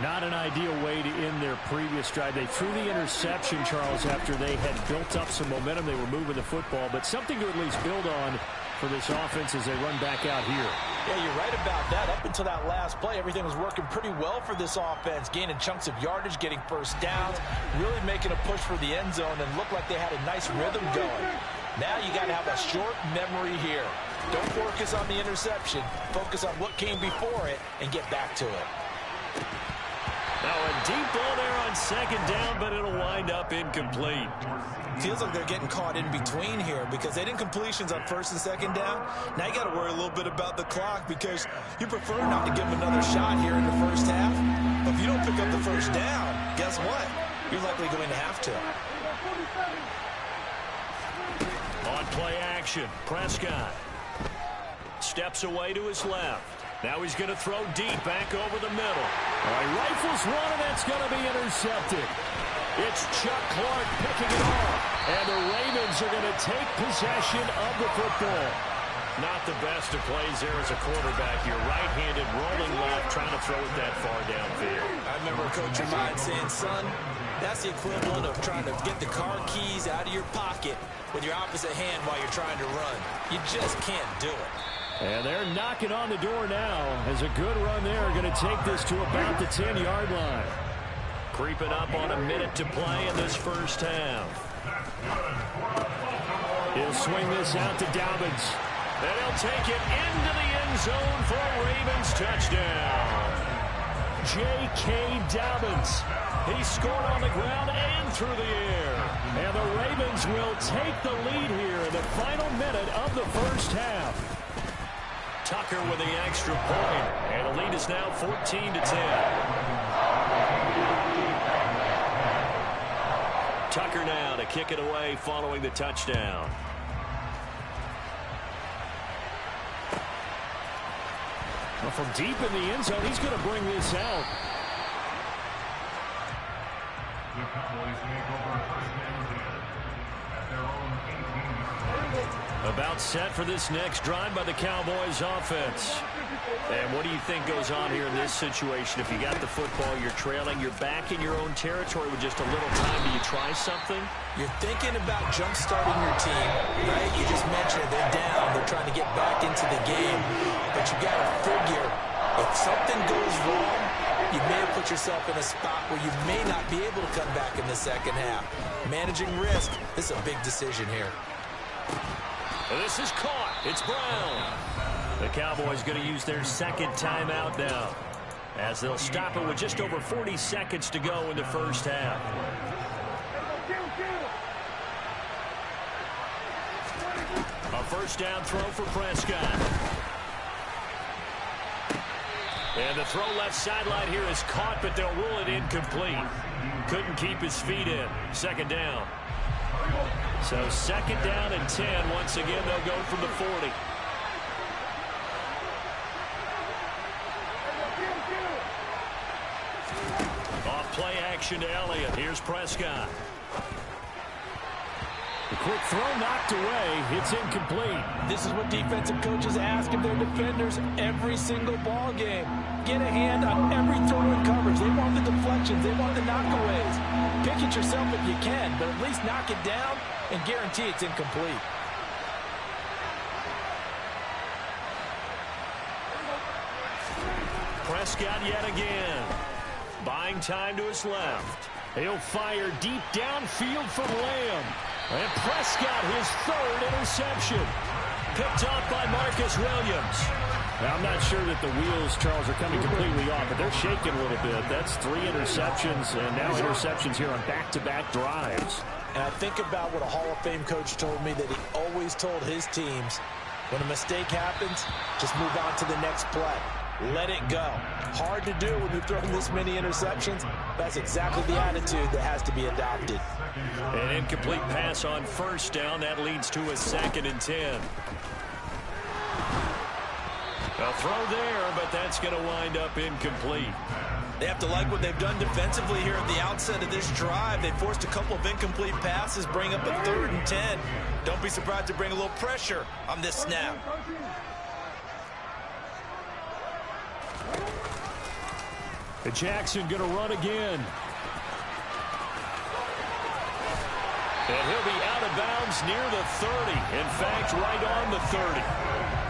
Not an ideal way to end their previous drive. They threw the interception, Charles, after they had built up some momentum. They were moving the football, but something to at least build on for this offense as they run back out here. Yeah, you're right about that. Up until that last play, everything was working pretty well for this offense, gaining chunks of yardage, getting first downs, really making a push for the end zone, and looked like they had a nice rhythm going. Now you got to have a short memory here. Don't focus on the interception. Focus on what came before it and get back to it. Now a deep ball there on second down, but it'll wind up incomplete. Feels like they're getting caught in between here because they didn't completions on first and second down. Now you got to worry a little bit about the clock because you prefer not to give them another shot here in the first half. But if you don't pick up the first down, guess what? You're likely going to have to. On play action, Prescott steps away to his left. Now he's going to throw deep back over the middle. All right, rifles one, and that's going to be intercepted. It's Chuck Clark picking it off. And the Ravens are going to take possession of the football. Not the best of plays there as a quarterback. You're right-handed, rolling left, trying to throw it that far downfield. I remember a coach of mine saying, son, that's the equivalent of trying to get the car keys out of your pocket with your opposite hand while you're trying to run. You just can't do it. And they're knocking on the door now as a good run there. Going to take this to about the 10-yard line. Creeping up on a minute to play in this first half. He'll swing this out to Dobbins. And he'll take it into the end zone for a Ravens touchdown. J.K. Dobbins. He scored on the ground and through the air. And the Ravens will take the lead here in the final minute of the first half. Tucker with the extra point. And the lead is now 14-10. Tucker now to kick it away following the touchdown. Well, from deep in the end zone, he's going to bring this out. The Cowboys make over first and 10 at their own 18. About set for this next drive by the Cowboys offense. And what do you think goes on here in this situation? If you got the football, you're trailing, you're back in your own territory with just a little time. Do you try something? You're thinking about jump-starting your team, right? You just mentioned they're down. They're trying to get back into the game. But you got to figure, if something goes wrong, you may have put yourself in a spot where you may not be able to come back in the second half. Managing risk, this is a big decision here. And this is caught. It's Brown. The Cowboys going to use their second timeout now, as they'll stop it with just over 40 seconds to go in the first half. A first down throw for Prescott. And the throw left sideline here is caught, but they'll rule it incomplete. Couldn't keep his feet in. Second down. So second down and 10. Once again, they'll go from the 40. Off play action to Elliott. Here's Prescott. The quick throw knocked away. It's incomplete. This is what defensive coaches ask of their defenders every single ball game. Get a hand on every throw in coverage. They want the deflections. They want the knockaways. Pick it yourself if you can, but at least knock it down and guarantee it's incomplete. Prescott yet again. Buying time to his left. He'll fire deep downfield from Lamb. And Prescott, his third interception. Picked off by Marcus Williams. Now, I'm not sure that the wheels, Charles, are coming completely off, but they're shaking a little bit. That's 3 interceptions, and now interceptions here on back-to-back drives. And I think about what a Hall of Fame coach told me that he always told his teams, when a mistake happens, just move on to the next play. Let it go. Hard to do when you've thrown this many interceptions. That's exactly the attitude that has to be adopted. An incomplete pass on first down. That leads to a second and 10. A throw there, but that's going to wind up incomplete. They have to like what they've done defensively here at the outset of this drive. They forced a couple of incomplete passes, bring up a 3rd and 10. Don't be surprised to bring a little pressure on this snap. Jackson going to run again. And he'll be out of bounds near the 30. In fact, right on the 30.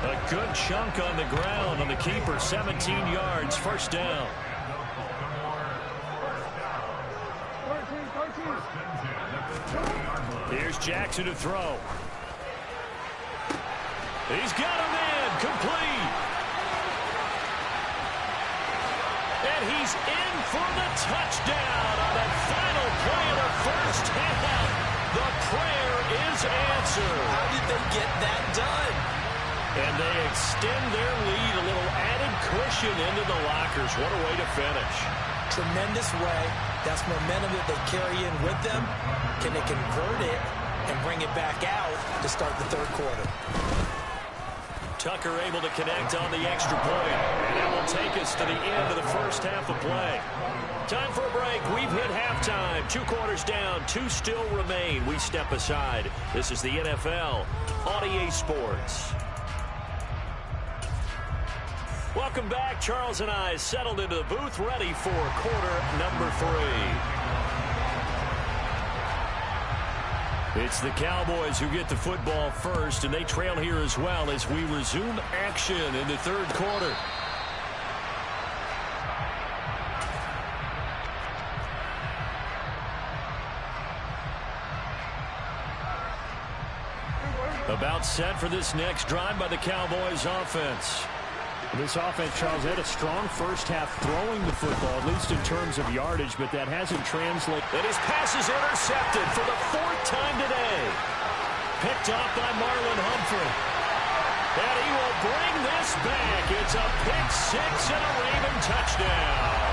A good chunk on the ground on the keeper. 17 yards, first down. Here's Jackson to throw. He's got him in, complete. And he's in for the touchdown on that final play of the first half. The prayer is answered. How did they get that done? And they extend their lead, a little added cushion into the lockers. What a way to finish. Tremendous way. That's momentum that they carry in with them. Can they convert it and bring it back out to start the third quarter? Tucker able to connect on the extra point. And that will take us to the end of the first half of play. Time for a break. We've hit halftime. 2 quarters down. 2 still remain. We step aside. This is the NFL on EA Sports. Welcome back. Charles and I settled into the booth, ready for quarter number 3. It's the Cowboys who get the football first, and they trail here as well as we resume action in the third quarter. About set for this next drive by the Cowboys offense. This offense, Charles, had a strong first half throwing the football, at least in terms of yardage, but that hasn't translated. And his pass is intercepted for the 4th time today. Picked off by Marlon Humphrey. And he will bring this back. It's a pick 6 and a Raven touchdown.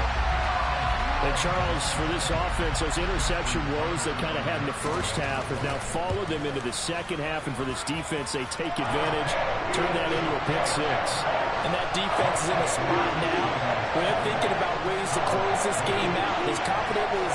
And Charles, for this offense, those interception woes they kind of had in the first half have now followed them into the second half, and for this defense, they take advantage, turn that into a pick 6. And that defense is in a spot now where they're thinking about ways to close this game out as confidently as